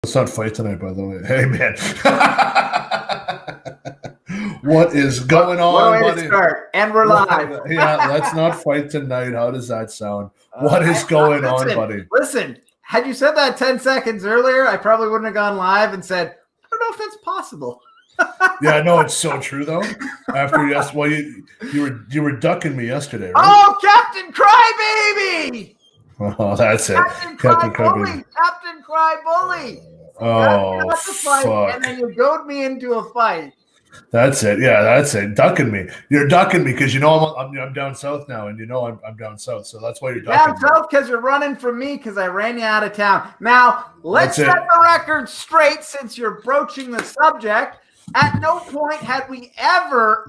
Let's not fight tonight, by the way. Hey, man. What is going on, buddy? To start. And we're live. Yeah, let's not fight tonight. How does that sound? What is going on, buddy? Listen, had you said that 10 seconds earlier, I probably wouldn't have gone live and said, I don't know if that's possible. Yeah, no, it's so true though. After well, you were ducking me yesterday, right? Oh, Captain Crybaby! Oh, that's it. Captain Crybaby. Captain Crybully. Oh, fuck. And then you goad me into a fight. That's it. Yeah, that's it. Ducking me. You're ducking me because you know I'm down south now, and you know I'm down south, so that's why you're ducking me. Down south because you're running from me because I ran you out of town. Now let's set the record straight since you're broaching the subject. At no point had we ever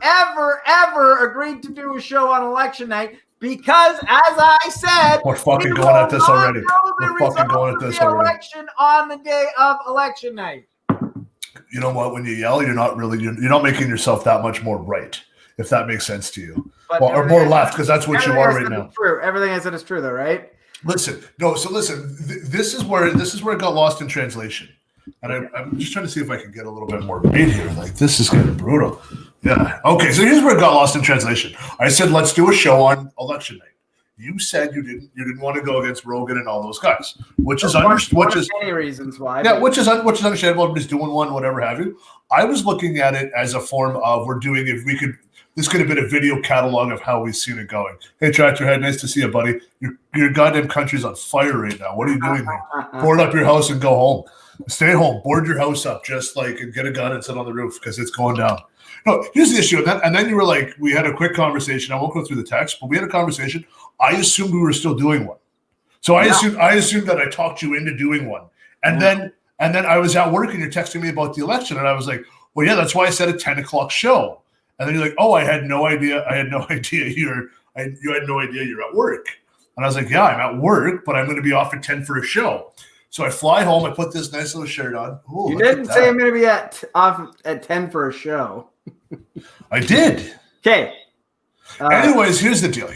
agreed to do a show on election night because, as I said, we're fucking going at this already. We're fucking going at this already. Election on the day of election night. You know what? When you yell, you're not making yourself that much more right, if that makes sense to you, or more left, because that's what you are right now. True. Everything I said is true, though, right? Listen, no. So listen, this is where it got lost in translation. And I'm just trying to see if I can get a little bit more meat here. Like, this is kind of brutal. Yeah. Okay, so here's where it got lost in translation. I said, let's do a show on election night. You said you didn't want to go against Rogan and all those guys, which is many reasons why. Yeah, which is understandable. I'm just doing one, whatever have you. I was looking at it as a form of this could have been a video catalog of how we've seen it going. Hey, Tractor Head, nice to see you, buddy. Your goddamn country's on fire right now. What are you doing here? Board up your house and go home. Stay home. Board your house up, and get a gun and sit on the roof because it's going down. No, here's the issue. And then you were like, we had a quick conversation. I won't go through the text, but we had a conversation. I assumed we were still doing one. So I assumed that I talked you into doing one. And then I was at work and you're texting me about the election. And I was like, well, yeah, that's why I said a 10 o'clock show. And then you're like, oh, I had no idea. You had no idea you're at work. And I was like, yeah, I'm at work, but I'm going to be off at 10 for a show. So I fly home. I put this nice little shirt on. Ooh, you didn't say I'm going to be off at 10 for a show. I did. Okay. Anyways, here's the deal.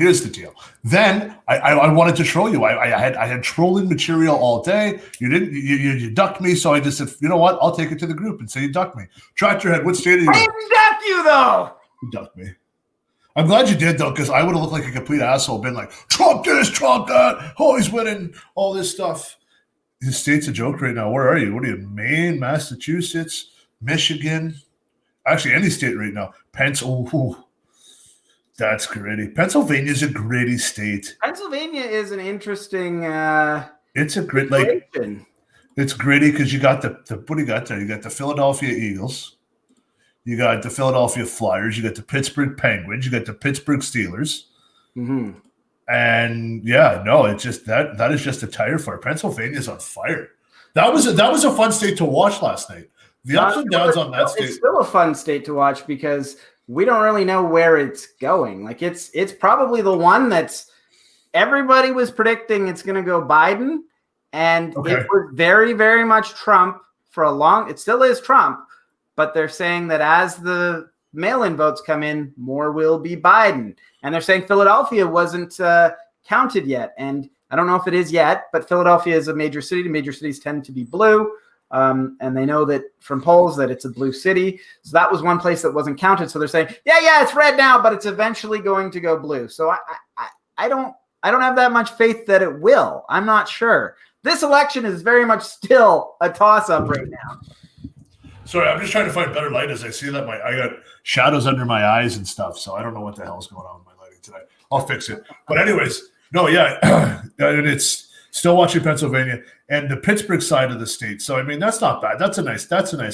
Then I wanted to troll you. I had trolling material all day. You ducked me, so I just said, you know what? I'll take it to the group and say you ducked me. Tractor Head, what state are you in? I didn't duck you though. You ducked me. I'm glad you did though, because I would have looked like a complete asshole, been like, Trump this, Trump that, oh, he's winning, all this stuff. His state's a joke right now. Where are you? What are you? Maine, Massachusetts, Michigan? Actually, any state right now. Pennsylvania. That's gritty. Pennsylvania's a gritty state. Pennsylvania is an interesting. It's a grit. It's gritty because you got the what do you got there? You got the Philadelphia Eagles. You got the Philadelphia Flyers. You got the Pittsburgh Penguins. You got the Pittsburgh Steelers. Mm-hmm. And yeah, no, it's just that is just a tire fire. Pennsylvania's on fire. That was a fun state to watch last night. The ups and downs on that state. It's still a fun state to watch because we don't really know where it's going. Like it's probably the one that's everybody was predicting it's going to go Biden, and it was very, very much Trump for a long. It still is Trump, but they're saying that as the mail-in votes come in, more will be Biden. And they're saying Philadelphia wasn't counted yet. And I don't know if it is yet, but Philadelphia is a major city. The major cities tend to be blue. And they know that from polls that it's a blue city. So that was one place that wasn't counted. So they're saying, yeah, it's red now, but it's eventually going to go blue. So I don't have that much faith that it will. I'm not sure. This election is very much still a toss-up right now. Sorry, I'm just trying to find better light as I see that I got shadows under my eyes and stuff, so I don't know what the hell's going on with my lighting today. I'll fix it. But anyways, no, yeah, and it's still watching Pennsylvania and the Pittsburgh side of the state. So I mean, that's not bad. That's a nice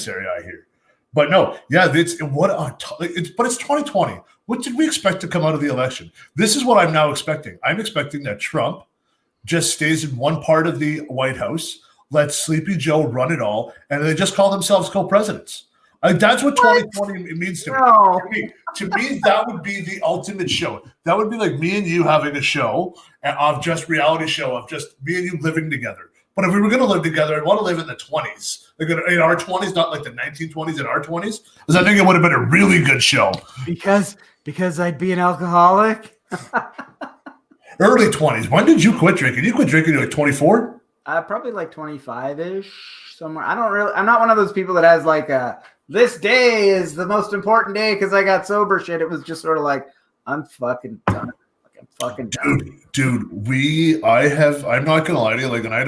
area I hear. But no, yeah, but it's 2020. What did we expect to come out of the election? This is what I'm now expecting. I'm expecting that Trump just stays in one part of the White House, let Sleepy Joe run it all, and they just call themselves co-presidents. That's what 2020 means to me. No. To me, that would be the ultimate show. That would be like me and you having a show of just reality show of just me and you living together. But if we were going to live together, I'd want to live in the 20s. Like in our 20s, not like the 1920s in our 20s, because I think it would have been a really good show. Because I'd be an alcoholic? Early 20s. When did you quit drinking? You quit drinking at like 24? Probably like 25-ish. somewhere. I'm not one of those people that has like this day is the most important day because I got sober shit. It was just sort of like, I'm fucking done. Like, I'm fucking done. Dude, I'm not gonna lie to you, like, and I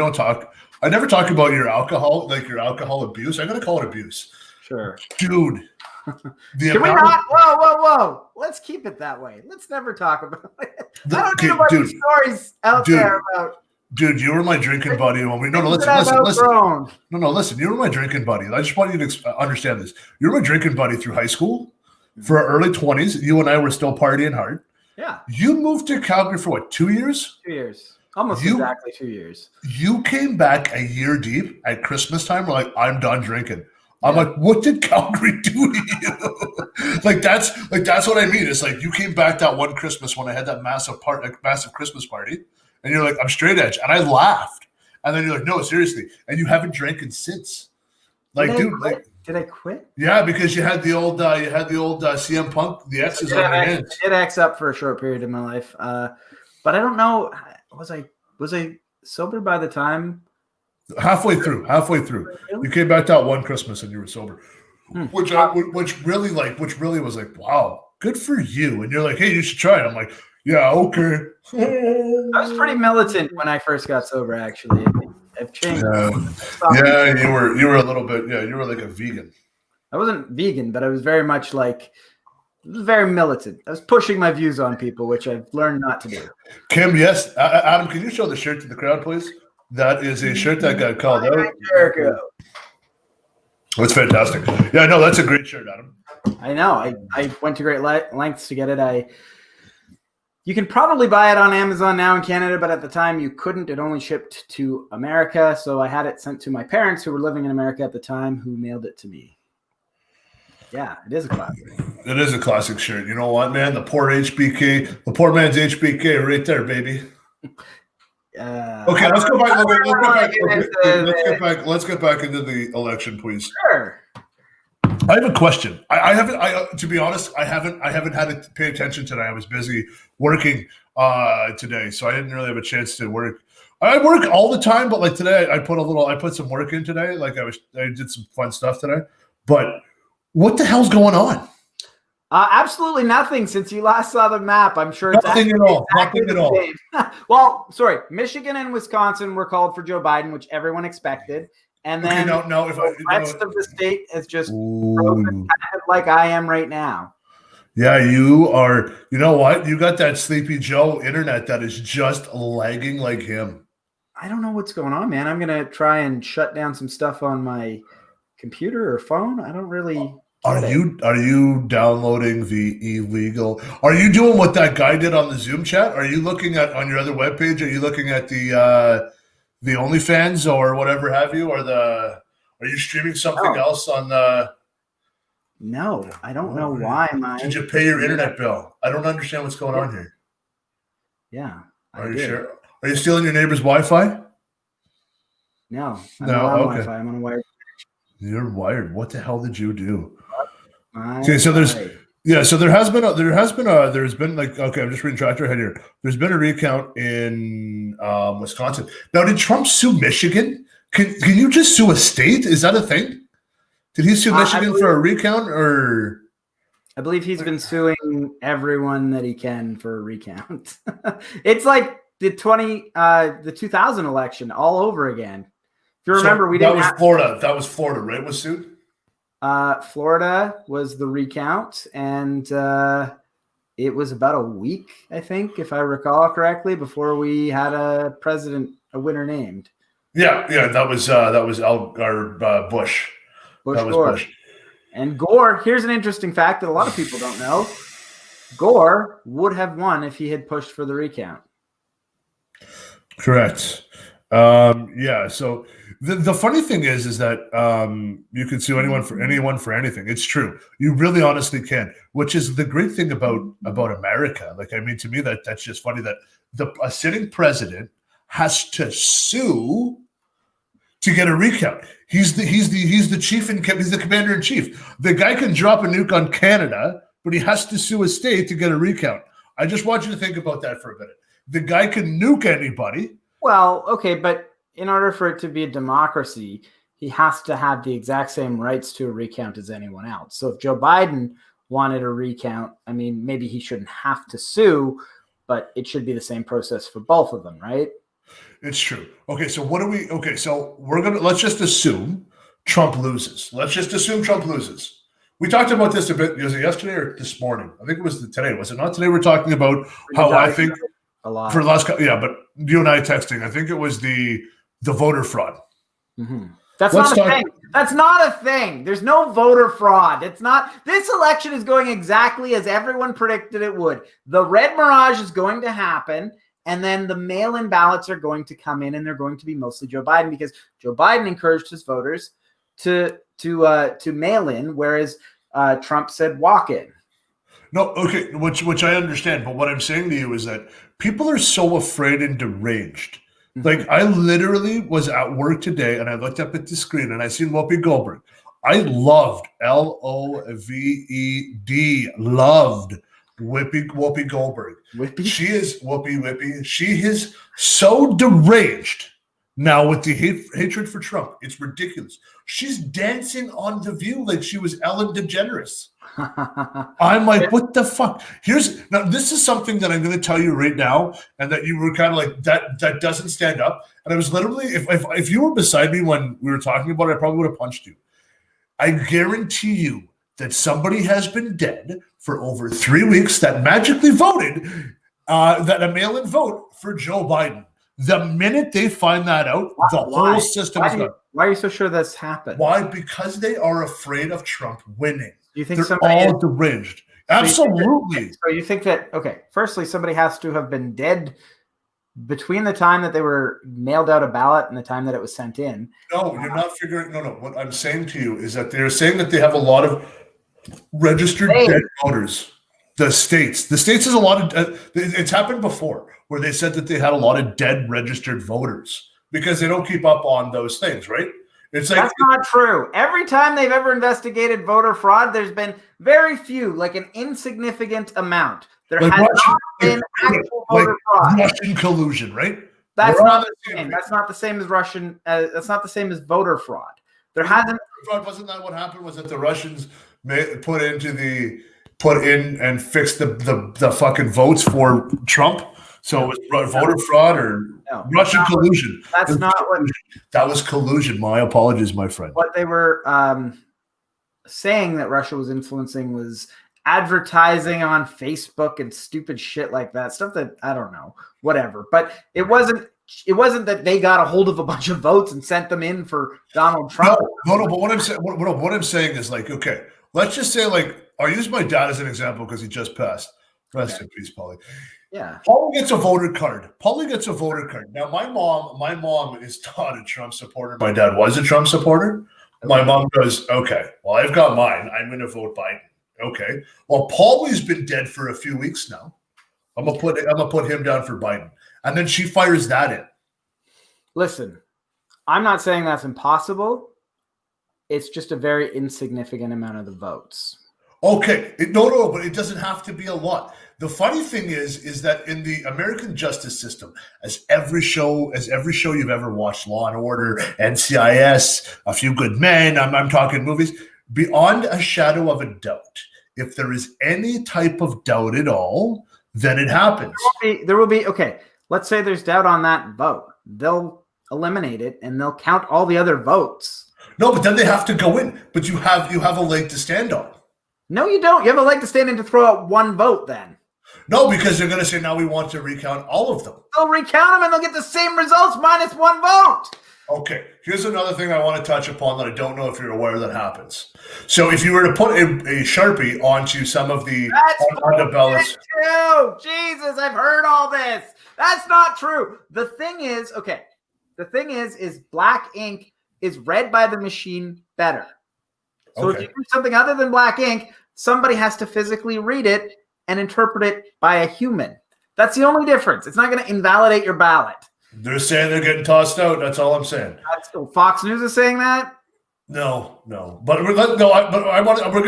never talk about your alcohol, like your alcohol abuse. I'm gonna call it abuse. Sure. Dude. Can we not? Whoa. Let's keep it that way. Let's never talk about it. I don't need a bunch of stories out there about. Dude, you were my drinking buddy when we. No, listen. No, listen. You were my drinking buddy. I just want you to understand this. You were my drinking buddy through high school. For our early 20s, you and I were still partying hard. Yeah. You moved to Calgary for what, 2 years? 2 years. Almost exactly 2 years. You came back a year deep at Christmas time. We're like, I'm done drinking. I'm like, what did Calgary do to you? that's what I mean. It's like you came back that one Christmas when I had that massive Christmas party, and you're like, I'm straight edge, and I laughed, and then you're like, no, seriously, and you haven't drinking since. Like, dude, did I quit? Yeah, because you had the old CM Punk, the X's on your hands. I did X up for a short period in my life, but I don't know. Was I sober by the time? Halfway through. Really? You came back out one Christmas and you were sober, which really was like, wow, good for you. And you're like, hey, you should try it. I'm like, yeah, okay. I was pretty militant when I first got sober. Actually, I've changed. Yeah, you were a little bit. Yeah, you were like a vegan. I wasn't vegan, but I was very much like. It was very militant. I was pushing my views on people, which I've learned not to do. Kim, yes. Adam, can you show the shirt to the crowd, please? That is a shirt that got called out. Jericho. That's fantastic. Yeah, no, that's a great shirt, Adam. I know. I went to great lengths to get it. You can probably buy it on Amazon now in Canada, but at the time you couldn't. It only shipped to America, so I had it sent to my parents who were living in America at the time, who mailed it to me. Yeah, it is a classic. It is a classic shirt. You know what, man? The poor HBK, the poor man's HBK right there, baby. Okay, let's go back. Let's get back into the election, please. Sure. I have a question. I haven't. To be honest, I haven't had to pay attention today. I was busy working today, so I didn't really have a chance to work. I work all the time, but like today, I put some work in today. Like I did some fun stuff today. But what the hell's going on? Absolutely nothing since you last saw the map. I'm sure it's nothing at all. Well, sorry, Michigan and Wisconsin were called for Joe Biden, which everyone expected, and then the rest of the state is just frozen kind of like I am right now. Yeah, you are. You know what? You got that Sleepy Joe internet that is just lagging like him. I don't know what's going on, man. I'm gonna try and shut down some stuff on my computer or phone. I don't really. Are you downloading the illegal? Are you doing what that guy did on the Zoom chat? Are you looking at on your other webpage? Are you looking at the OnlyFans or whatever have you? Are you streaming something else on the? No, I don't know why. Did you pay your internet bill? I don't understand what's going on here. Yeah. Are you sure? Are you stealing your neighbor's Wi-Fi? No. I'm not on Wi-Fi. I'm on a wired. You're wired. What the hell did you do? Okay, so there's been like, okay, I'm just reading Tractor Head here. There's been a recount in Wisconsin. Now, did Trump sue Michigan? Can you just sue a state? Is that a thing? Did he sue Michigan for a recount, or? I believe he's been suing everyone that he can for a recount. It's like the 2000 election all over again. If you remember, Florida. That was Florida, right? Was sued. Florida was the recount, and it was about a week, I think, if I recall correctly, before we had a winner named. Yeah, that was Bush. Bush. And Gore. Here's an interesting fact that a lot of people don't know: Gore would have won if he had pushed for the recount. Correct. So the funny thing is that you can sue anyone for anything. It's true. You really honestly can, which is the great thing about America. Like, I mean, to me, that's just funny that a sitting president has to sue to get a recount. He's the chief and he's the commander in chief. The guy can drop a nuke on Canada, but he has to sue a state to get a recount. I just want you to think about that for a minute. The guy can nuke anybody. Well, okay, but in order for it to be a democracy, he has to have the exact same rights to a recount as anyone else. So if Joe Biden wanted a recount, I mean, maybe he shouldn't have to sue, but it should be the same process for both of them, right? It's true. Okay, so let's just assume Trump loses. Let's just assume Trump loses. We talked about this a bit. Was it yesterday or this morning? I think it was today. Was it not today? We're talking about how I think a lot for the last couple. Yeah, but you and I texting. I think it was the voter fraud. Mm-hmm. That's not a thing. That's not a thing. There's no voter fraud. It's not. This election is going exactly as everyone predicted it would. The red mirage is going to happen, and then the mail-in ballots are going to come in, and they're going to be mostly Joe Biden because Joe Biden encouraged his voters to mail in, whereas Trump said walk in. No, okay, which I understand, but what I'm saying to you is that people are so afraid and deranged. Like, I literally was at work today and I looked up at the screen and I seen Whoopi Goldberg. I loved Loved loved Whoopi Goldberg. Whippy? She is Whoopi. She is so deranged now with the hatred for Trump. It's ridiculous. She's dancing on The View like she was Ellen DeGeneres. I'm like, what the fuck? Now this is something that I'm going to tell you right now, and that you were kind of like, that doesn't stand up. And I was literally, if you were beside me when we were talking about it, I probably would have punched you. I guarantee you that somebody has been dead for over 3 weeks that magically voted that a mail-in vote for Joe Biden. The minute they find that out, whole system is gone. Why are you so sure that's happened? Why? Because they are afraid of Trump winning. You think they're all deranged? Absolutely. So you think that, okay, firstly, somebody has to have been dead between the time that they were mailed out a ballot and the time that it was sent in. No, you're not figuring. No. What I'm saying to you is that they're saying that they have a lot of registered dead voters. The states has a lot of. It's happened before where they said that they had a lot of dead registered voters because they don't keep up on those things, right? It's like, that's not true. Every time they've ever investigated voter fraud, there's been very few, like an insignificant amount. There has not been actual voter fraud. Russian collusion, right? That's not the same. That's not the same as Russian. That's not the same as voter fraud. There hasn't. Wasn't that what happened? Was that the Russians put in and fixed the fucking votes for Trump? So it was voter fraud or Russian collusion? That's not what. That was collusion. My apologies, my friend. What they were saying that Russia was influencing was advertising on Facebook and stupid shit like that. Stuff that I don't know, whatever. But it wasn't that they got a hold of a bunch of votes and sent them in for Donald Trump. No. But what I'm saying is, like, okay, let's just say, like, I'll use my dad as an example because he just passed. Rest in peace, Paulie. Yeah. Paulie gets a voter card. Now, my mom is not a Trump supporter. My dad was a Trump supporter. My mom goes, okay, well, I've got mine. I'm going to vote Biden. Okay. Well, Paulie's been dead for a few weeks now. I'm gonna put him down for Biden. And then she fires that in. Listen, I'm not saying that's impossible. It's just a very insignificant amount of the votes. Okay. No, but it doesn't have to be a lot. The funny thing is that in the American justice system, as every show you've ever watched, Law and Order, NCIS, A Few Good Men, I'm talking movies, beyond a shadow of a doubt, if there is any type of doubt at all, then it happens. There will be okay, let's say there's doubt on that vote. They'll eliminate it and they'll count all the other votes. No, but then they have to go in. But you have a leg to stand on. No, you don't. You have a leg to stand in to throw out one vote then. No, because they're going to say, now we want to recount all of them. They'll recount them and they'll get the same results minus one vote. Okay, here's another thing I want to touch upon that I don't know if you're aware that happens. So if you were to put a Sharpie onto some of the ballots. Too. Jesus, I've heard all this. That's not true. The thing is black ink is read by the machine better. So if you do something other than black ink, somebody has to physically read it and interpret it by a human. That's the only difference. It's not going to invalidate your ballot. They're saying they're getting tossed out. That's all I'm saying. Fox News is saying that. No. But we're going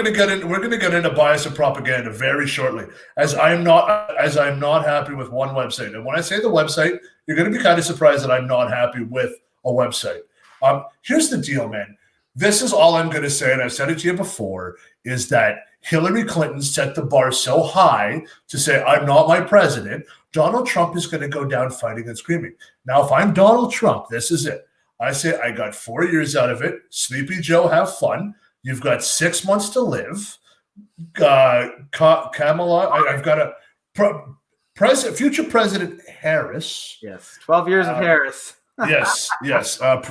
to get in. We're going to get into bias and propaganda very shortly, as I'm not happy with one website. And when I say the website, you're going to be kind of surprised that I'm not happy with a website. Here's the deal, man. This is all I'm going to say, and I've said it to you before, is that Hillary Clinton set the bar so high to say, I'm not my president. Donald Trump is going to go down fighting and screaming. Now, if I'm Donald Trump, this is it. I say, I got 4 years out of it. Sleepy Joe, have fun. You've got 6 months to live. Kamala, I've got a future President Harris. Yes, 12 years of Harris. yes.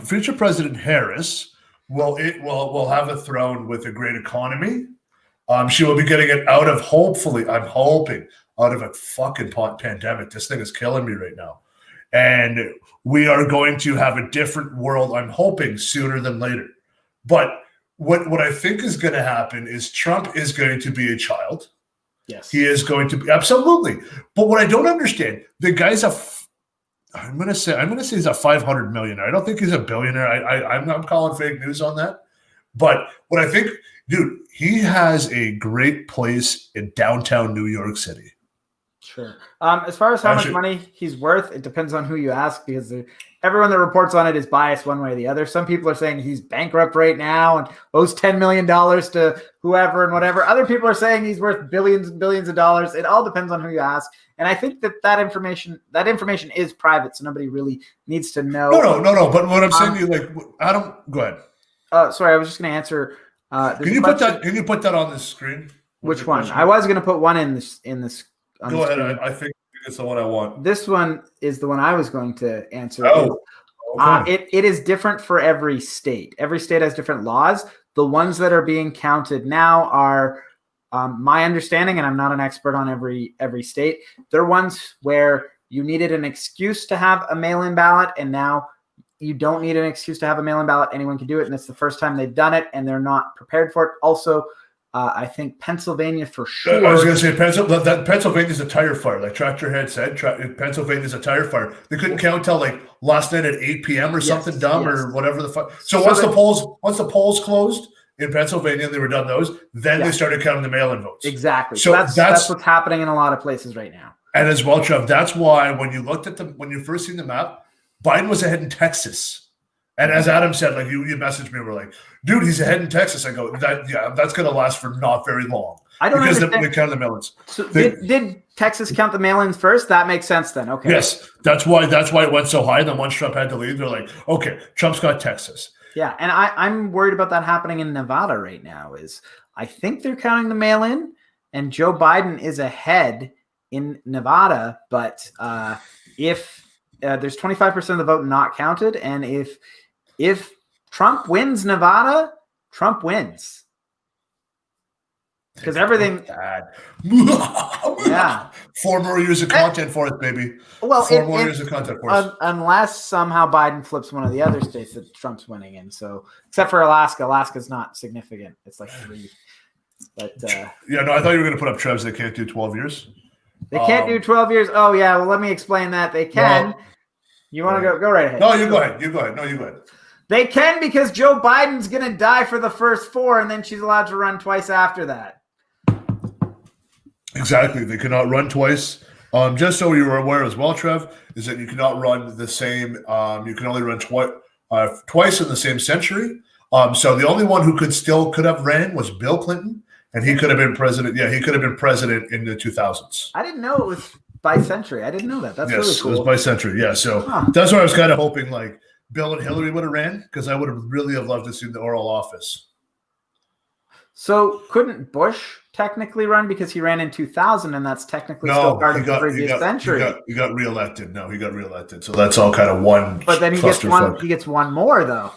Future President Harris will have a throne with a great economy. She will be getting it out of, hopefully, I'm hoping, out of a fucking pandemic. This thing is killing me right now. And we are going to have a different world, I'm hoping, sooner than later. But what I think is going to happen is Trump is going to be a child. Yes. He is going to be, absolutely. But what I don't understand, the guy's I'm going to say he's a 500 millionaire. I don't think he's a billionaire. I'm calling fake news on that. But what I think, dude, he has a great place in downtown New York City. Sure. As far as how much money he's worth, it depends on who you ask, because everyone that reports on it is biased one way or the other. Some people are saying he's bankrupt right now and owes $10 million to whoever and whatever. Other people are saying he's worth billions and billions of dollars. It all depends on who you ask. And I think that information is private, so nobody really needs to know. No. But what I'm saying to you, like, Adam, go ahead. Sorry, I was just going to answer. Can you put that on the screen? Which one? I was going to put one in this. Go ahead. I think it's the one I want. This one is the one I was going to answer. Oh, okay. It is different for every state. Every state has different laws. The ones that are being counted now are, my understanding, and I'm not an expert on every state, they're ones where you needed an excuse to have a mail-in ballot, and now you don't need an excuse to have a mail-in ballot. Anyone can do it, and it's the first time they've done it, and they're not prepared for it. Also, I think Pennsylvania for sure. I was going to say Pennsylvania's a tire fire. Like Tractor Head said, Pennsylvania's a tire fire. They couldn't count till like last night at 8 p.m. or something dumb or whatever the fuck. So once the polls closed in Pennsylvania, they were done those. Then they started counting the mail-in votes. Exactly. So that's what's happening in a lot of places right now. And as well, Trev, that's why when you first seen the map, Biden was ahead in Texas. And as Adam said, like you messaged me, we're like, dude, he's ahead in Texas. I go, that's going to last for not very long. I don't understand. Because they count the mail-ins. So did Texas count the mail-ins first? That makes sense then. Okay. Yes, that's why it went so high. Then once Trump had to leave, they're like, okay, Trump's got Texas. Yeah, and I'm worried about that happening in Nevada right now. I think they're counting the mail-in, and Joe Biden is ahead in Nevada. But if there's 25% of the vote not counted, and if Trump wins Nevada, Trump wins. Because everything. Yeah. 4 more years of content for us, baby. Well, 4 more years of content for us. Unless somehow Biden flips one of the other states that Trump's winning in. So, except for Alaska. Alaska's not significant. It's like 3. But I thought you were going to put up Trevs. They can't do 12 years. They can't do 12 years. Oh, yeah. Well, let me explain that. They can. No. You want to go right ahead. No, you go ahead. No, you go ahead. They can, because Joe Biden's going to die for the first 4, and then she's allowed to run twice after that. Exactly. They cannot run twice. Just so you are aware as well, Trev, is that you cannot run the same. You can only run twice in the same century. So the only one who could have ran was Bill Clinton, and he could have been president. Yeah, he could have been president in the 2000s. I didn't know it was by century. I didn't know that. That's really cool. Yes, it was by century. Yeah, so that's why I was kind of hoping like Bill and Hillary would have ran, because I would have really loved to see the Oval Office. So couldn't Bush technically run because he ran in 2000, and that's technically still part of the previous century? He got reelected. No, he got reelected. So that's all kind of one. But then he gets one more though.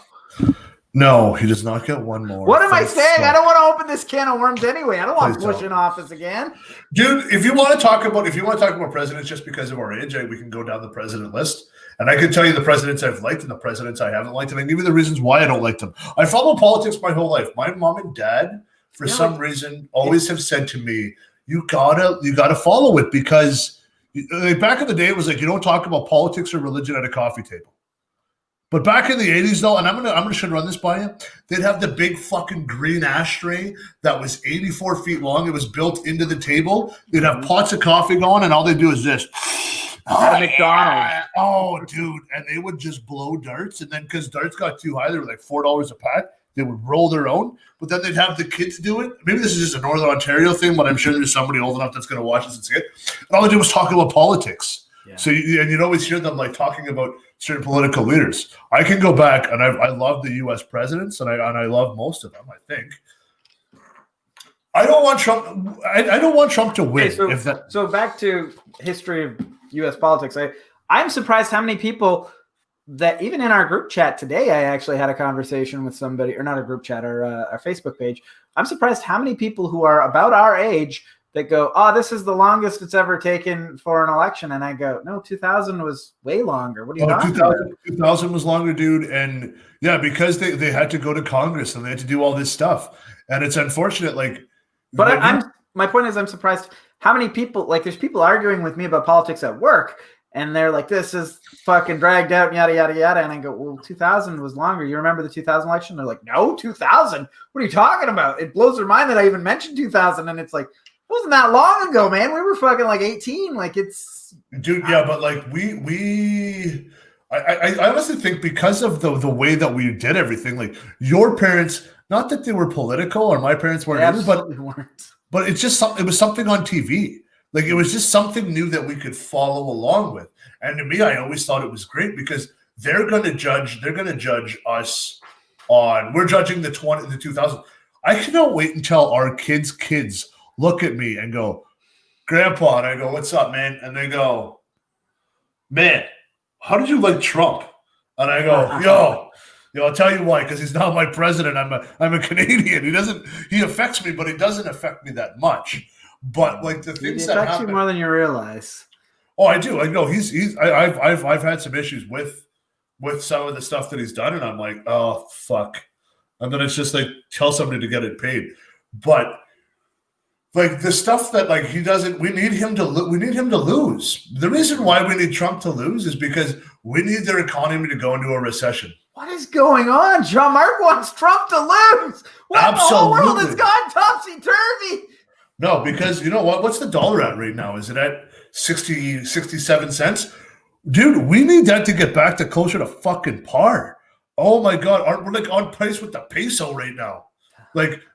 No, he does not get one more. What am I saying? I don't want to open this can of worms anyway. I don't want Bush in office again. Dude, if you want to talk about presidents just because of our age, we can go down the president list. And I can tell you the presidents I've liked and the presidents I haven't liked, and I can give you the reasons why I don't like them. I follow politics my whole life. My mom and dad, for some reason, always have said to me, you gotta follow it, because back in the day it was like you don't talk about politics or religion at a coffee table. But back in the 80s, though, and I'm gonna should run this by you, they'd have the big fucking green ashtray that was 84 feet long. It was built into the table. They'd have pots of coffee going, and all they do is this. at a McDonald's. Yeah. Oh, dude. And they would just blow darts. And then because darts got too high, they were like $4 a pack. They would roll their own, but then they'd have the kids do it. Maybe this is just a Northern Ontario thing, but I'm sure there's somebody old enough that's going to watch this and see it. And all they do was talk about politics. Yeah. So you'd always hear them like talking about certain political leaders. I can go back, and I love the U.S. presidents, and I love most of them. I think I don't want Trump. I don't want Trump to win. Okay, so back to history of U.S. politics. I'm surprised how many people. That even in our group chat today, I actually had a conversation with somebody, or not a group chat, or our Facebook page. I'm surprised how many people who are about our age that go, oh, this is the longest it's ever taken for an election. And I go, no, 2000 was way longer. What are you talking about? 2000 was longer, dude. And yeah, because they had to go to Congress and they had to do all this stuff. And it's unfortunate. But my point is, I'm surprised how many people, there's people arguing with me about politics at work. And they're like, this is fucking dragged out, yada, yada, yada. And I go, well, 2000 was longer. You remember the 2000 election? They're like, no, 2000? What are you talking about? It blows their mind that I even mentioned 2000. And it's like, it wasn't that long ago, man. We were fucking 18. Dude, yeah, but I honestly think because of the way that we did everything, your parents, not that they were political or my parents weren't, but it's just something, it was something on TV. It was just something new that we could follow along with. And to me, I always thought it was great because they're going to judge us on, we're judging the 2000. I cannot wait until our kids look at me and go, Grandpa, and I go, what's up, man? And they go, man, how did you like Trump? And I go, yo, I'll tell you why, because he's not my president. I'm a Canadian. He affects me, but he doesn't affect me that much. But the things that happen, you more than you realize. Oh, I do. I know I've had some issues with some of the stuff that he's done, and I'm like, oh fuck. And then it's just tell somebody to get it paid. But the stuff that he doesn't, we need him to lose. The reason why we need Trump to lose is because we need their economy to go into a recession. What is going on? Jean-Marc wants Trump to lose. What? Absolutely. The whole world has gone topsy-turvy. No, because you know what? What's the dollar at right now? Is it at 67 cents? Dude, we need that to get back to closer to fucking par. Oh my God. We're on pace with the peso right now.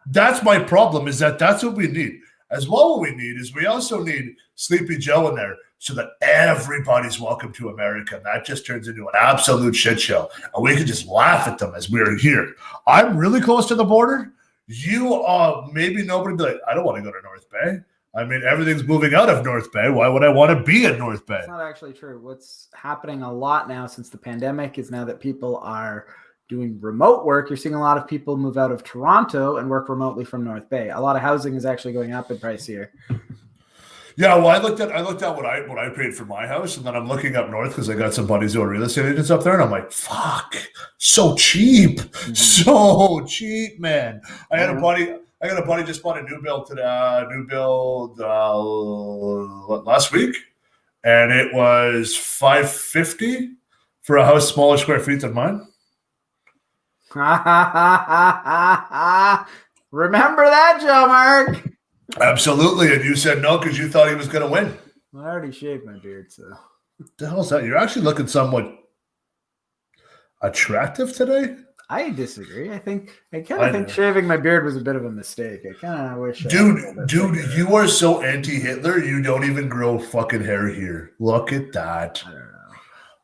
That's my problem, is that's what we need. As well, what we need is we also need Sleepy Joe in there so that everybody's welcome to America. And that just turns into an absolute shit show. And we can just laugh at them as we're here. I'm really close to the border. You maybe nobody be like, I don't want to go to North Bay. I mean, everything's moving out of North Bay. Why would I want to be in North Bay? It's not actually true. What's happening a lot now since the pandemic is now that people are doing remote work. You're seeing a lot of people move out of Toronto and work remotely from North Bay. A lot of housing is actually going up in price here. Yeah, well, I looked at what I paid for my house, and then I'm looking up north because I got some buddies who are real estate agents up there, and I'm like, fuck, so cheap, so cheap, man. I got a buddy just bought a new build last week, and it was $550 for a house smaller square feet than mine. Remember that, Jean-Marc? Absolutely, and you said no because you thought he was going to win. Well, I already shaved my beard, so. What the hell's that? You're actually looking somewhat attractive today. I disagree. I kind of think shaving my beard was a bit of a mistake. I kind of wish. Dude, you are so anti-Hitler. You don't even grow fucking hair here. Look at that. I don't know.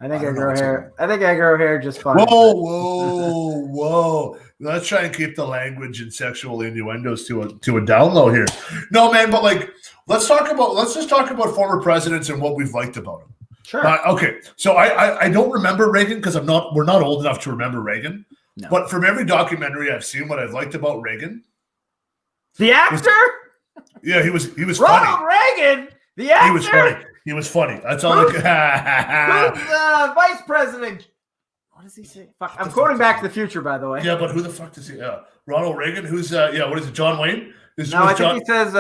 I think I grow hair. I think I grow hair just fine. Whoa. Let's try and keep the language and sexual innuendos to a down low here. No, man, but let's just talk about former presidents and what we've liked about them. Sure. Okay. So I don't remember Reagan because we're not old enough to remember Reagan. No. But from every documentary I've seen, what I've liked about Reagan. The actor? He was Ronald funny. Reagan, the actor? He was funny. That's all. Who's vice president? What does he say? Fuck. I'm quoting Back to the Future, by the way. Yeah, but who the fuck does he? Ronald Reagan. Who's what is it? John Wayne? I think he says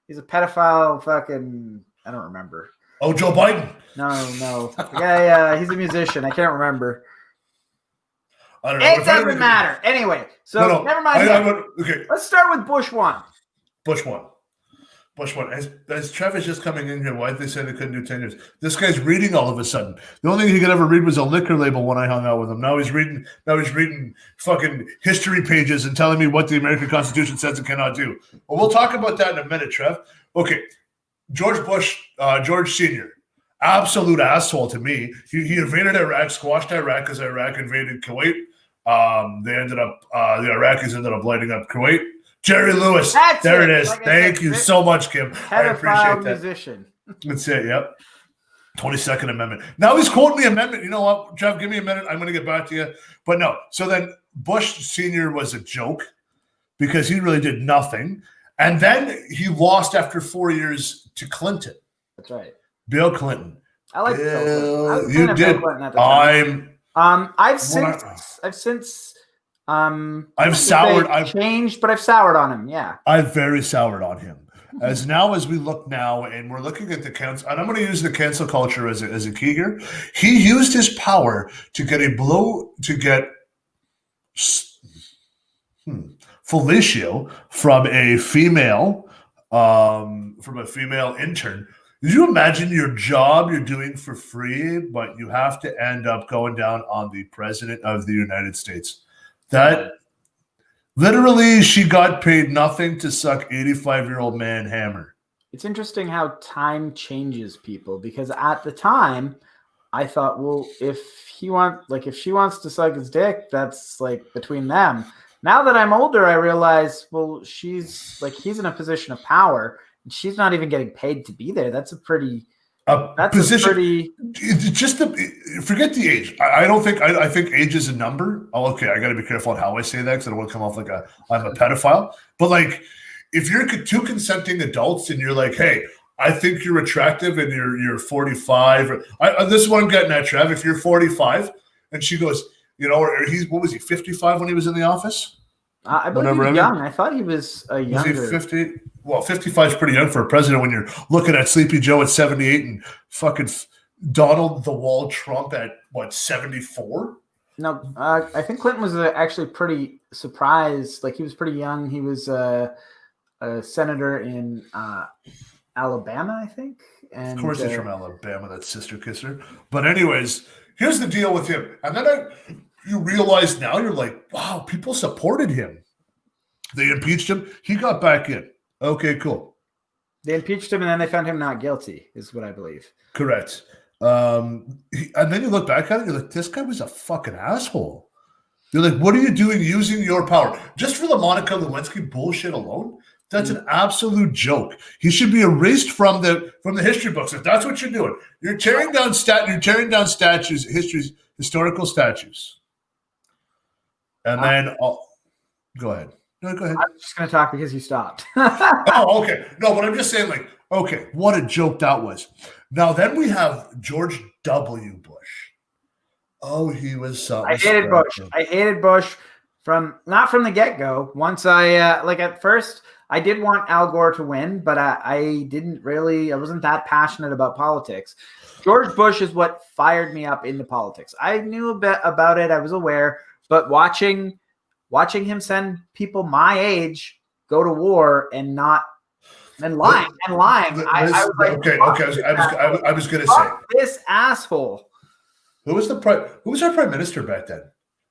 he's a pedophile. Fucking, I don't remember. Oh, Joe Biden. No. Yeah, he's a musician. I can't remember. I don't know. It doesn't matter. Anyway, so never mind. Okay. Let's start with Bush 1. Bush 1. Bush one. As Trevor's just coming in here, why did they say they couldn't do 10 years? This guy's reading all of a sudden. The only thing he could ever read was a liquor label when I hung out with him. Now he's reading fucking history pages and telling me what the American Constitution says and cannot do. Well, we'll talk about that in a minute, Trev. Okay. George Bush, George Sr., absolute asshole to me. He invaded Iraq, squashed Iraq because Iraq invaded Kuwait. The Iraqis ended up lighting up Kuwait. Jerry Lewis. There it is. Thank you so much, Kim. I appreciate that. Musician. That's it. Yep. 22nd Amendment. Now he's quoting the amendment. You know what, Jeff? Give me a minute. I'm going to get back to you. But no. So then Bush Sr. was a joke because he really did nothing. And then he lost after 4 years to Clinton. That's right. Bill Clinton. I like Bill Clinton. You did. Bill Clinton at the time. I've soured. I've changed, but I've soured on him. Yeah, I've very soured on him. As we look now, and we're looking at the cancel, and I'm going to use the cancel culture as a key here. He used his power to get fellatio from a female intern. Did you imagine your job you're doing for free, but you have to end up going down on the president of the United States? That literally, she got paid nothing to suck 85-year-old man hammer. It's interesting how time changes people, because at the time I thought, well, if she wants to suck his dick, that's like between them. Now that I'm older, I realize, well, he's in a position of power. She's not even getting paid to be there. That's a pretty. Forget the age. I think age is a number. Oh, okay. I got to be careful on how I say that because I don't want to come off like I'm a pedophile. But like, if you're two consenting adults and you're like, hey, I think you're attractive and you're 45. This is what I'm getting at, Trev. If you're 45 and she goes, what was he, 55 when he was in the office? I believe he was young. I thought he was younger. Was he 50? Well, 55 is pretty young for a president when you're looking at Sleepy Joe at 78 and fucking Donald the Wall Trump at, 74? No, I think Clinton was actually pretty surprised. Like, he was pretty young. He was a senator in Alabama, I think. And, of course he's from Alabama, that sister kisser. But anyways, here's the deal with him. And then you realize now, you're like, wow, people supported him. They impeached him. He got back in. Okay, cool. They impeached him, and then they found him not guilty, is what I believe. Correct. And then you look back at it, you're like, this guy was a fucking asshole. You're like, what are you doing using your power? Just for the Monica Lewinsky bullshit alone? That's an absolute joke. He should be erased from the history books. If that's what you're doing, you're tearing down statues, historical statues. And then, go ahead. No, go ahead. I'm just going to talk because you stopped. Oh, okay. No, but I'm just saying, like, okay, what a joke that was. Now, then we have George W. Bush. Oh, he was something. I hated Bush not from the get-go. Once at first, I did want Al Gore to win, but I wasn't that passionate about politics. George Bush is what fired me up into politics. I knew a bit about it. I was aware, but watching him send people my age go to war and lying. I was like, okay. I was going to say this asshole. Who was our prime minister back then?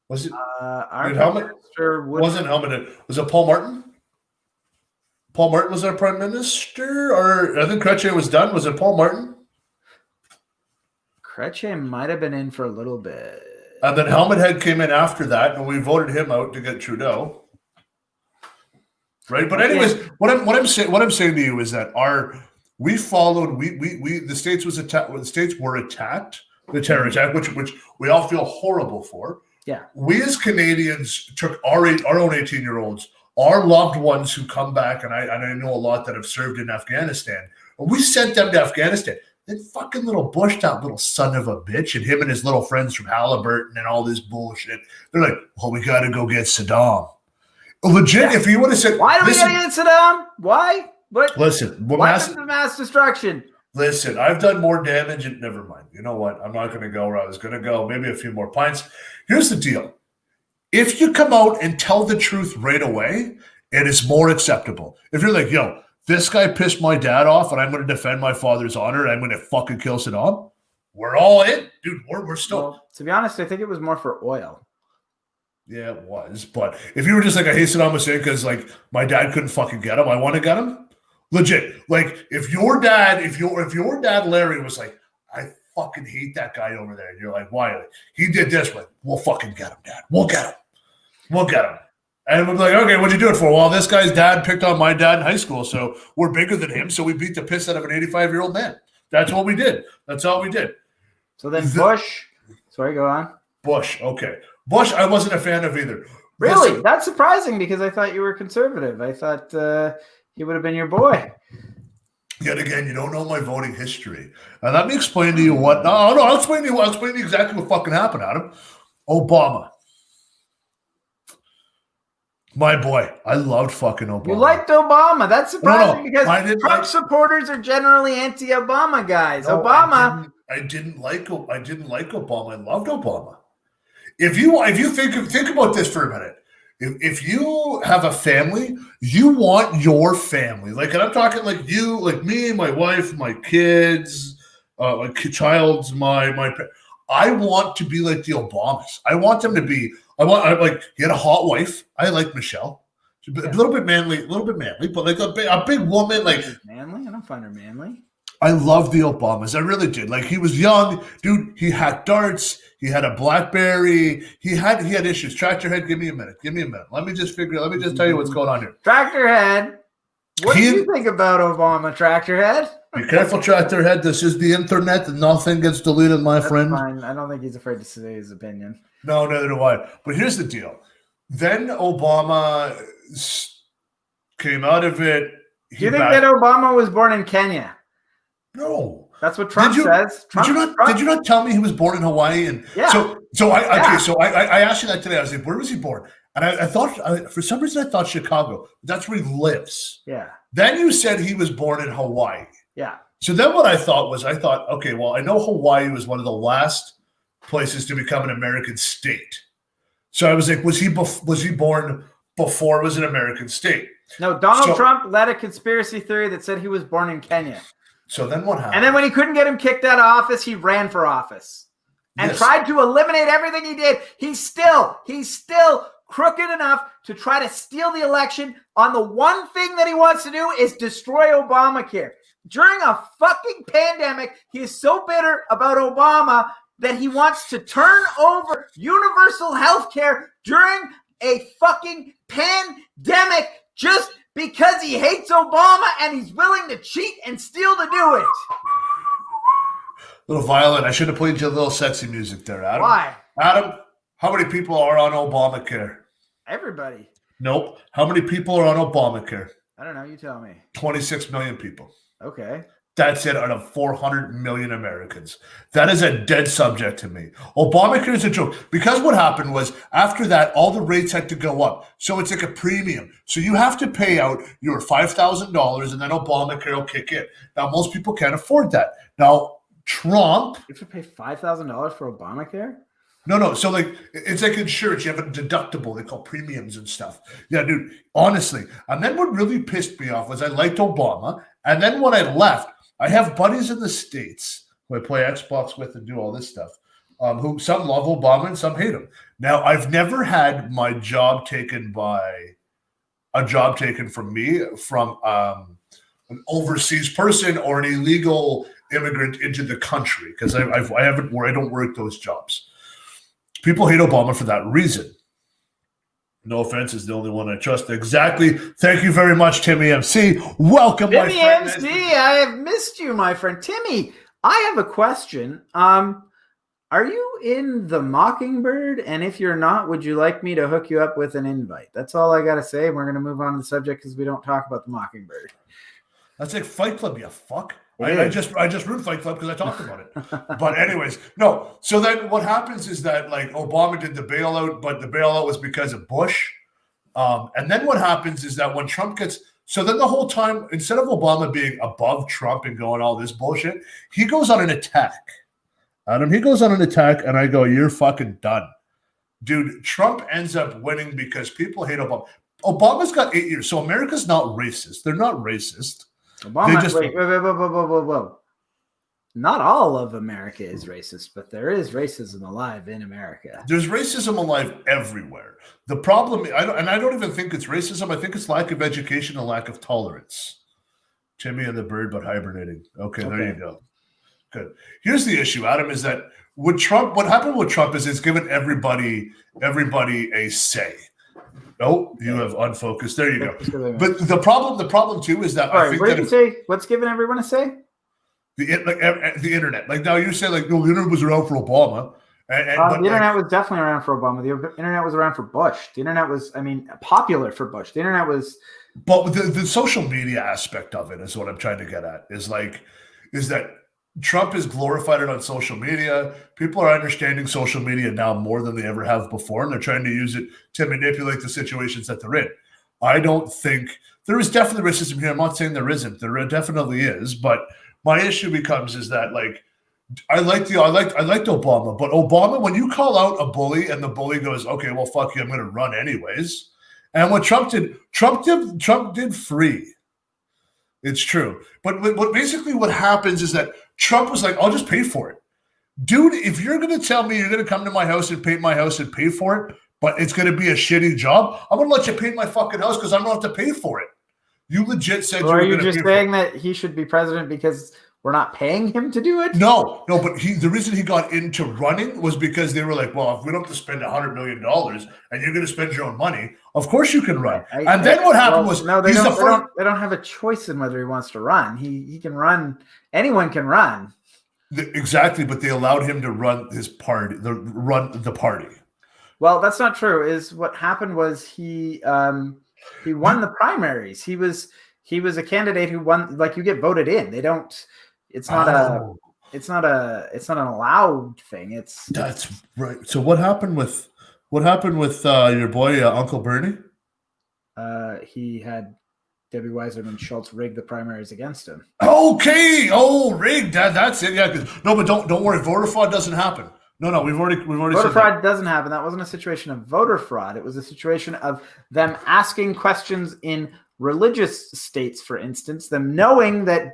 Was it Helmut? Wasn't Helmut? Was it Paul Martin? Paul Martin was our prime minister, or I think Chrétien was done. Was it Paul Martin? Chrétien might have been in for a little bit. And then Helmut Head came in after that, and we voted him out to get Trudeau. Right, but anyways, what I'm saying to you is that the states was attacked. The states were attacked, the terror attack, which we all feel horrible for. Yeah, we as Canadians took our own 18-year-olds, our loved ones who come back, and I know a lot that have served in Afghanistan, and we sent them to Afghanistan. That fucking little Bush, that little son of a bitch, and him and his little friends from Halliburton and all this bullshit. They're like, well, we got to go get Saddam. Legit, if you would have said, why do we got to get Saddam? Why? What? Listen, mass destruction? Listen, I've done more damage, and never mind. You know what? I'm not going to go where I was going to go. Maybe a few more pints. Here's the deal. If you come out and tell the truth right away, it is more acceptable. If you're like, yo, this guy pissed my dad off, and I'm going to defend my father's honor, and I'm going to fucking kill Saddam. We're all in, dude. We're still. Well, to be honest, I think it was more for oil. Yeah, it was. But if you were just like, I hate Saddam Hussein because like my dad couldn't fucking get him, I want to get him. Legit. Like if your dad Larry was like, I fucking hate that guy over there, and you're like, why? Like, he did this, but we'll fucking get him, Dad. We'll get him. And we're like, okay, what'd you do it for? Well, this guy's dad picked on my dad in high school, so we're bigger than him, so we beat the piss out of an 85-year-old man. That's what we did. That's all we did. So then Bush. Sorry, go on. Bush, okay. Bush, I wasn't a fan of either. Really? Listen, that's surprising because I thought you were conservative. I thought he would have been your boy. Yet again, you don't know my voting history. And let me explain to you what. No, I'll explain to you exactly what fucking happened, Adam. Obama. My boy, I loved fucking Obama. You liked Obama. That's surprising because Trump supporters are generally anti-Obama guys. No, Obama. I didn't like Obama. I loved Obama. If you think about this for a minute, if you have a family, you want your family. Like, and I'm talking like you, like me, my wife, my kids, my child's my. I want to be like the Obamas. I want them to be. He had a hot wife. I like Michelle. She's a little bit manly, but like a big woman. Like manly. I don't find her manly. I love the Obamas. I really did. Like he was young, dude. He hacked darts. He had a BlackBerry. He had issues. Tractor Head, give me a minute. Let me just tell you what's going on here. Tractor Head. What do you think about Obama, Tractor Head? Be careful, Tractor Head. This is the internet and nothing gets deleted, my friend. Fine. I don't think he's afraid to say his opinion. No, neither do I. But here's the deal. Then Obama came out of it. Do you think that Obama was born in Kenya? No. That's what Trump says. Did you not tell me he was born in Hawaii? And yeah. So I asked you that today. I was like, where was he born? And I thought, for some reason, I thought Chicago. That's where he lives. Yeah. Then you said he was born in Hawaii. Yeah. So then what I thought, okay, well, I know Hawaii was one of the last places to become an American state. So I was like, was he born before it was an American state? No, Donald Trump led a conspiracy theory that said he was born in Kenya. So then what happened? And then when he couldn't get him kicked out of office, he ran for office and tried to eliminate everything he did. He's still crooked enough to try to steal the election on the one thing that he wants to do is destroy Obamacare. During a fucking pandemic, he is so bitter about Obama that he wants to turn over universal health care during a fucking pandemic just because he hates Obama and he's willing to cheat and steal to do it. A little violent. I should have played you a little sexy music there, Adam. Why? Adam, how many people are on Obamacare? Everybody. Nope. How many people are on Obamacare? I don't know. You tell me. 26 million people. Okay. That's it out of 400 million Americans. That is a dead subject to me. Obamacare is a joke. Because what happened was after that, all the rates had to go up. So it's like a premium. So you have to pay out your $5,000 and then Obamacare will kick in. Now, most people can't afford that. Now, Trump. You have to pay $5,000 for Obamacare? No. So like it's like insurance. You have a deductible. They call premiums and stuff. Yeah, dude. Honestly. And then what really pissed me off was I liked Obama. And then when I left, I have buddies in the States who I play Xbox with and do all this stuff, who some love Obama and some hate him. Now, I've never had my job taken from me from an overseas person or an illegal immigrant into the country because I don't work those jobs. People hate Obama for that reason. No offense, is the only one I trust. Exactly. Thank you very much, Timmy MC. Welcome, Timmy my friend. MC, I have missed you, my friend. Timmy, I have a question. Are you in the Mockingbird? And if you're not, would you like me to hook you up with an invite? That's all I got to say. We're going to move on to the subject because we don't talk about the Mockingbird. That's like Fight Club, you fuck. I just ruined Fight Club because I talked about it. But anyways, no. So then what happens is that like Obama did the bailout, but the bailout was because of Bush. And then what happens is that when Trump gets – so then the whole time, instead of Obama being above Trump and going all this bullshit, he goes on an attack. Adam, he goes on an attack and I go, you're fucking done. Dude, Trump ends up winning because people hate Obama. Obama's got 8 years, so America's not racist. They're not racist. Obama, whoa. Not all of America is racist, but there is racism alive in America. There's racism alive everywhere. The problem, I don't even think it's racism. I think it's lack of education and lack of tolerance. Timmy and the bird, but hibernating. Okay, there you go. Good. Here's the issue, Adam, is that what happened with Trump is it's given everybody a say. Oh, you have unfocused. There you go. But the problem too is that I think what did you say? What's giving everyone a say? The internet. Like now you say like no, the internet was around for Obama. The internet was definitely around for Obama. The internet was around for Bush. The internet was, popular for Bush. The internet was. But the social media aspect of it is what I'm trying to get at. Is that Trump is glorified it on social media. People are understanding social media now more than they ever have before, and they're trying to use it to manipulate the situations that they're in. I don't think there is definitely racism here. I'm not saying there isn't. There definitely is, but my issue becomes is that like I liked Obama, but Obama, when you call out a bully and the bully goes, okay, well fuck you, I'm going to run anyways. And what Trump did free. It's true. But what happens is that Trump was like, I'll just pay for it. Dude, if you're going to tell me you're going to come to my house and paint my house and pay for it, but it's going to be a shitty job, I'm going to let you paint my fucking house because I don't have to pay for it. You legit said you were going to pay for it. Are you just saying that he should be president because we're not paying him to do it? No, but the reason he got into running was because they were like, well, if we don't have to spend $100 million and you're going to spend your own money, of course you can run. Then what happened was no, they don't have a choice in whether he wants to run. He can run. Anyone can run. Exactly, but they allowed him to run his party, run the party. Well, that's not true. What happened was he won the primaries. He was a candidate who won. Like you get voted in. They don't. It's not an allowed thing. That's right. So what happened with your boy Uncle Bernie? He had Debbie Weiserman Schultz rig the primaries against him. Okay. Oh, rigged. That's it. Yeah. But don't worry. Voter fraud doesn't happen. No. We've already. Voter fraud doesn't happen. That wasn't a situation of voter fraud. It was a situation of them asking questions in religious states, for instance, them knowing that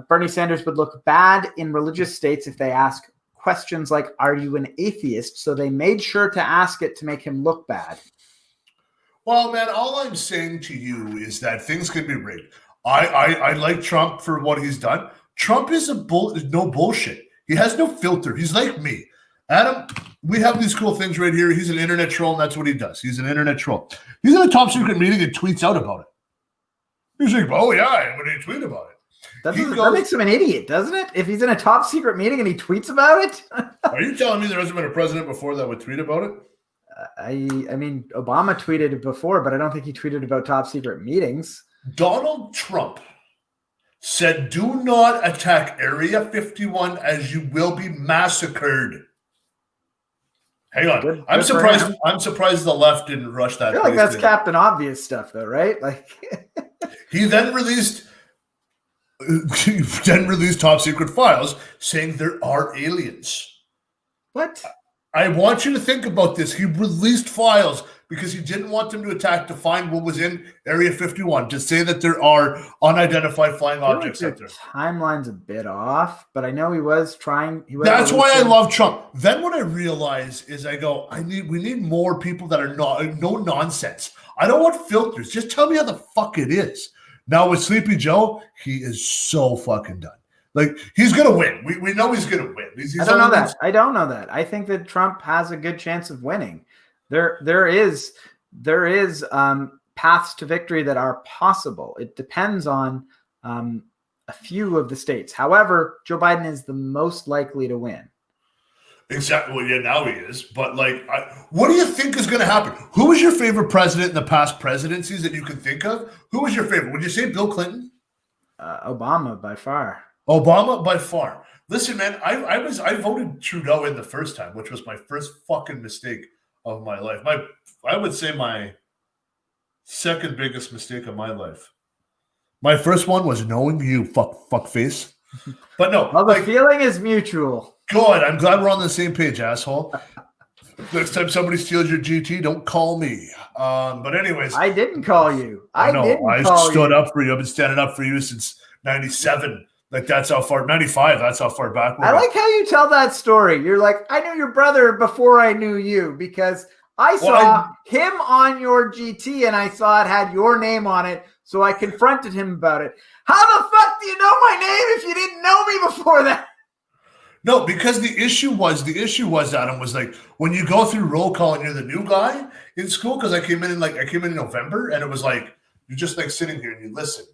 Bernie Sanders would look bad in religious states if they ask questions like, are you an atheist? So they made sure to ask it to make him look bad. Well, man, all I'm saying to you is that things can be rigged. I like Trump for what he's done. Trump is no bullshit. He has no filter. He's like me. Adam, we have these cool things right here. He's an internet troll, and that's what he does. He's an internet troll. He's in a top secret meeting and tweets out about it. He's like, oh, yeah, what did he tweet about it? That makes him an idiot, doesn't it? If he's in a top secret meeting and he tweets about it? Are you telling me there hasn't been a president before that would tweet about it? I mean, Obama tweeted it before, but I don't think he tweeted about top secret meetings. Donald Trump said, do not attack Area 51 as you will be massacred. Hang on. I'm surprised the left didn't rush that. I feel like that's Captain Obvious stuff, though, right? Like he then released top secret files saying there are aliens. What? I want you to think about this. He released files because he didn't want them to attack to find what was in Area 51, to say that there are unidentified flying objects out there. Timeline's a bit off, but I know he was trying. That's why I love Trump. Then what I realize is I go, we need more people that are no nonsense. I don't want filters. Just tell me how the fuck it is. Now with Sleepy Joe, he is so fucking done. Like, he's going to win. We know he's going to win. I don't know that. I think that Trump has a good chance of winning. There is paths to victory that are possible. It depends on a few of the states. However, Joe Biden is the most likely to win. Exactly. Well, yeah, now he is. But, like, what do you think is going to happen? Who was your favorite president in the past presidencies that you can think of? Who was your favorite? Would you say Bill Clinton? Obama, by far. Obama by far. Listen, man, I voted Trudeau in the first time, which was my first fucking mistake of my life. I would say my second biggest mistake of my life. My first one was knowing you, fuck face. But no, well, the feeling is mutual. Good. I'm glad we're on the same page, asshole. Next time somebody steals your GT, don't call me. But anyways, I didn't call you. I stood up for you. I've been standing up for you since 97. Like that's how far 95. That's how far back we're I like how you tell that story. You're like, I knew your brother before I knew you because I saw him on your GT and I saw it had your name on it. So I confronted him about it. How the fuck do you know my name if you didn't know me before that? No, because the issue was, Adam, was like when you go through roll call and you're the new guy in school, because I came in November and it was like, you're just like sitting here and you listen.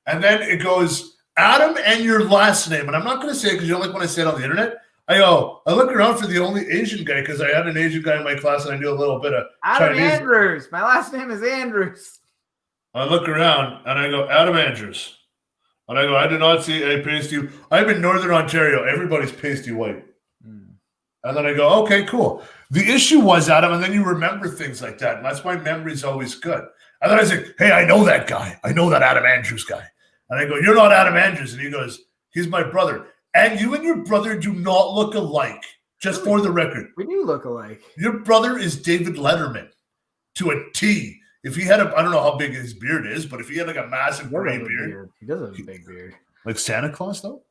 And then it goes, Adam and your last name. And I'm not going to say it because you don't like when I say it on the internet. I look around for the only Asian guy because I had an Asian guy in my class and I knew a little bit of Adam Chinese. Andrews. My last name is Andrews. I look around and I go, Adam Andrews. And I go, I do not see a pasty. I'm in Northern Ontario. Everybody's pasty white. And then I go, okay, cool. The issue was, Adam, and then you remember things like that. And that's why memory's always good. And then I say, hey, I know that guy. I know that Adam Andrews guy. And I go, you're not Adam Andrews. And he goes, he's my brother. And you and your brother do not look alike, just for the record. We do look alike. Your brother is David Letterman to a T. If he had I don't know how big his beard is, but if he had like a massive gray beard. He does have a big beard. Like Santa Claus, though?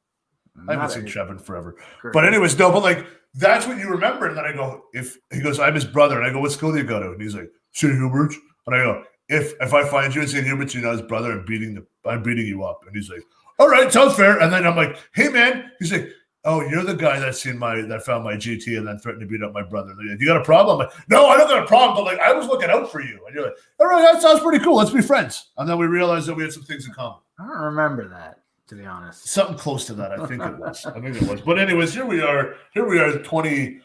I haven't seen Trevor forever. Great. But anyways, no, but like, that's what you remember. And then I go, he goes, I'm his brother. And I go, what school do you go to? And he's like, St. Hubert's. And I go, if I find you in St. Hubert's, you're not his brother, I'm beating you up. And he's like, all right, sounds fair. And then I'm like, hey man, he's like, oh, you're the guy that found my GT and then threatened to beat up my brother. Like, you got a problem? I'm like, no, I don't got a problem, but like I was looking out for you. And you're like, all right, that sounds pretty cool. Let's be friends. And then we realized that we had some things in common. I don't remember that, to be honest. Something close to that, I think it was. But anyways, here we are 20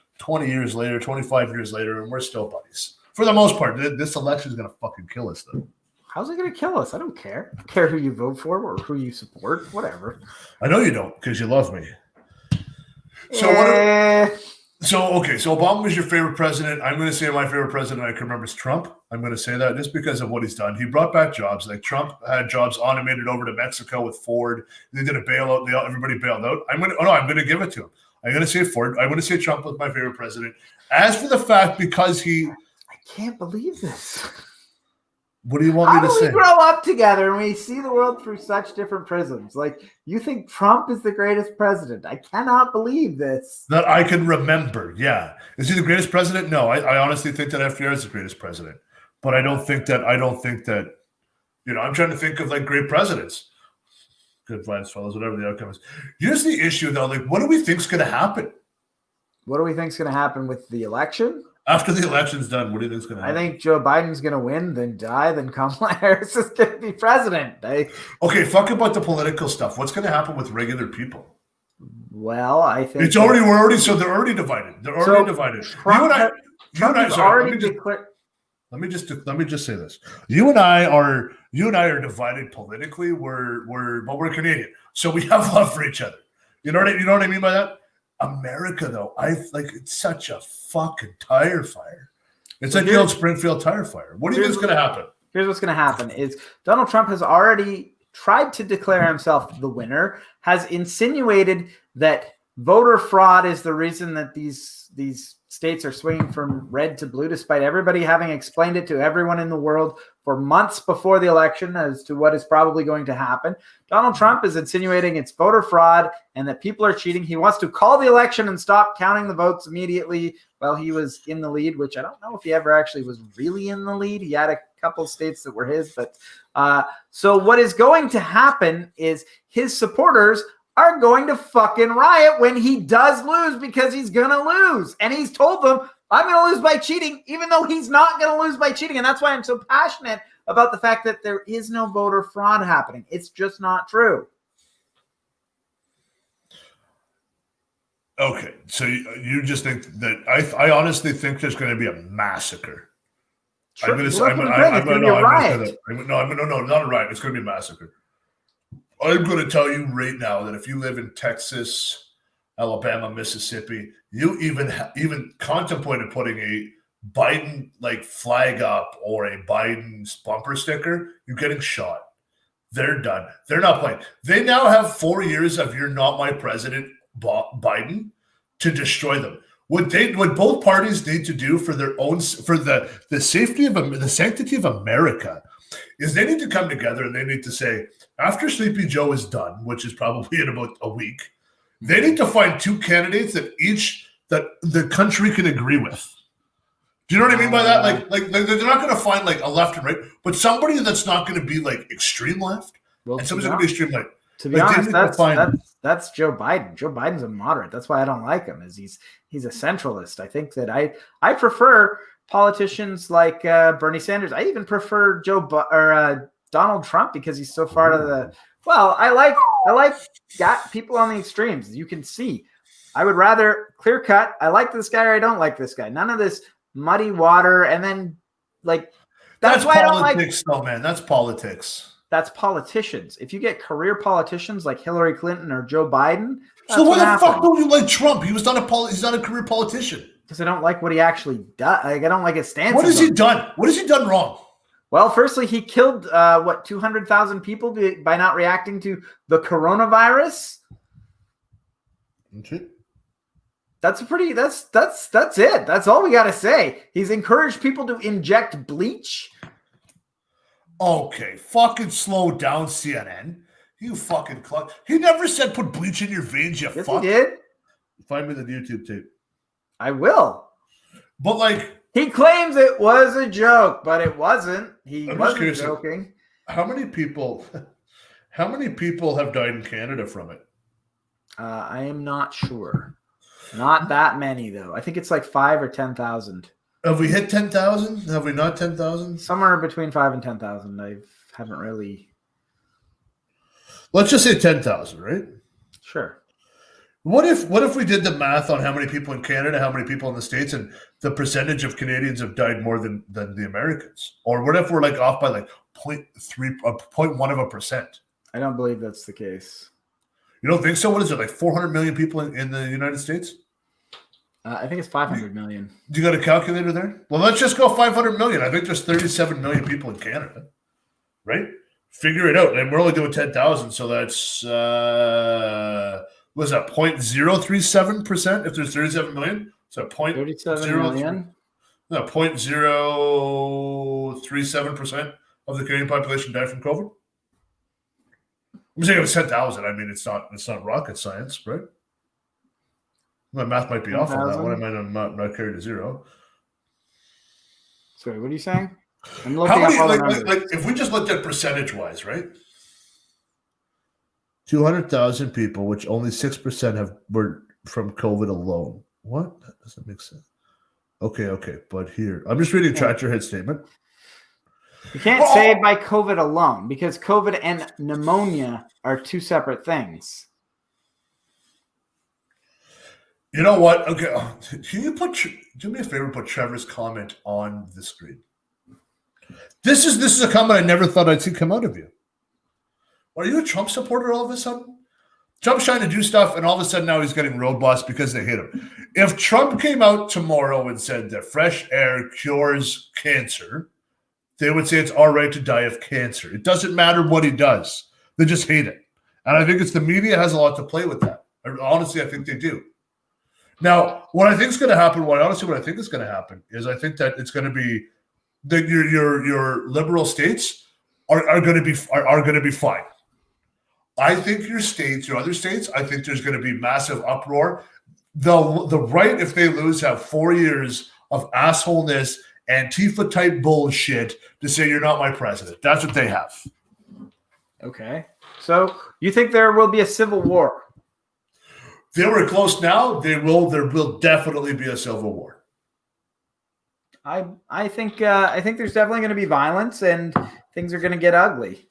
years later, 25 years later, and we're still buddies. For the most part, this election is going to fucking kill us, though. How's it going to kill us? I don't care. I don't care who you vote for or who you support, whatever. I know you don't because you love me. So so Obama was your favorite president. I'm going to say my favorite president I can remember is Trump. I'm going to say that just because of what he's done. He brought back jobs. Like Trump had jobs automated over to Mexico with Ford. They did a bailout. Everybody bailed out. I'm going to give it to him. I'm going to say Ford. I'm going to say Trump was my favorite president. As for the fact because I can't believe this. What do you want me to say? How do we grow up together and we see the world through such different prisms? Like, you think Trump is the greatest president. I cannot believe this. That I can remember, yeah. Is he the greatest president? No, I honestly think that FDR is the greatest president. But I don't think that, I'm trying to think of, like, great presidents. Good vibes, fellas, whatever the outcome is. Here's the issue, though. Like, what do we think is going to happen? What do we think is going to happen with the election? After the election's done, what do you think is going to happen? I think Joe Biden's going to win, then die, then Kamala Harris is going to be president. Okay, fuck about the political stuff. What's going to happen with regular people? Well, I think they're already divided. They're already divided. Let me just say this. You and I are divided politically. But we're Canadian, so we have love for each other. You know what I mean by that? America, though, it's such a fucking tire fire. It's like the old Springfield tire fire. What do you think is going to happen? Here's what's going to happen is Donald Trump has already tried to declare himself the winner, has insinuated that voter fraud is the reason that these states are swinging from red to blue, despite everybody having explained it to everyone in the world for months before the election as to what is probably going to happen. Donald Trump is insinuating it's voter fraud and that people are cheating. He wants to call the election and stop counting the votes immediately while he was in the lead, which I don't know if he ever actually was really in the lead. He had a couple of states that were his. But so what is going to happen is his supporters are going to fucking riot when he does lose because he's going to lose. And he's told them, I'm going to lose by cheating, even though he's not going to lose by cheating. And that's why I'm so passionate about the fact that there is no voter fraud happening. It's just not true. Okay, so you just think that I honestly think there's going to be a massacre. Sure. I'm going to say not a riot. It's going to be a massacre. I'm going to tell you right now that if you live in Texas, Alabama, Mississippi, you even contemplated putting a Biden flag up or a Biden's bumper sticker, you're getting shot. They're done. They're not playing. They now have 4 years of "You're not my president," Biden, to destroy them. What both parties need to do for their own, for the safety of the sanctity of America, is they need to come together and they need to say, after Sleepy Joe is done, which is probably in about a week, they need to find two candidates that the country can agree with. Do you know what I mean by that? Like they're not going to find like a left and right, but somebody that's not going to be like extreme left, and somebody's going to be extreme right. To be honest, that's Joe Biden. Joe Biden's a moderate. That's why I don't like him. Is he's a centralist. I think that I prefer politicians like Bernie Sanders. I even prefer Donald Trump because he's so far to the. Well, I like people on the extremes. You can see. I would rather clear cut. I like this guy or I don't like this guy. None of this muddy water. And then like that's why politics, I don't like. though, man. That's politics. That's politicians. If you get career politicians like Hillary Clinton or Joe Biden, so why the fuck don't you like Trump? He's not a career politician. Because I don't like what he actually does. Like, I don't like his stance. What has he done? What has he done wrong? Well, firstly, he killed 200,000 people by not reacting to the coronavirus. Okay. That's it. That's all we got to say. He's encouraged people to inject bleach. Okay, fucking slow down, CNN. You fucking cluck. He never said put bleach in your veins, you yes, fuck. He did. Find me the YouTube tape. I will. But like, he claims it was a joke, but it wasn't. He wasn't joking. How many people have died in Canada from it? I am not sure. Not that many though. I think it's like 5 or 10,000. Have we hit 10,000? Have we not 10,000? Somewhere between 5 and 10,000. I haven't really. Let's just say 10,000, right? Sure. What if we did the math on how many people in Canada, how many people in the States, and the percentage of Canadians have died more than the Americans? Or what if we're like off by like 0.1%? I don't believe that's the case. You don't think so? What is it, like 400 million people in the United States? I think it's 500 million. You got a calculator there? Well, let's just go 500 million. I think there's 37 million people in Canada, right? Figure it out. And we're only doing 10,000, so that's was that 0.037% if there's 37 million? So 0.037% of the Canadian population died from COVID. I'm saying it was 10,000. I mean, it's not rocket science, right? My math might be 10, off on that one. I might have not carried a zero. Sorry, what are you saying? I'm looking How many, up all like if we just looked at percentage-wise, right? 200,000 people, which only 6% were from COVID alone. What? That doesn't make sense. Okay. But here, I'm just reading Tractor Head statement. You can't say it by COVID alone because COVID and pneumonia are two separate things. You know what? Okay, can you do me a favor? Put Trevor's comment on the screen. This is a comment I never thought I'd see come out of you. Are you a Trump supporter all of a sudden? Trump's trying to do stuff, and all of a sudden now he's getting roadblocks because they hate him. If Trump came out tomorrow and said that fresh air cures cancer, they would say it's all right to die of cancer. It doesn't matter what he does. They just hate it. And I think it's the media has a lot to play with that. Honestly, I think they do. Now, what I think is going to happen, what I think is going to happen is I think that it's going to be that your liberal states are going to be fine. I think your other states, I think there's going to be massive uproar. The right, if they lose, have 4 years of assholeness, Antifa type bullshit to say you're not my president. That's what they have. Okay. So you think there will be a civil war? They were close now. There will definitely be a civil war. I think there's definitely going to be violence and things are going to get ugly.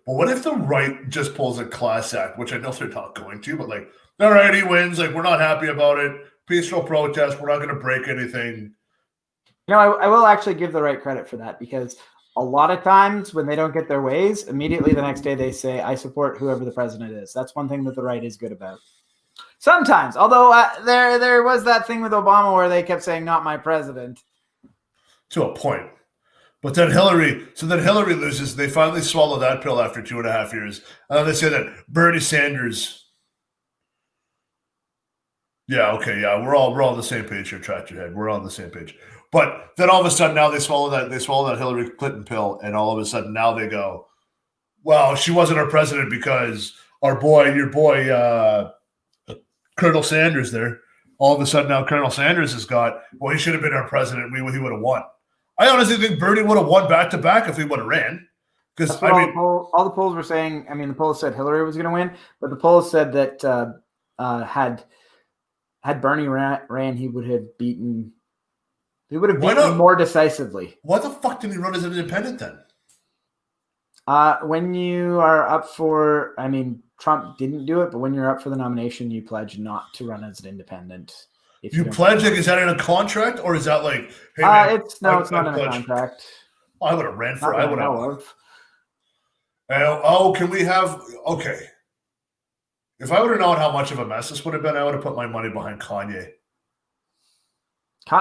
But what if the right just pulls a class act, which I know they're not going to, but like, all right, he wins. Like, we're not happy about it. Peaceful protest. We're not going to break anything. You know, I will actually give the right credit for that because a lot of times when they don't get their ways, immediately the next day they say, I support whoever the president is. That's one thing that the right is good about. Sometimes, although there was that thing with Obama where they kept saying, not my president. To a point. But then Hillary loses. They finally swallow that pill after 2.5 years. And then they say that Bernie Sanders Yeah, okay, yeah, we're all on the same page here, Tractor Head. We're all on the same page. But then all of a sudden now they swallow that Hillary Clinton pill, and all of a sudden now they go, well, she wasn't our president because your boy, Colonel Sanders there. All of a sudden now Colonel Sanders has got, well, he should have been our president. He would have won. I honestly think Bernie would have won back to back if he would have ran. Because all the polls were saying. I mean, the polls said Hillary was going to win, but the polls said that had Bernie ran, he would have beaten. He would have beaten more decisively. Why the fuck didn't he run as an independent then? When you are up for, I mean, Trump didn't do it, but when you're up for the nomination, you pledge not to run as an independent. If you pledge, like, is that in a contract or is that like? Hey, man, it's not in a contract. I would have ran for. I would have. Can we have? Okay. If I would have known how much of a mess this would have been, I would have put my money behind Kanye.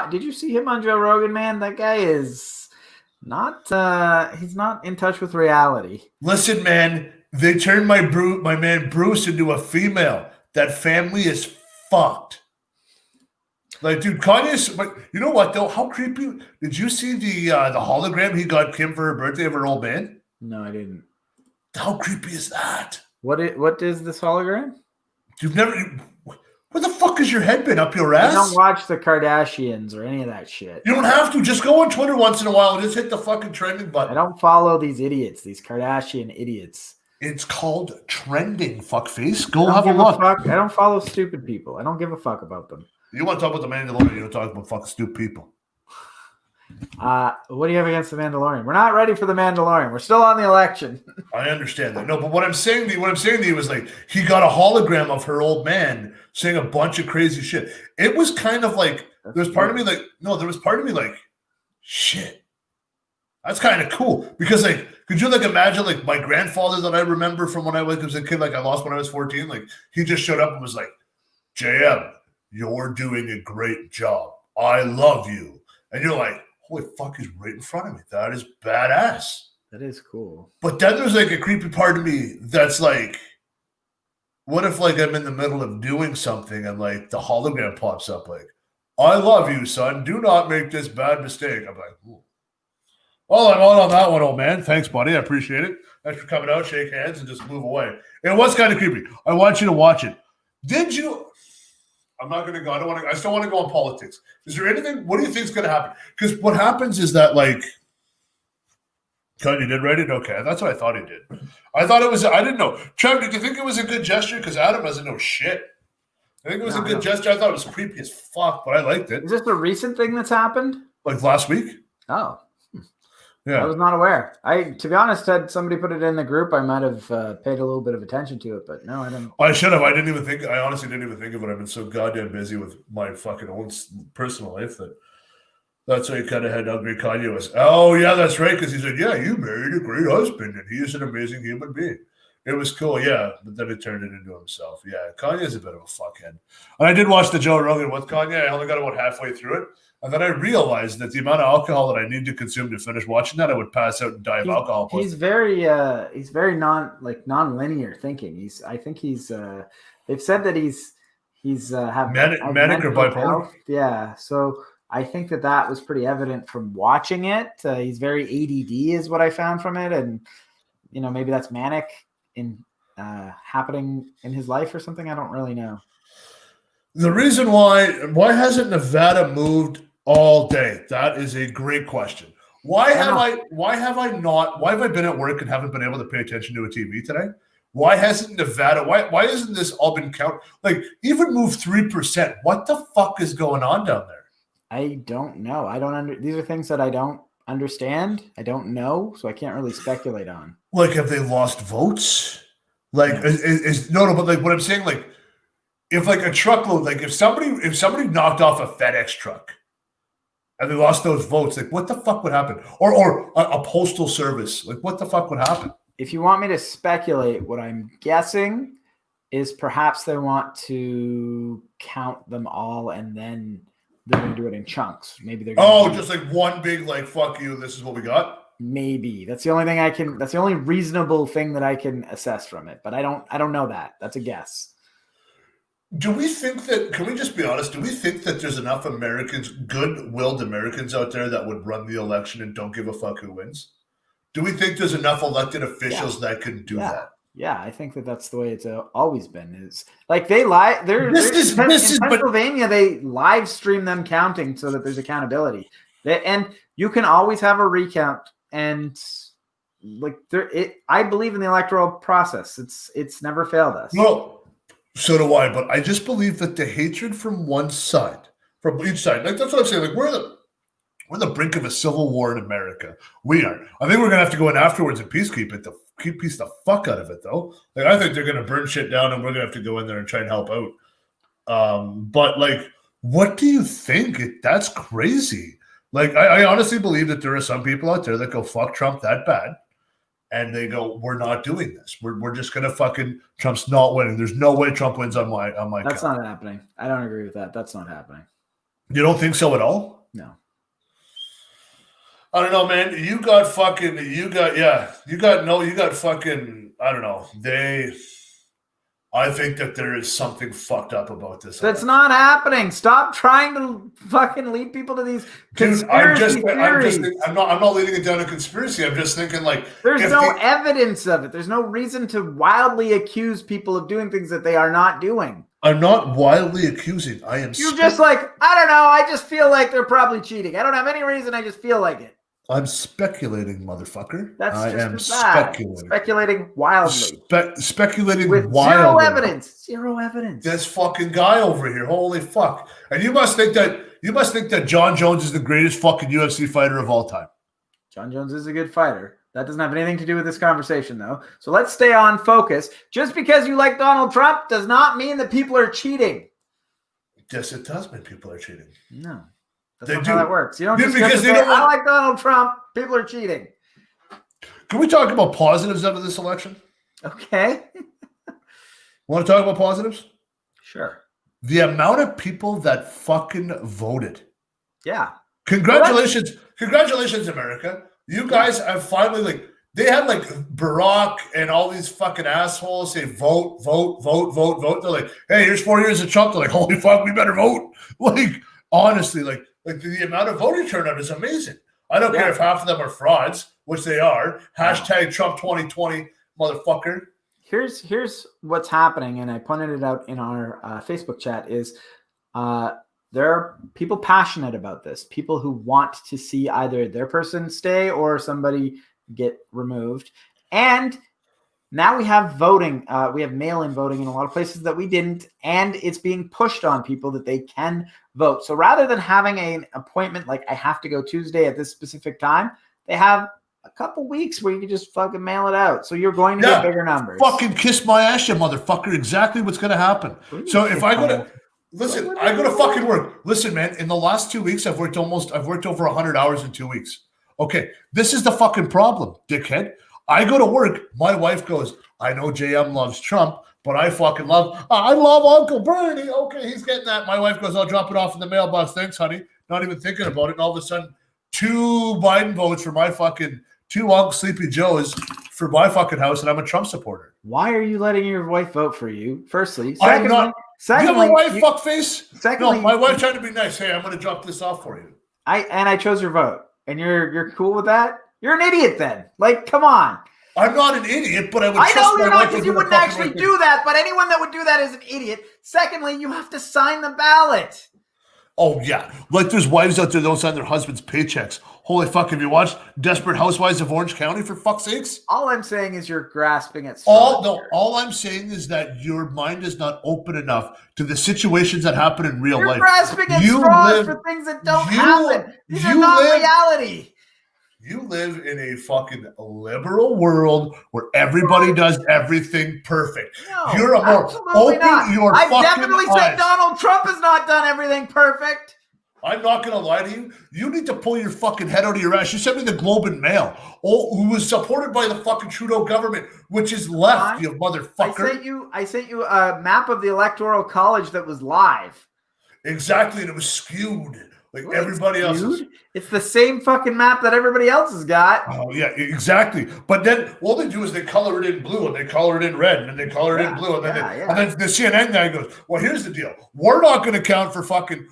Did you see him on Joe Rogan, man? That guy is not. He's not in touch with reality. Listen, man. They turned my man Bruce into a female. That family is fucked. Like, dude, Kanye's. But you know what though? How creepy! Did you see the hologram he got Kim for her birthday of her old man? No, I didn't. How creepy is that? What is this hologram? You've never. Where the fuck has your head been? Up your ass? I don't watch the Kardashians or any of that shit. You don't have to. Just go on Twitter once in a while and just hit the fucking trending button. I don't follow these idiots, these Kardashian idiots. It's called trending, fuckface. Go have a look. I don't follow stupid people. I don't give a fuck about them. You want to talk about the Mandalorian, you don't talk about fucking stupid people. What do you have against the Mandalorian? We're not ready for the Mandalorian. We're still on the election. I understand that. No, but what I'm saying to you was like he got a hologram of her old man saying a bunch of crazy shit. It was kind of like there was part of me like shit. That's kind of cool because like could you like imagine like my grandfather that I remember from when I was a kid, like I lost when I was 14, like he just showed up and was like, JM, you're doing a great job. I love you. And you're like, holy fuck, he's right in front of me. That is badass. That is cool. But then there's like a creepy part of me that's like, what if like I'm in the middle of doing something and like the hologram pops up like, I love you, son. Do not make this bad mistake. I'm like, ooh. Well, I'm all on that one, old man. Thanks, buddy. I appreciate it. Thanks for coming out, shake hands, and just move away. It was kind of creepy. I want you to watch it. Did you? I'm not going to go. I still want to go on politics. Is there anything? What do you think is going to happen? Because what happens is that, like, Kanye did write it? Okay. That's what I thought he did. I thought it was, I didn't know. Trev, did you think it was a good gesture? Because Adam doesn't know shit. I think it was a good gesture. I thought it was creepy as fuck, but I liked it. Is this a recent thing that's happened? Like last week? Oh. Yeah. I was not aware. To be honest, had somebody put it in the group, I might have paid a little bit of attention to it, but no, I didn't. I should have. I honestly didn't even think of it. I've been so goddamn busy with my fucking own personal life that's why he kind of had ugly Kanye was. Oh, yeah, that's right. Because he said, yeah, you married a great husband and he is an amazing human being. It was cool, yeah, but then it turned it into himself. Yeah, Kanye's a bit of a fuckhead. And I did watch the Joe Rogan with Kanye. I only got about halfway through it. And then I realized that the amount of alcohol that I need to consume to finish watching that, I would pass out and die of alcohol. He's very non-linear thinking. They've said that he's manic or bipolar. Yeah, so I think that was pretty evident from watching it. He's very ADD is what I found from it. And, maybe that's manic in happening in his life or something. I don't really know. The reason why hasn't Nevada moved all day? That is a great question. Why have I been at work and haven't been able to pay attention to a TV today? Why hasn't Nevada, why hasn't this all been counted? Like, even move 3%. What the fuck is going on down there? I don't know. These are things that I don't understand. I don't know, so I can't really speculate on. Like, have they lost votes? Like, no, but like what I'm saying, like, if like a truckload, like if somebody knocked off a FedEx truck and they lost those votes, like what the fuck would happen? Or a postal service, like what the fuck would happen? If you want me to speculate, what I'm guessing is perhaps they want to count them all and then they're going to do it in chunks. Maybe they're just like one big like fuck you. This is what we got. Maybe that's the only thing that's the only reasonable thing that I can assess from it. But I don't know that. That's a guess. Do we think that, can we just be honest, do we think that there's enough Americans, good-willed Americans out there that would run the election and don't give a fuck who wins? Do we think there's enough elected officials that can do that? Yeah, I think that's the way it's always been. Is like they lie. In Pennsylvania, they live stream them counting so that there's accountability. And you can always have a recount. And like I believe in the electoral process. It's never failed us. No. So do I, but I just believe that the hatred from one side, from each side, like that's what I'm saying. Like we're on the brink of a civil war in America. We are. I think we're gonna have to go in afterwards and peace the fuck out of it, though. Like I think they're gonna burn shit down, and we're gonna have to go in there and try and help out. But like, what do you think? That's crazy. Like I honestly believe that there are some people out there that go fuck Trump that bad. And they go, we're not doing this. We're just gonna fucking Trump's not winning. There's no way Trump wins on my. That's not happening. I don't agree with that. That's not happening. You don't think so at all? No. I don't know, man. You got fucking. I don't know. I think that there is something fucked up about this. That's not happening. Stop trying to fucking lead people to these conspiracy theories. I'm not leading it down a conspiracy. I'm just thinking like there's no evidence of it. There's no reason to wildly accuse people of doing things that they are not doing. I'm not wildly accusing. I am. You're just like, I don't know. I just feel like they're probably cheating. I don't have any reason. I just feel like it. I'm speculating, motherfucker. Speculating wildly. Speculating with wildly. Zero evidence. This fucking guy over here. Holy fuck. And you must think that John Jones is the greatest fucking UFC fighter of all time. John Jones is a good fighter. That doesn't have anything to do with this conversation, though. So let's stay on focus. Just because you like Donald Trump does not mean that people are cheating. Yes, it does mean people are cheating. No. That's not how that works. You don't just say, I like Donald Trump. People are cheating. Can we talk about positives out of this election? Okay. Want to talk about positives? Sure. The amount of people that fucking voted. Yeah. Congratulations, America. You guys have finally they had Barack and all these fucking assholes say vote. They're like, hey, here's 4 years of Trump. They're like, holy fuck, we better vote. Honestly, the amount of voting turnout is amazing. I don't care if half of them are frauds, which they are. Hashtag Trump 2020, motherfucker. Here's what's happening, and I pointed it out in our Facebook chat, is there are people passionate about this, people who want to see either their person stay or somebody get removed. And now we have voting. We have mail-in voting in a lot of places that we didn't, and it's being pushed on people that they can vote. So rather than having an appointment like I have to go Tuesday at this specific time, they have a couple weeks where you can just fucking mail it out. So you're going to get bigger numbers. Fucking kiss my ass, you motherfucker. Exactly what's going to happen. So if I go to listen, I go to fucking work. Listen, man, in the last 2 weeks, I've worked over 100 hours in 2 weeks. Okay, this is the fucking problem, dickhead. I go to work. My wife goes, I know JM loves Trump, but I love Uncle Bernie. Okay, he's getting that. My wife goes, I'll drop it off in the mailbox. Thanks, honey. Not even thinking about it. And all of a sudden, 2 Biden votes for my fucking 2 Uncle Sleepy Joes for my fucking house, and I'm a Trump supporter. Why are you letting your wife vote for you? Firstly. I'm not. Secondly, you have a wife, fuckface? Secondly, no, my wife tried to be nice. Hey, I'm going to drop this off for you. I chose your vote, and you're cool with that? You're an idiot then. Come on. I'm not an idiot, but I would trust my wife. I know you're not, because you wouldn't actually do that, but anyone that would do that is an idiot. Secondly, you have to sign the ballot. Oh, yeah. There's wives out there that don't sign their husband's paychecks. Holy fuck, have you watched Desperate Housewives of Orange County, for fuck's sakes? All I'm saying is you're grasping at straws. All I'm saying is that your mind is not open enough to the situations that happen in real life. You're grasping at straws for things that don't happen. These are not reality. You live in a fucking liberal world where everybody does everything perfect. No, you're a more open your I've fucking definitely eyes. said Donald Trump has not done everything perfect. I'm not going to lie to you. You need to pull your fucking head out of your ass. You sent me the Globe and Mail, who was supported by the fucking Trudeau government, which is left, you motherfucker. I sent you a map of the Electoral College that was live. Exactly, and it was skewed. Like everybody else is. It's the same fucking map that everybody else has got. Oh, yeah, exactly. But then all they do is they color it in blue and they color it in red and then they color it in blue. And then, the CNN guy goes, well, here's the deal. We're not going to count for Biden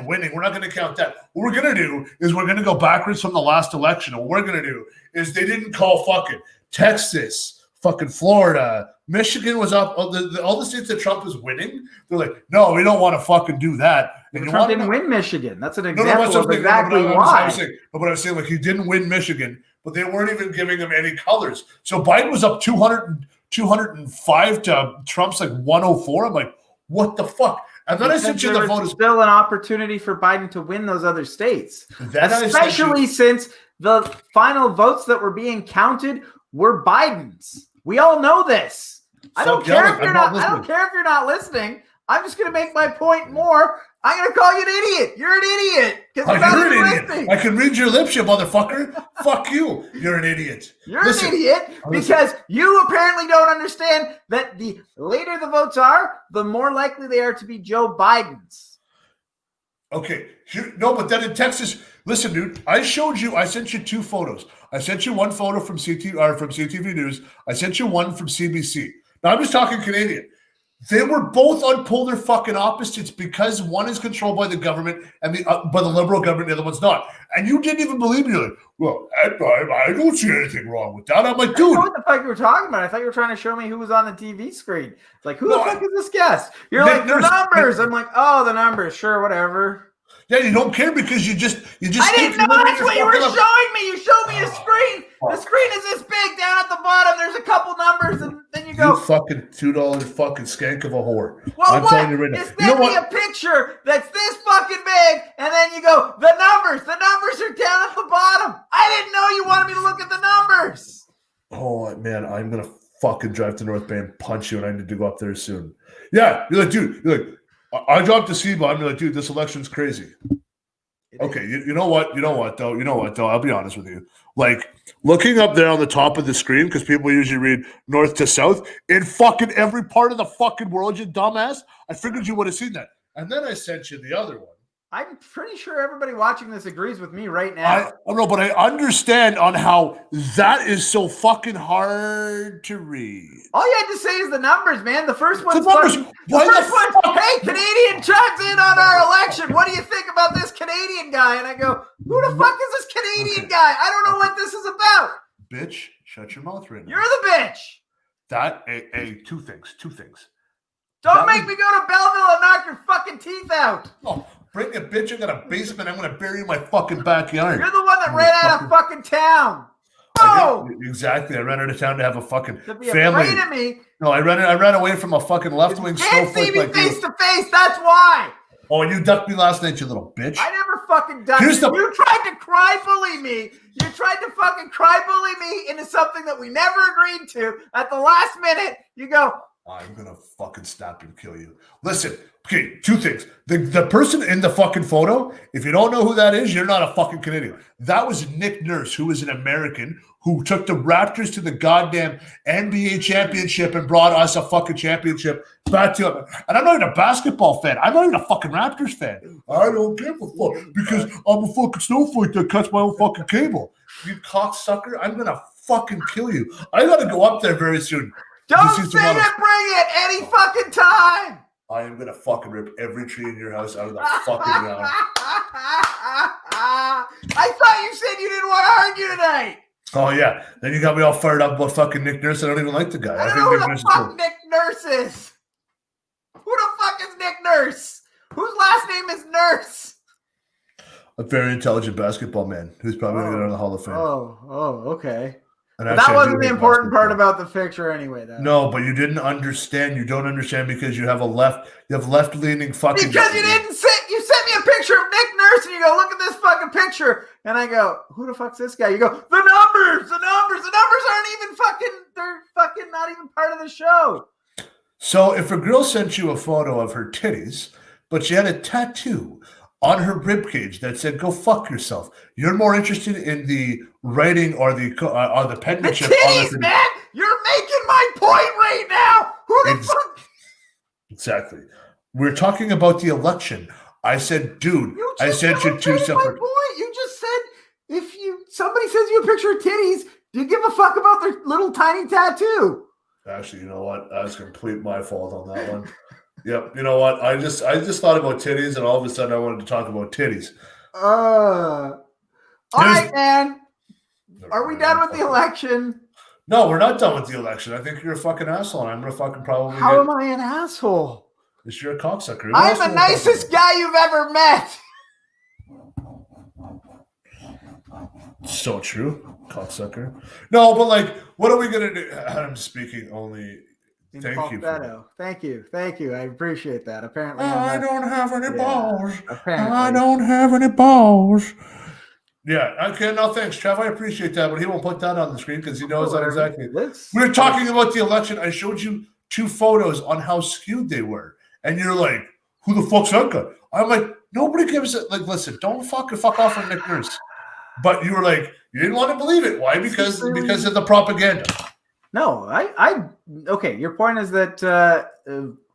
winning. We're not going to count that. What we're going to do is we're going to go backwards from the last election. And what we're going to do is they didn't call fucking Texas, fucking Florida, Michigan was up. All the states that Trump is winning, they're like, no, we don't want to fucking do that. And Trump didn't win Michigan. That's an example of exactly why. But I was saying, like, he didn't win Michigan, but they weren't even giving him any colors. So Biden was up 205 to Trump's like 104. I'm like, what the fuck? And then I sent you the photos. Still an opportunity for Biden to win those other states, especially since the final votes that were being counted were Biden's. We all know this. I don't care if you're not listening. I'm just going to make my point more. I'm going to call you an idiot. You're an idiot. You're an idiot. I can read your lips, you motherfucker. Fuck you. You're an idiot. You're an idiot because you apparently don't understand that the later the votes are, the more likely they are to be Joe Biden's. Okay. But then in Texas, listen, dude, I sent you two photos. I sent you one photo from CTV News. I sent you one from CBC. Now, I'm just talking Canadian. They were both on polar fucking opposites because one is controlled by the government and by the Liberal government, the other one's not. And you didn't even believe me. You're like, well, I don't see anything wrong with that. I'm like, dude. I know what the fuck you were talking about. I thought you were trying to show me who was on the TV screen. Like, who the fuck is this guest? You're like, the numbers. I'm like, oh, the numbers. Sure, whatever. Yeah, you don't care because you just. I didn't know that's what you were showing me. You showed me a screen. The screen is this big. Down at the bottom, there's a couple numbers, and then you go. You fucking $2 fucking skank of a whore. Well, I'm telling you right now. You send me a picture that's this fucking big, and then you go, the numbers. The numbers are down at the bottom. I didn't know you wanted me to look at the numbers. Oh man, I'm gonna fucking drive to North Bay and punch you, and I need to go up there soon. Yeah, you're like, dude. You're like. I dropped the C-bomb. I'm like, dude, this election's crazy. Okay, you know what, though? I'll be honest with you. Like, looking up there on the top of the screen, because people usually read north to south, in fucking every part of the fucking world, you dumbass, I figured you would have seen that. And then I sent you the other one. I'm pretty sure everybody watching this agrees with me right now. I don't know, but I understand on how that is so fucking hard to read. All you had to say is the numbers, man. The first one's hey, Canadian chimes in on our election. What do you think about this Canadian guy? And I go, who the fuck is this Canadian guy? I don't know what this is about. Bitch, shut your mouth right now. You're the bitch. Two things. Don't make me go to Belleville and knock your fucking teeth out. Oh. Bring a bitch. I got a basement. I'm going to bury you in my fucking backyard. You're the one that ran out of fucking town. Oh! Exactly. I ran out of town to have a fucking be family. Afraid of me. No, I ran away from a fucking left-wing snowflake. You can't see me face to face. That's why. Oh, and you ducked me last night, you little bitch. I never fucking ducked you. You tried to cry bully me. You tried to fucking cry bully me into something that we never agreed to. At the last minute, you go, I'm going to fucking stop and kill you. Listen. Okay, two things. The person in the fucking photo, if you don't know who that is, you're not a fucking Canadian. That was Nick Nurse, who is an American who took the Raptors to the goddamn NBA championship and brought us a fucking championship back to him. And I'm not even a basketball fan. I'm not even a fucking Raptors fan. I don't give a fuck because I'm a fucking snowflake that cuts my own fucking cable. You cocksucker, I'm going to fucking kill you. I got to go up there very soon. Don't sing it, bring it any fucking time. I am going to fucking rip every tree in your house out of the fucking ground. I thought you said you didn't want to argue tonight. Oh, yeah. Then you got me all fired up about fucking Nick Nurse. I don't even like the guy. I don't know who the fuck Nick Nurse is. Who the fuck is Nick Nurse? Whose last name is Nurse? A very intelligent basketball man who's probably going to get on the Hall of Fame. Oh, okay. That wasn't the important part about the picture anyway, though. No, but you didn't understand. You don't understand because you have left-leaning fucking. Because you sent me a picture of Nick Nurse and you go, look at this fucking picture. And I go, who the fuck's this guy? You go, the numbers aren't even they're fucking not even part of the show. So if a girl sent you a photo of her titties, but she had a tattoo on her ribcage that said "Go fuck yourself," you're more interested in the writing or the penmanship. The titties, man. You're making my point right now. Who the fuck? Exactly. We're talking about the election. I said, dude, I sent you 2 my separate. point. You just said if somebody sends you a picture of titties, do you give a fuck about their little tiny tattoo? Actually, you know what? That's complete my fault on that one. Yep. You know what? I just thought about titties, and all of a sudden I wanted to talk about titties. All right, man. Are we done with the election? No, we're not done with the election. I think you're a fucking asshole, and I'm gonna fucking probably. How am I an asshole? Because you're a cocksucker. I'm the nicest guy you've ever met. So true, cocksucker. No, but like, what are we gonna do? I'm speaking only. Thank you. Thank you. I appreciate that. Apparently, I don't have any balls. Apparently, I don't have any balls. Yeah. Okay. No, thanks, Trev. I appreciate that, but he won't put that on the screen because he knows that exactly. We're talking about the election. I showed you 2 photos on how skewed they were, and you're like, "Who the fuck's that guy?" I'm like, nobody gives it. Like, listen, don't fuck off on Nick Nurse. But you were like, you didn't want to believe it. Why? Because of the propaganda. No, okay. Your point is that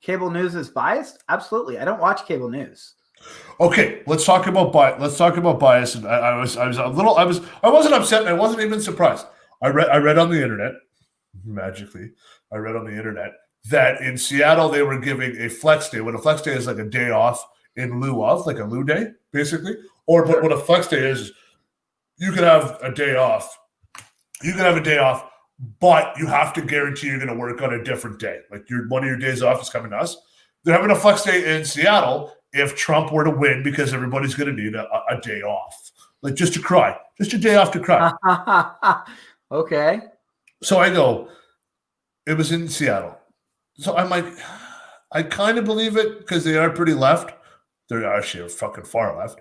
cable news is biased. Absolutely, I don't watch cable news. Okay, let's talk about bias. And I wasn't upset, and I wasn't even surprised. I read on the internet, magically. I read on the internet that in Seattle they were giving a flex day. What a flex day is, like a day off in lieu of, like a lieu day, basically. But what a flex day is, you can have a day off. But you have to guarantee you're going to work on a different day. Like one of your days off is coming to us. They're having a flex day in Seattle if Trump were to win, because everybody's going to need a day off. Like just to cry. Just a day off to cry. Okay. So I go, it was in Seattle. So I'm like, I kind of believe it because they are pretty left. They're actually fucking far left.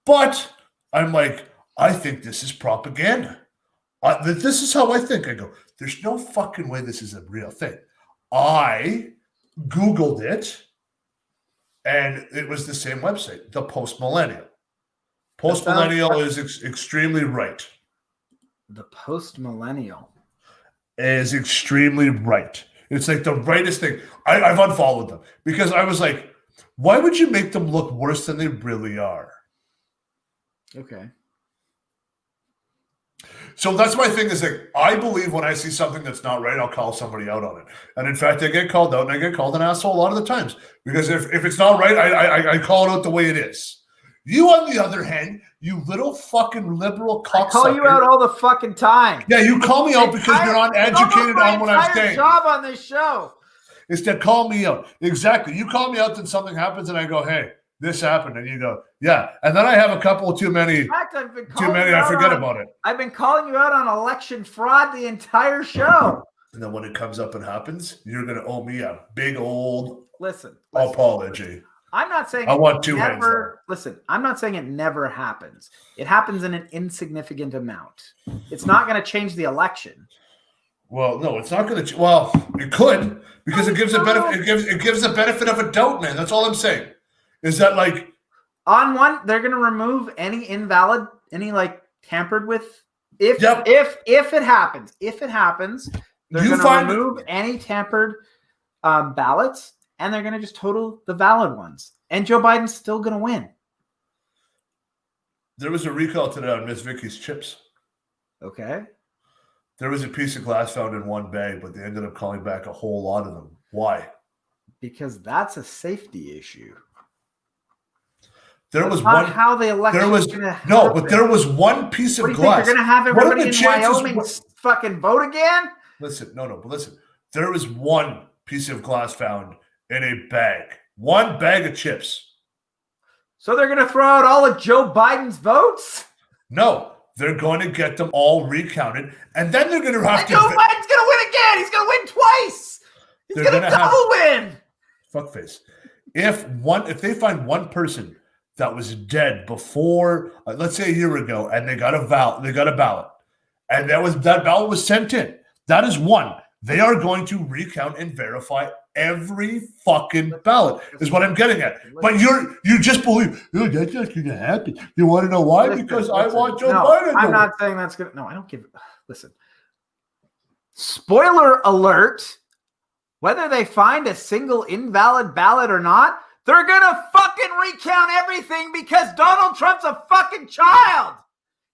But I'm like, I think this is propaganda. This is how I think. I go, there's no fucking way this is a real thing. I Googled it, and it was the same website, the Post Millennial. Post Millennial is extremely right. The Post Millennial is extremely right. It's like the rightest thing. I've unfollowed them because I was like, why would you make them look worse than they really are? Okay. So that's my thing is like, I believe when I see something that's not right, I'll call somebody out on it. And in fact, I get called out and I get called an asshole a lot of the times because if it's not right, I call it out the way it is. You, on the other hand, you little fucking liberal cocksucker. I call you out all the fucking time. Yeah, you call me out because you're uneducated on what I'm saying. Job on this show is to call me out. Exactly. You call me out, then something happens, and I go, "Hey, this happened," and you go, "Yeah." And then I have a couple too many. In fact, I forget about it. I've been calling you out on election fraud the entire show. And then when it comes up and happens, you're going to owe me a big old Listen. apology. I'm not saying I want 2 hands. Listen, I'm not saying it never happens. It happens in an insignificant amount. It's not going to change the election. Well, no, it's not going to. Well, it could because it gives a benefit. It gives the benefit of a doubt, man. That's all I'm saying. Is that like on one? They're going to remove any invalid, any like tampered with. If it happens, they're going to remove any tampered ballots. And they're going to just total the valid ones. And Joe Biden's still going to win. There was a recall today on Miss Vicky's chips. Okay. There was a piece of glass found in one bag, but they ended up calling back a whole lot of them. Why? Because that's a safety issue. There was not how the election was going to happen. No, but there was one piece of glass. They're going to have everybody in Wyoming fucking vote again? Listen, but listen. There was one piece of glass found in a bag. One bag of chips. So they're going to throw out all of Joe Biden's votes? No, they're going to get them all recounted, and then they're going to have to. Joe Biden's going to win again. He's going to win twice. He's going to double win. Fuckface. If they find one person that was dead before, let's say a year ago, and they got a ballot, and that ballot was sent in, that is one. They are going to recount and verify every fucking ballot, is what I'm getting at. But you just believe, that's not going to happen. You want to know why? Because I want Joe Biden. I'm not saying that's going to. No, I don't give. Listen. Spoiler alert. Whether they find a single invalid ballot or not, They're gonna fucking recount everything because Donald Trump's a fucking child.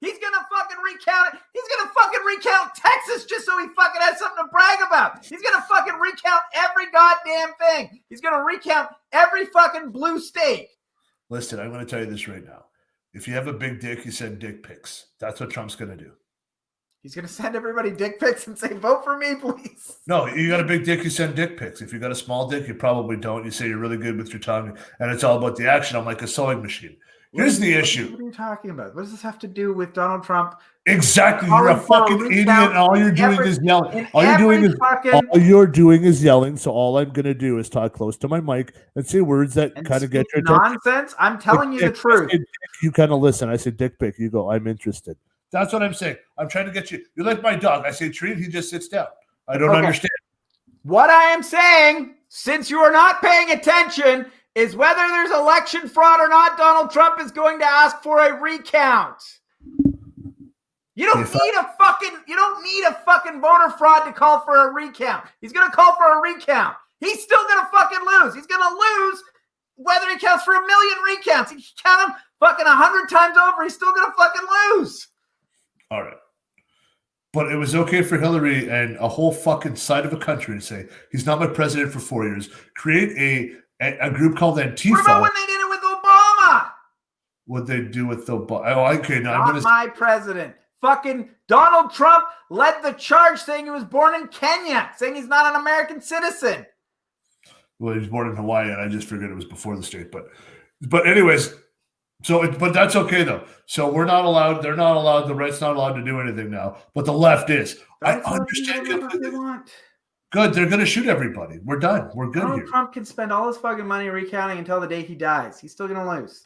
He's gonna fucking recount it. He's gonna fucking recount Texas just so he fucking has something to brag about. He's gonna fucking recount every goddamn thing. He's gonna recount every fucking blue state. Listen, I'm gonna tell you this right now. If you have a big dick, you send dick pics. That's what Trump's gonna do. He's gonna send everybody dick pics and say, "Vote for me, please." No, you got a big dick, you send dick pics. If you got a small dick, you probably don't. You say you're really good with your tongue, and it's all about the action. I'm like a sewing machine. Here's the issue. What are you talking about? What does this have to do with Donald Trump? Exactly. You're a fucking idiot, and all you're doing is yelling. All you're doing is yelling. So all I'm gonna do is talk close to my mic and say words that kind of get your nonsense. I'm telling you the truth. You kind of listen. I say dick pic. You go, I'm interested. That's what I'm saying. I'm trying to get you. You're like my dog. I say treat. He just sits down. I don't understand. What I am saying, since you are not paying attention, is whether there's election fraud or not, Donald Trump is going to ask for a recount. You don't need a fucking voter fraud to call for a recount. He's going to call for a recount. He's still going to fucking lose. He's going to lose whether he counts for 1 million recounts. He can count them fucking 100 times over. He's still going to fucking lose. All right. But it was okay for Hillary and a whole fucking side of a country to say, he's not my president for 4 years. Create a group called Antifa. What about when they did it with Obama? What'd they do with Obama? Oh, okay. Now not my president. Fucking Donald Trump led the charge saying he was born in Kenya, saying he's not an American citizen. Well, he was born in Hawaii, and I just figured it was before the state. But anyways, but that's okay, though. So we're not allowed, they're not allowed, the right's not allowed to do anything now. But the left is. I understand completely. Good, they're going to shoot everybody. We're done. We're good Donald here. Trump can spend all his fucking money recounting until the day he dies. He's still going to lose.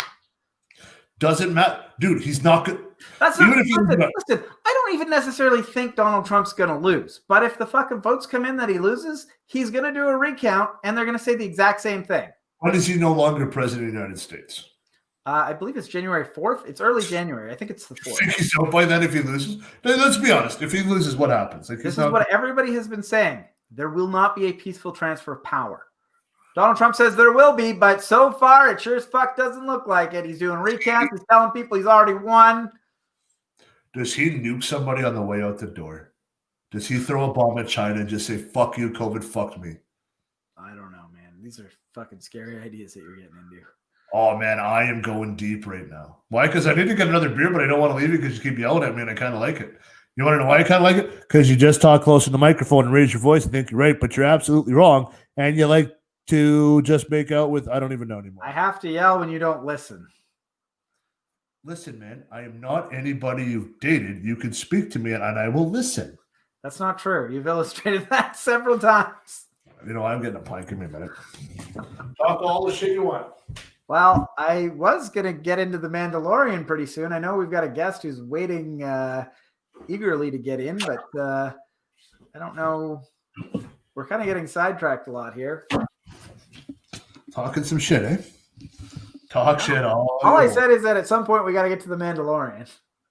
Doesn't matter. Dude, he's not good. Listen, I don't even necessarily think Donald Trump's going to lose. But if the fucking votes come in that he loses, he's going to do a recount, and they're going to say the exact same thing. When is he no longer president of the United States? I believe it's January 4th. It's early January. I think it's the 4th. Think he's out by then if he loses? Let's be honest. If he loses, what happens? This is what everybody has been saying. There will not be a peaceful transfer of power. Donald Trump says there will be, but so far it sure as fuck doesn't look like it. He's doing recounts. He's telling people he's already won. Does he nuke somebody on the way out the door? Does he throw a bomb at China and just say, fuck you, COVID fucked me? I don't know, man. These are fucking scary ideas that you're getting into. Oh, man, I am going deep right now. Why? Because I need to get another beer, but I don't want to leave you because you keep yelling at me and I kind of like it. You want to know why I kind of like it? Because you just talk close to the microphone and raise your voice and think you're right, but you're absolutely wrong. And you like to just make out with, I don't even know anymore. I have to yell when you don't listen. Listen, man, I am not anybody you've dated. You can speak to me and I will listen. That's not true. You've illustrated that several times. You know, I'm getting a pint. Give me a minute. Talk all the shit you want. Well, I was going to get into the Mandalorian pretty soon. I know we've got a guest who's waiting eagerly to get in, but I don't know. We're kind of getting sidetracked a lot here. Talking some shit, eh? Talk shit all I said is that at some point we got to get to the Mandalorian.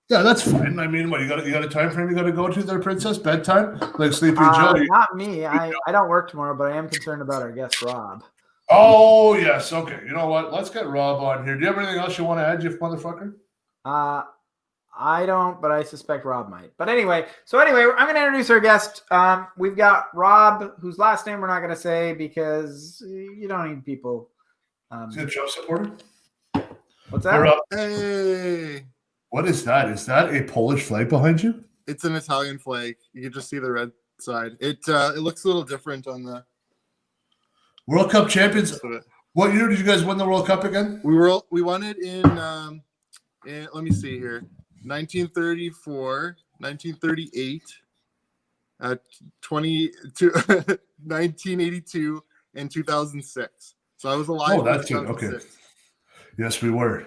Yeah, that's fine. I mean, what, you got a time frame you got to go to there, Princess? Bedtime? Like Sleepy Joe? Not me. I don't work tomorrow, but I am concerned about our guest, Rob. Oh, yes. Okay. You know what? Let's get Rob on here. Do you have anything else you want to add, you motherfucker? I don't, but I suspect Rob might. But anyway, I'm going to introduce our guest. We've got Rob, whose last name we're not going to say because you don't need people. Is he a Trump supporter? What's that? Hey, Rob. Hey. What is that? Is that a Polish flag behind you? It's an Italian flag. You can just see the red side. It looks a little different on the World Cup champions. What year did you guys win the World Cup again? We won it in let me see here. 1934, 1938, 1982, and 2006. So I was alive. Oh, that's it. Okay. Yes, we were.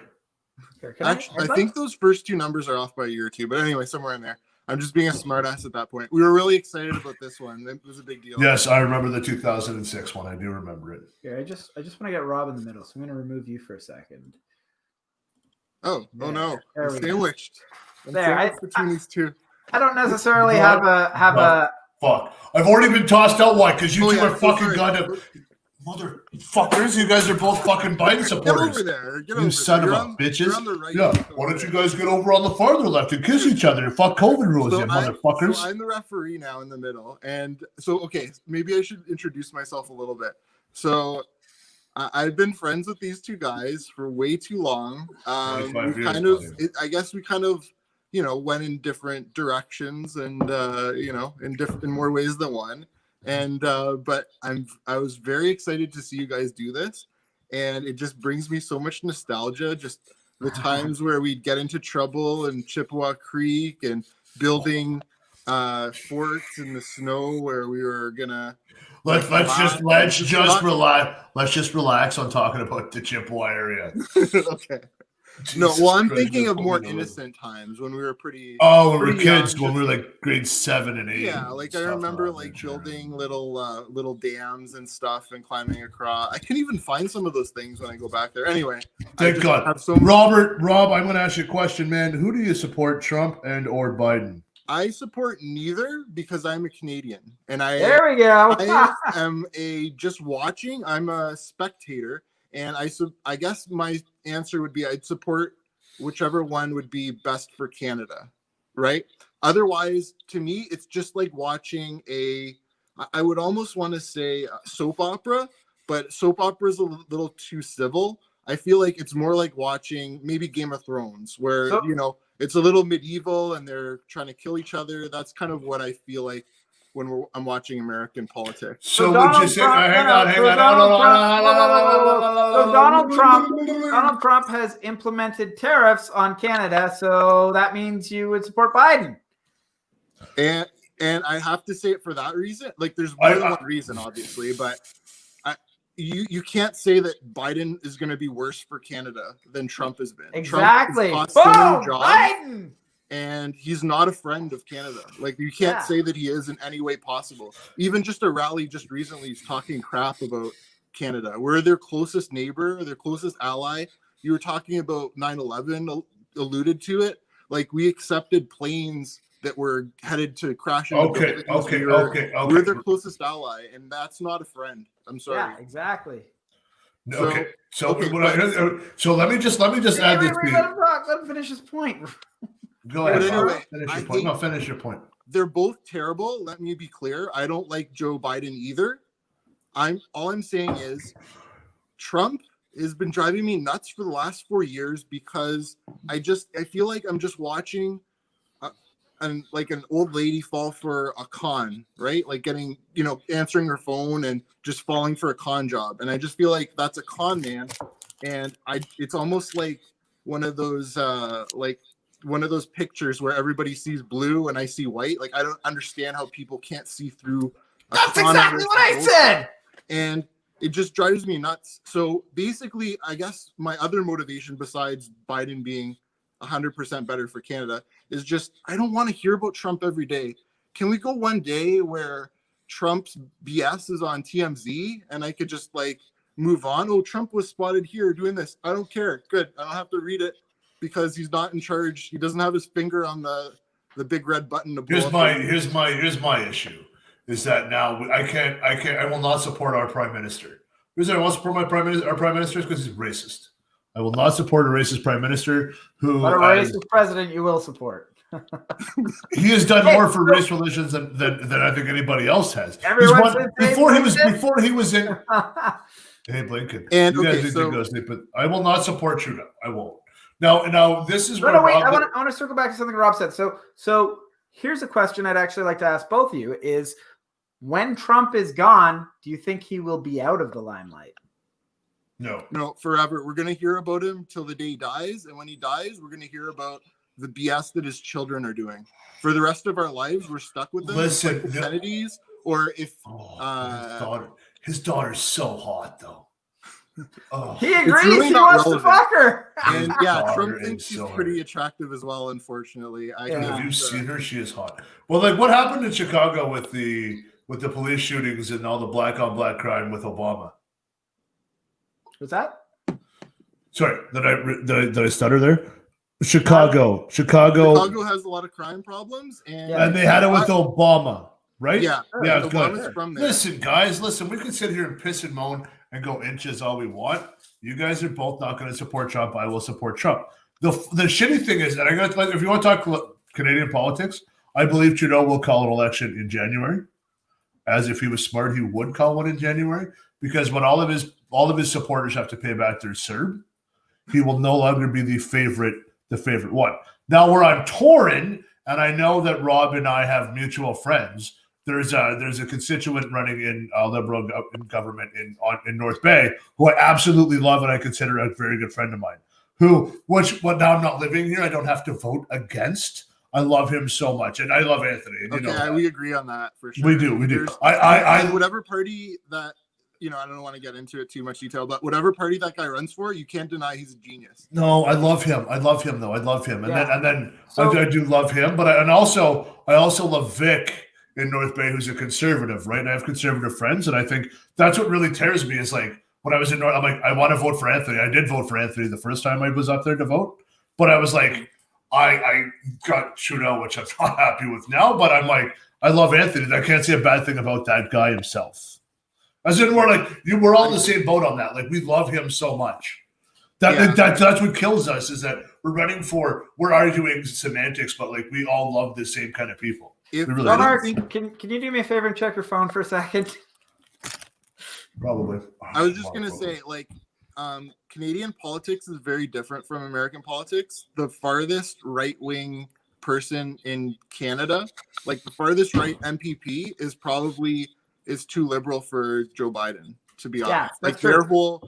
Actually, I think those first two numbers are off by a year or two, but anyway, somewhere in there. I'm just being a smartass at that point. We were really excited about this one. It was a big deal. Yes, I remember the 2006 one. I do remember it. Here, I just want to get Rob in the middle, so I'm going to remove you for a second. Oh no! I'm sandwiched. Between these two. I don't necessarily have a. Fuck! I've already been tossed out. Why? Because you two are fucking goddamn. Motherfuckers, you guys are both fucking Biden supporters. Get over there. You son of a bitches. You're on the right. Yeah. Why don't you guys get over on the farther left and kiss each other and fuck COVID rules, you motherfuckers? So I'm the referee now in the middle. And so, okay, maybe I should introduce myself a little bit. So I've been friends with these two guys for way too long. I guess we kind of, went in different directions and, in more ways than one. And but I was very excited to see you guys do this, and it just brings me so much nostalgia. Just the times where we'd get into trouble in Chippewa Creek and building forts in the snow where we were gonna. Let's just relax. Let's just relax on talking about the Chippewa area. Okay. Jesus I'm thinking of more innocent times when we were pretty. Oh, when we were kids, when we were like grade 7 and 8. Yeah, like I remember building little dams and stuff and climbing across. I can even find some of those things when I go back there. Anyway, thank God. Rob, I'm going to ask you a question, man. Who do you support, Trump and or Biden? I support neither because I'm a Canadian, and there we go. I am just watching. I'm a spectator. And I guess my answer would be I'd support whichever one would be best for Canada, right? Otherwise, to me, it's just like watching I would almost want to say soap opera, but soap opera is a little too civil. I feel like it's more like watching maybe Game of Thrones, where, it's a little medieval and they're trying to kill each other. That's kind of what I feel like when I'm watching American politics. So would you say, hang on. Donald Trump has implemented tariffs on Canada, so that means you would support Biden. And I have to say it for that reason. Like, there's more than one reason, obviously, but you can't say that Biden is going to be worse for Canada than Trump has been. Exactly. Boom, Biden. And he's not a friend of Canada. Like, you can't say that he is in any way possible. Even just a rally just recently, he's talking crap about Canada. We're their closest neighbor, their closest ally. You were talking about 9/11, alluded to it. Like, we accepted planes that were headed to crash into buildings. We're their closest ally, and that's not a friend. I'm sorry. Yeah, exactly. Okay. So let me just add this to you. Let him finish his point. Go ahead. Anyway, finish your point. They're both terrible. Let me be clear. I don't like Joe Biden either. All I'm saying is Trump has been driving me nuts for the last 4 years because I feel like I'm just watching an old lady fall for a con, right? Like getting, answering her phone and just falling for a con job. And I just feel like that's a con man. And it's almost like one of those pictures where everybody sees blue and I see white. Like, I don't understand how people can't see through. That's exactly what I said. And it just drives me nuts. So basically, I guess my other motivation besides Biden being 100% better for Canada is just, I don't want to hear about Trump every day. Can we go one day where Trump's BS is on TMZ and I could just move on? Oh, Trump was spotted here doing this. I don't care. Good. I don't have to read it. Because he's not in charge. He doesn't have his finger on the big red button to blow Here's my issue. Is that now I will not support our prime minister. The reason I won't support our prime minister is because he's racist. I will not support a racist prime minister who. But a racist president you will support. He has done more for race relations than I think anybody else has. Before he was in. Hey, Blinken. And you guys need to go sleep, but I will not support Trudeau. I won't. Now this is where wait. I want to circle back to something Rob said. So here's a question I'd actually like to ask both of you: is when Trump is gone, do you think he will be out of the limelight? No, forever. We're going to hear about him till the day he dies, and when he dies, we're going to hear about the BS that his children are doing. For the rest of our lives, we're stuck with them. Listen, the Kennedys, or if his daughter's so hot though. Oh. He agrees. Really he wants relevant. To fuck her. And Trump thinks she's pretty attractive as well. Unfortunately, have you seen her? She is hot. Well, what happened in Chicago with the police shootings and all the black on black crime with Obama? What's that? Sorry, did I stutter there? Chicago has a lot of crime problems, and they had it with Obama. right? Yeah, Yeah, Obama's good. from there. Listen, guys, listen, we can sit here and piss and moan and go inches all we want. You guys are both not going to support Trump. I will support Trump. The shitty thing is that I got to, if you want to talk Canadian politics, I believe Trudeau will call an election in January. As if he was smart, he would call one in January, because when all of his supporters have to pay back their CERB, he will no longer be the favorite one. Now, where I'm torn, and I know that Rob and I have mutual friends. There's a constituent running in Liberal government in North Bay who I absolutely love, and I consider a very good friend of mine. Now I'm not living here, I don't have to vote against. I love him so much, and I love Anthony. And okay, we agree on that for sure. We do. I whatever party that, I don't want to get into it too much detail, but whatever party that guy runs for, you can't deny he's a genius. No, I love him. I love him. And then I do love him, but I also love Vic in North Bay, who's a conservative, right? And I have conservative friends, and I think that's what really tears me is like when I was in North, I'm like, I want to vote for Anthony. I did vote for Anthony the first time I was up there to vote, but I was like, I got Trudeau, which I'm not happy with now, but I'm like, I love Anthony. I can't say a bad thing about that guy himself. As in, we're all in the same boat on that. Like, we love him so much. That's what kills us, is that we're arguing semantics, but like we all love the same kind of people. Mark, can you do me a favor and check your phone for a second? Probably. I was just gonna say, like, Canadian politics is very different from American politics. The farthest right-wing person in Canada, like the farthest right MPP, is too liberal for Joe Biden, to be honest. Like their whole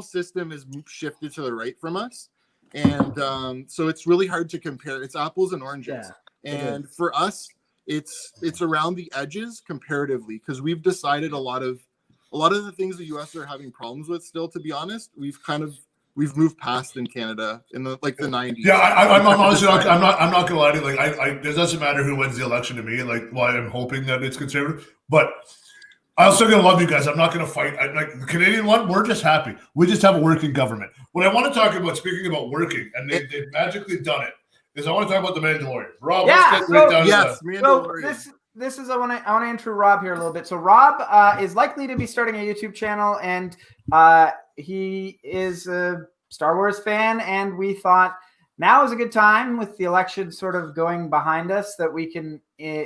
system is shifted to the right from us, and so it's really hard to compare. It's apples and oranges, and for us, it's around the edges comparatively, because we've decided a lot of the things the U.S. are having problems with still. To be honest, we've moved past in Canada in the 90s. Yeah, I'm honestly I'm not gonna lie to you. Like, it doesn't matter who wins the election to me. Like, why I'm hoping that it's conservative, but I'm still gonna love you guys. I'm not gonna fight. Like the Canadian one, we're just happy. We just have a working government. What I want to talk about, speaking about working, and they've magically done it, is I want to talk about the Mandalorian. Rob, let's get right down to Mandalorian. So this is I want to intro Rob here a little bit. So Rob is likely to be starting a YouTube channel, and he is a Star Wars fan, and we thought now is a good time, with the election sort of going behind us, that we can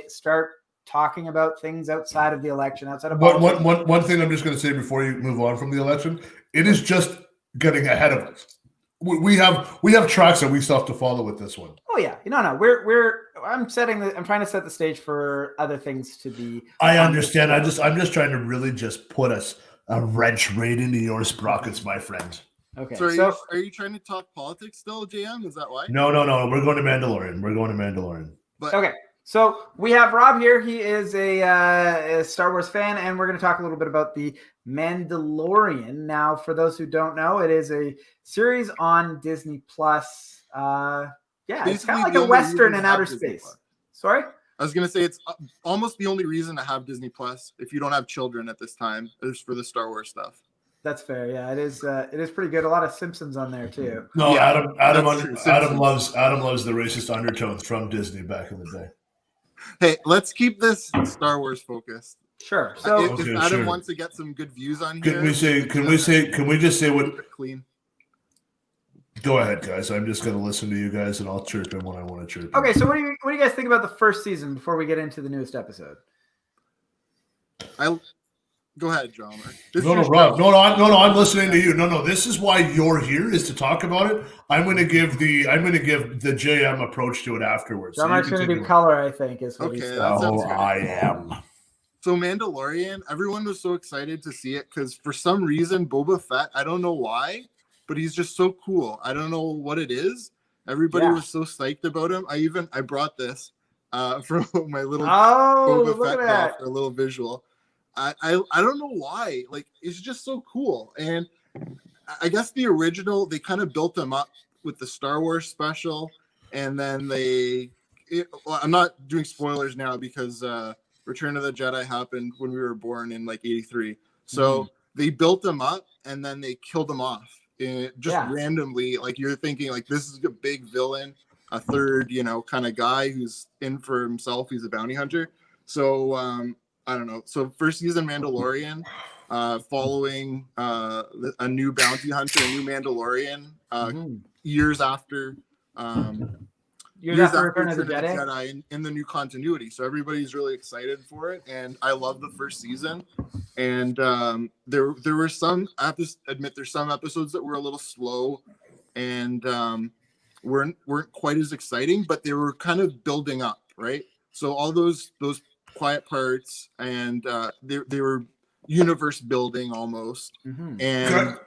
start talking about things outside of the election, outside of one thing I'm just going to say before you move on from the election, it is just getting ahead of us. We have tracks that we still have to follow with this one. Oh yeah, no, I'm trying to set the stage for other things to be. I understand. I'm just trying to really just put a wrench right into your sprockets, my friend. Okay. So are you trying to talk politics still, JM? Is that why? No. We're going to Mandalorian. Okay. So we have Rob here. He is a Star Wars fan, and we're going to talk a little bit about the Mandalorian. Now, for those who don't know, it is a series on Disney Plus. It's kind of like a Western in outer space. Sorry? I was going to say it's almost the only reason to have Disney Plus if you don't have children at this time, is for the Star Wars stuff. That's fair. Yeah, it is. It is pretty good. A lot of Simpsons on there too. No, yeah, Adam loves the racist undertones from Disney back in the day. Hey, let's keep this Star Wars focused. Sure. So if Adam wants to get some good views on here, can we just say what? Clean. Go ahead, guys. I'm just going to listen to you guys, and I'll chirp in when I want to chirp. Okay, so what do you guys think about the first season before we get into the newest episode? Go ahead, John. Rob. No, I'm listening to you. No, this is why you're here, is to talk about it. I'm going to give the JM approach to it afterwards. John Mark's going to do color, I think, is what he said. I am. So Mandalorian, everyone was so excited to see it because for some reason Boba Fett, I don't know why, but he's just so cool. I don't know what it is. Everybody was so psyched about him. I brought this from my little Boba Fett call for a little visual. I don't know why. Like, it's just so cool. And I guess the original, they kind of built them up with the Star Wars special, and then I'm not doing spoilers now because Return of the Jedi happened when we were born in like 83. So they built them up and then they killed them off randomly. Like, you're thinking like, this is a big villain, a third, kind of guy who's in for himself. He's a bounty hunter. So I don't know. So first season Mandalorian, following a new bounty hunter, a new Mandalorian, years after Return of the Jedi in the new continuity. So everybody's really excited for it, and I love the first season. And there were some, I have to admit, there's some episodes that were a little slow and weren't quite as exciting, but they were kind of building up, right? So all those quiet parts, and they were universe building almost. And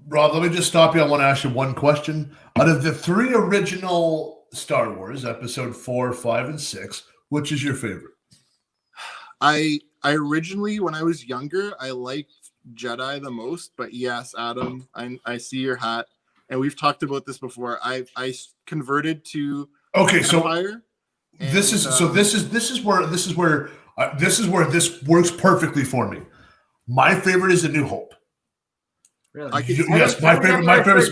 Rob, let me just stop you. I want to ask you one question. Out of the 3 original Star Wars, episode 4, 5, and 6, which is your favorite? I originally, when I was younger, I liked Jedi the most, but yes, Adam, I see your hat, and we've talked about this before. I converted to Empire. This is where this works perfectly for me. My favorite is A New Hope. Really? Yes, my favorite's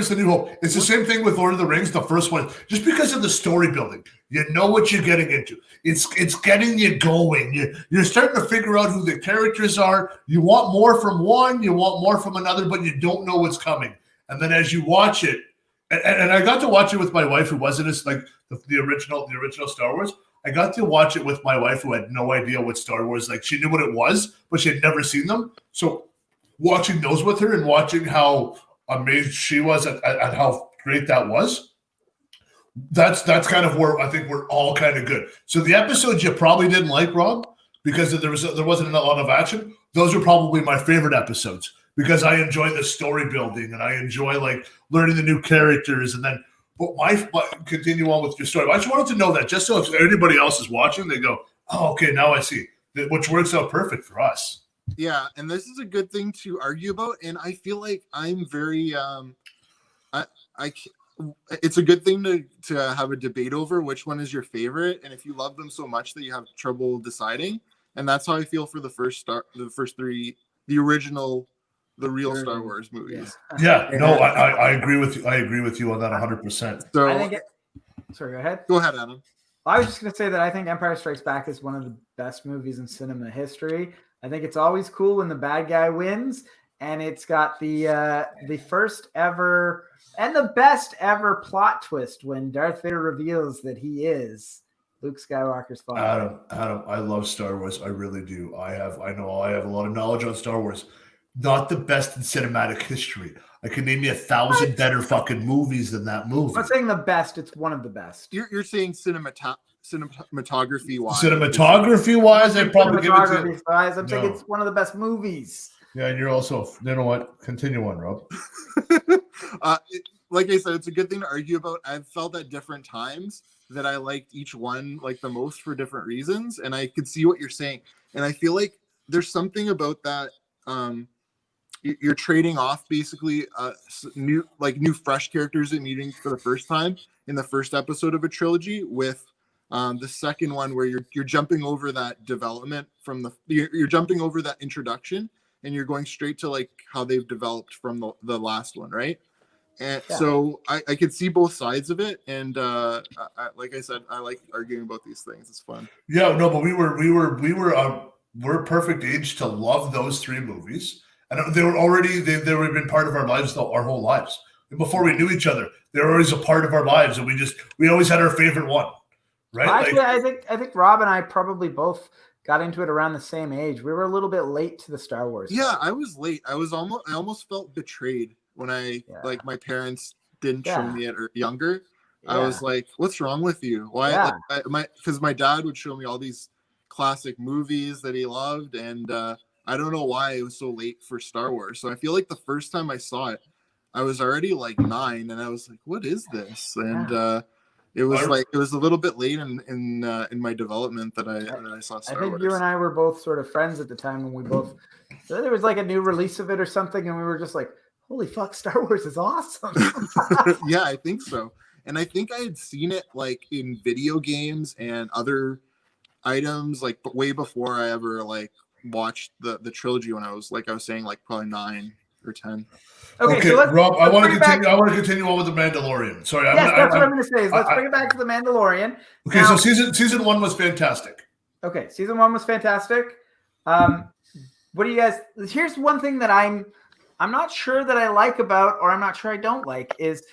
The New Hope. It's the same thing with Lord of the Rings, the first one, just because of the story building. You know what you're getting into. It's getting you going. You're starting to figure out who the characters are. You want more from one, you want more from another, but you don't know what's coming. And then as you watch it, and I got to watch it with my wife, who wasn't as like the original Star Wars. I got to watch it with my wife, who had no idea what Star Wars, like she knew what it was, but she had never seen them. So watching those with her and watching how amazed she was at how great that was, that's kind of where I think we're all kind of good. So the episodes you probably didn't like, Rob, because there wasn't a lot of action. Those are probably my favorite episodes because I enjoy the story building and I enjoy like learning the new characters. And then, but continue on with your story. I just wanted to know that just so if anybody else is watching, they go, "Oh, okay, now I see," which works out perfect for us. Yeah, and this is a good thing to argue about, and I feel like I'm very it's a good thing to have a debate over which one is your favorite, and if you love them so much that you have trouble deciding, and that's how I feel for the first 3, the real Star Wars movies. Yeah, no, I agree with you. I agree with you on that 100%. So I think sorry, go ahead. Go ahead, Adam. I was just going to say that I think Empire Strikes Back is one of the best movies in cinema history. I think it's always cool when the bad guy wins, and it's got the first ever and the best ever plot twist when Darth Vader reveals that he is Luke Skywalker's father. Adam, I love Star Wars. I really do. I know I have a lot of knowledge on Star Wars. Not the best in cinematic history. I can name you 1,000 better fucking movies than that movie. I'm not saying the best. It's one of the best. You're saying cinematography wise. Cinematography wise, I'd probably give it to you. I'm saying it's one of the best movies. Yeah, and you're also, you know what? Continue on, Rob. Like I said, it's a good thing to argue about. I've felt at different times that I liked each one like the most for different reasons, and I could see what you're saying. And I feel like there's something about that. You're trading off basically new fresh characters that you're meeting for the first time in the first episode of a trilogy with the second one where you're jumping over that development you're jumping over that introduction and you're going straight to like how they've developed from the last one, right? And so I could see both sides of it, and like I said, I like arguing about these things. It's fun. Yeah, no, but we're a perfect age to love those 3 movies. And they were been part of our lives our whole lives. Before we knew each other, they were always a part of our lives, and we always had our favorite one, right? Actually, I think Rob and I probably both got into it around the same age. We were a little bit late to the Star Wars. Yeah, I was late. I almost felt betrayed when like my parents didn't show me it younger. Yeah. I was like, "What's wrong with you? Why?" Yeah. Because my dad would show me all these classic movies that he loved, and I don't know why it was so late for Star Wars. So I feel like the first time I saw it, I was already like 9, and I was like, "What is this?" And it was a little bit late in my development that I saw Star Wars. I think you and I were both sort of friends at the time when there was like a new release of it or something, and we were just like, "Holy fuck, Star Wars is awesome!" Yeah, I think so. And I think I had seen it like in video games and other items like way before I ever like watched the trilogy when I was saying like probably 9 or 10. Okay, so Rob, I want to continue on with the Mandalorian. Sorry, that's what I'm going to say. Let's bring it back to the Mandalorian. Okay, so season 1 was fantastic. Okay, season 1 was fantastic. What do you guys? Here's one thing that I'm not sure that I like about, or I'm not sure I don't like, is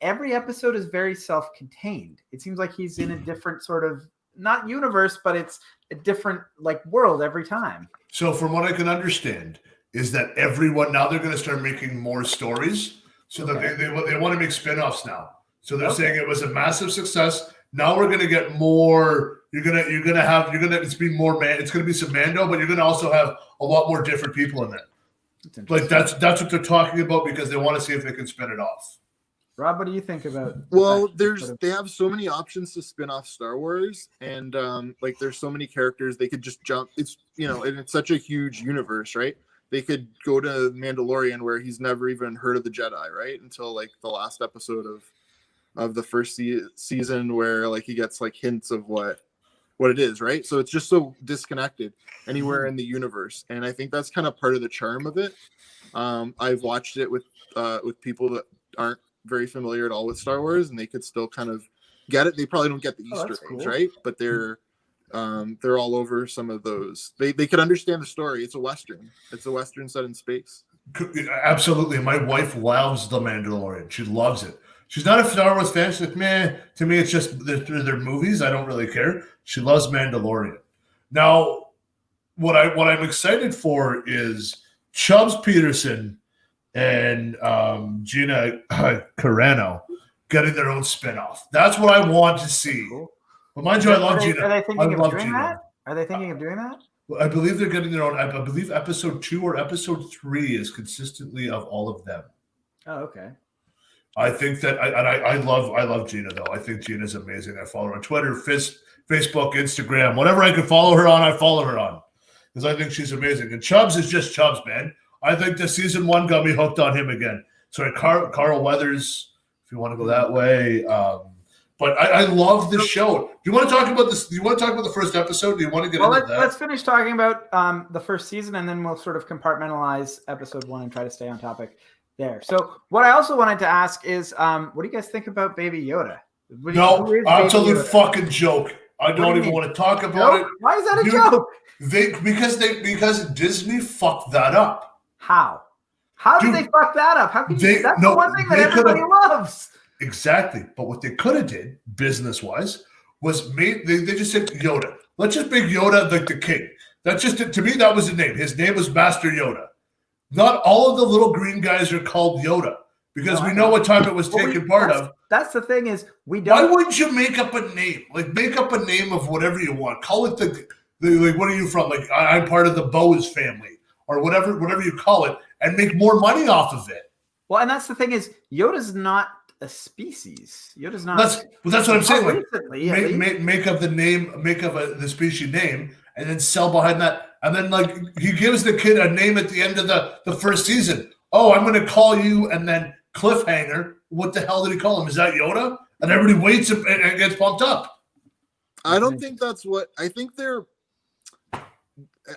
every episode is very self-contained. It seems like he's in a different sort of, not universe, but it's a different like world every time. So from what I can understand is that everyone, now they're going to start making more stories, so that they want to make spin-offs now. So they're saying it was a massive success. Now we're going to get more. It's be more man. It's going to be some Mando, but you're going to also have a lot more different people in it. Like that's what they're talking about, because they want to see if they can spin it off. Rob, what do you think about? Well, they have so many options to spin off Star Wars, and like there's so many characters they could just jump. It's and it's such a huge universe, right? They could go to Mandalorian, where he's never even heard of the Jedi, right? Until like the last episode of the first season, where like he gets like hints of what it is, right? So it's just so disconnected anywhere in the universe, and I think that's kind of part of the charm of it. I've watched it with people that aren't very familiar at all with Star Wars, and they could still kind of get it. They probably don't get the Easter eggs, right? But they're all over some of those. They could understand the story. It's a Western. It's a Western set in space. Absolutely. My wife loves The Mandalorian. She loves it. She's not a Star Wars fan. She's like, meh. To me, it's just they're movies. I don't really care. She loves Mandalorian. Now, what I'm excited for is Chubbs Peterson and Gina Carano getting their own spinoff. That's what I want to see. Cool. But mind you, I love Gina. Are they thinking of doing that? Are they thinking of doing that? Well, I believe they're getting their own. I believe episode 2 or episode 3 is consistently of all of them. Oh, okay. I think that I love Gina though. I think Gina's amazing. I follow her on Twitter, Facebook, Instagram, whatever I can follow her on, I follow her on, because I think she's amazing. And Chubbs is just Chubbs, man. I think the season 1 got me hooked on him again. Sorry, Carl Weathers, if you want to go that way. But I love the show. Do you want to talk about this? Do you want to talk about the first episode? Do you want to get into that? Let's finish talking about the first season, and then we'll sort of compartmentalize episode 1 and try to stay on topic there. So what I also wanted to ask is, what do you guys think about Baby Yoda? No, absolute fucking joke. I don't even want to talk about it. Why is that a joke? Because Disney fucked that up. How? How did they fuck that up? How could you? That's the one thing that everybody loves. Exactly. But what they could have did, business-wise, was they just said Yoda. Let's just make Yoda like the king. That's just, to me, that was his name. His name was Master Yoda. Not all of the little green guys are called Yoda, because we know what time it was taken part of. That's the thing is, we don't. Why wouldn't you make up a name? Like, make up a name of whatever you want. Call it the like, what are you from? Like, I'm part of the Bose family, or whatever you call it, and make more money off of it. Well, and that's the thing is, Yoda's not a species. Yoda's not. That's what I'm saying. Like, recently, make up the name, the species name, and then sell behind that. And then, like, he gives the kid a name at the end of the first season. Oh, I'm going to call you, and then cliffhanger. What the hell did he call him? Is that Yoda? And everybody waits and gets pumped up. I don't think that's what. I think they're.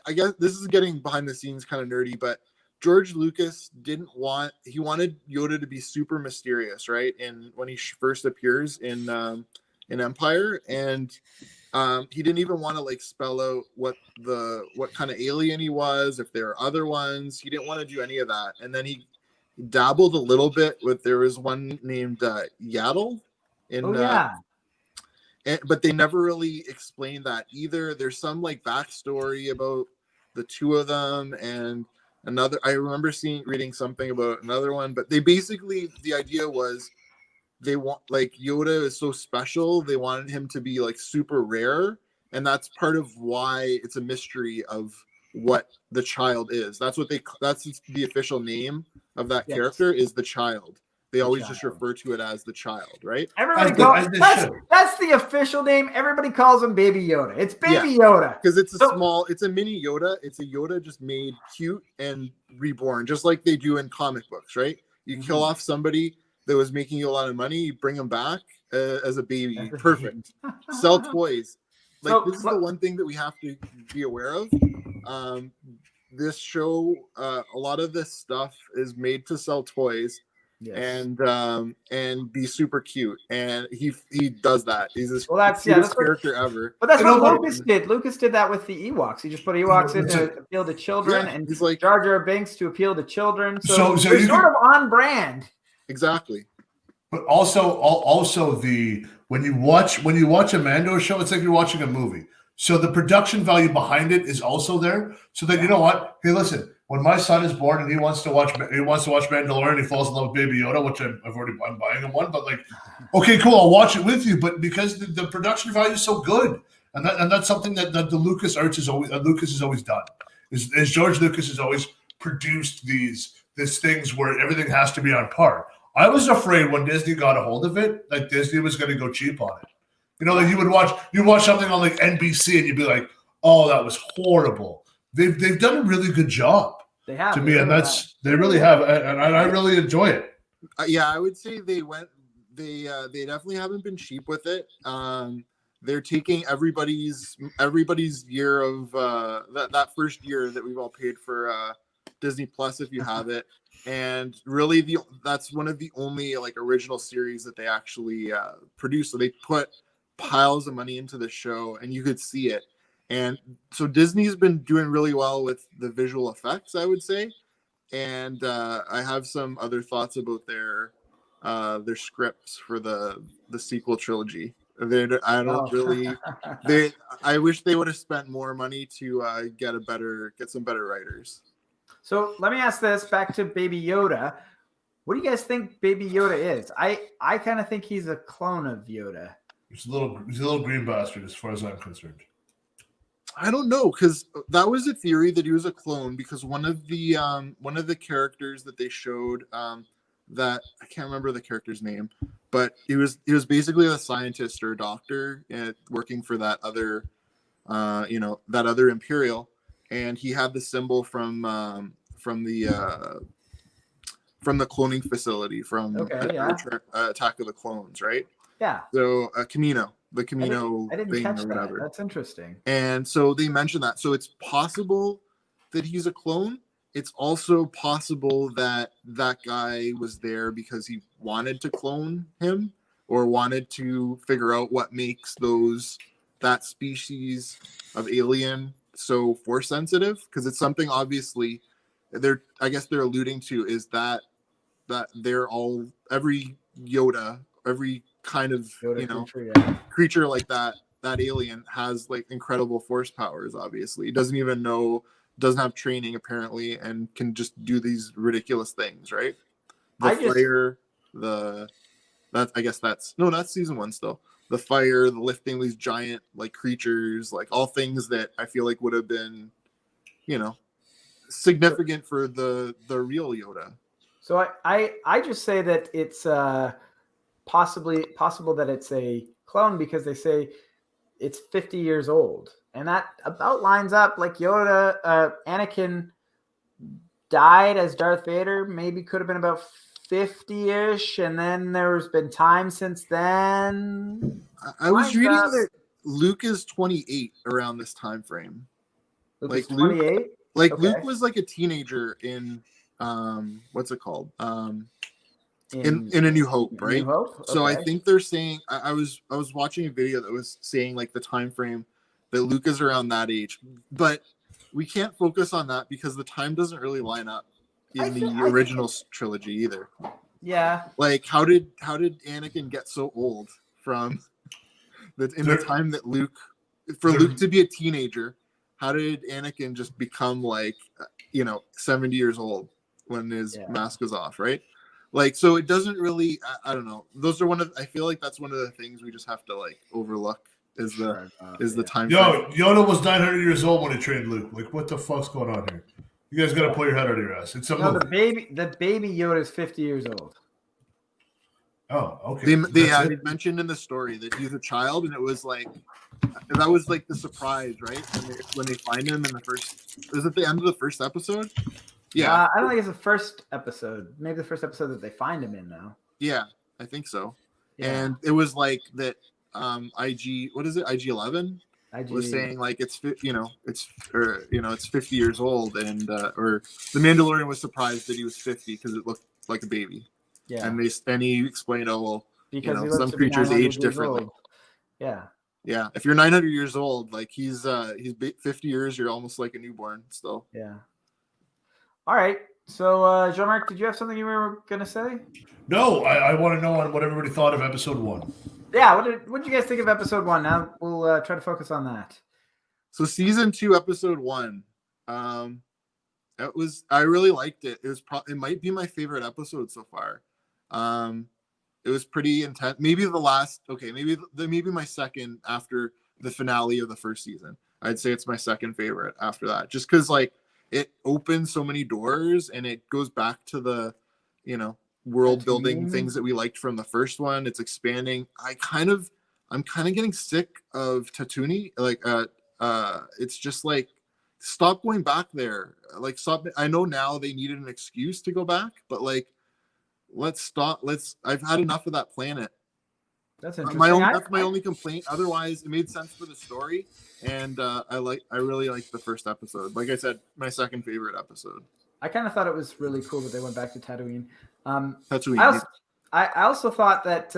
I guess this is getting behind the scenes kind of nerdy, but George Lucas he wanted Yoda to be super mysterious, right? And when he first appears in Empire, and he didn't even want to like spell out what kind of alien he was, if there are other ones. He didn't want to do any of that. And then he dabbled a little bit with, there was one named Yaddle but they never really explained that either. There's some like backstory about the two of them, and another, I remember reading something about another one, but they basically, the idea was they want, like, Yoda is so special, they wanted him to be like super rare, and that's part of why it's a mystery of what the child is. That's the official name of that character, is the child. They always just refer to it as the child, right? That's the official name. Everybody calls him Baby Yoda. It's Baby Yoda. Because it's it's a mini Yoda. It's a Yoda just made cute and reborn, just like they do in comic books, right? You kill off somebody that was making you a lot of money, you bring them back as a baby. Perfect. Sell toys. Like, this is the one thing that we have to be aware of. This show, a lot of this stuff is made to sell toys. and be super cute, and he does that. He's this that's character ever. But that's what Lucas did. Lucas did that with the Ewoks. He just put Ewoks in to appeal to children, and he's like Jar Jar Binks to appeal to children. So you sort of on brand. Exactly. But also when you watch a Mando show, it's like you're watching a movie. So the production value behind it is also there. So that you know what? Hey, listen. When my son is born and he wants to watch Mandalorian, he falls in love with Baby Yoda, which I'm buying him one. But like, okay, cool, I'll watch it with you. But because the production value is so good, and that's something that the Lucas has always done. Is George Lucas has always produced these things where everything has to be on par. I was afraid when Disney got a hold of it, like Disney was going to go cheap on it. You know, like you'd watch something on like NBC and you'd be like, oh, that was horrible. They've done a really good job. They have to me, and they really have, and I really enjoy it. Yeah, I would say they definitely haven't been cheap with it. They're taking everybody's year of that first year that we've all paid for Disney Plus if you have it, and really that's one of the only like original series that they actually produce. So they put piles of money into the show, and you could see it. And so Disney's been doing really well with the visual effects, I would say. And I have some other thoughts about their scripts for the sequel trilogy. I wish they would have spent more money to get some better writers. So let me ask this back to Baby Yoda. What do you guys think Baby Yoda is? I kind of think he's a clone of Yoda. He's a little green bastard as far as I'm concerned. I don't know, because that was a theory that he was a clone, because one of the characters that they showed that I can't remember the character's name, but he was basically a scientist or a doctor working for that other Imperial, and he had the symbol from the cloning facility from Attack of the Clones, right? Yeah. So Camino. The Camino I didn't thing catch or whatever. That. That's interesting. And so they mentioned that. So it's possible that he's a clone. It's also possible that guy was there because he wanted to clone him or wanted to figure out what makes that species of alien so force sensitive. Because it's something obviously I guess they're alluding to is that they're all every Yoda, every kind of creature like that alien has like incredible force powers. Obviously, doesn't have training apparently, and can just do these ridiculous things, right? That's season 1 still. The fire, the lifting these giant like creatures, like all things that I feel like would have been, significant for the real Yoda. So I just say that it's possible that it's a clone because they say it's 50 years old, and that about lines up. Like Yoda, Anakin died as Darth Vader, maybe could have been about 50-ish, and then there's been time since then. I was reading that Luke is 28 around this time frame. Luke is 28. Luke was like a teenager in what's it called? In A New Hope, right? New Hope? Okay. So I think they're saying I was watching a video that was saying like the time frame that Luke is around that age, but we can't focus on that because the time doesn't really line up in the original trilogy either. Yeah. Like how did Anakin get so old from the time that Luke to be a teenager? How did Anakin just become like 70 years old when his mask was off, right? Like, so it doesn't really, I don't know. I feel like that's one of the things we just have to like overlook is the time. Yoda was 900 years old when he trained Luke. Like, what the fuck's going on here? You guys got to pull your head out of your ass. It's a movie. The baby Yoda is 50 years old. Oh, okay. They mentioned in the story that he's a child, and it was like, that was like the surprise, right? When they find him in the first, is it the end of the first episode? Yeah, I don't think it's the first episode. Maybe the first episode that they find him in now. Yeah, I think so. Yeah. And it was like that. IG 11 was saying like it's 50 years old, and or the Mandalorian was surprised that he was 50 because it looked like a baby. Yeah. And he explained, oh well, because some creatures age differently. Yeah. Yeah. If you're 900 years old, like he's 50 years, you're almost like a newborn still. Yeah. All right. So, Jean-Marc, did you have something you were gonna say? No, I want to know on what everybody thought of episode 1. Yeah. What did you guys think of episode 1? Now we'll try to focus on that. So season 2, episode 1, I really liked it. It might be my favorite episode so far. It was pretty intense. Maybe maybe my second after the finale of the first season. I'd say it's my second favorite after that, just because like it opens so many doors and it goes back to the, world building things that we liked from the first one. It's expanding. I'm kind of getting sick of Tatooine. Like, it's just like, stop going back there. Like, stop. I know now they needed an excuse to go back, but like, let's stop. I've had enough of that planet. That's interesting. That's my only complaint. Otherwise, it made sense for the story, and I really liked the first episode. Like I said, my second favorite episode. I kind of thought it was really cool that they went back to Tatooine. Tatooine. I also thought that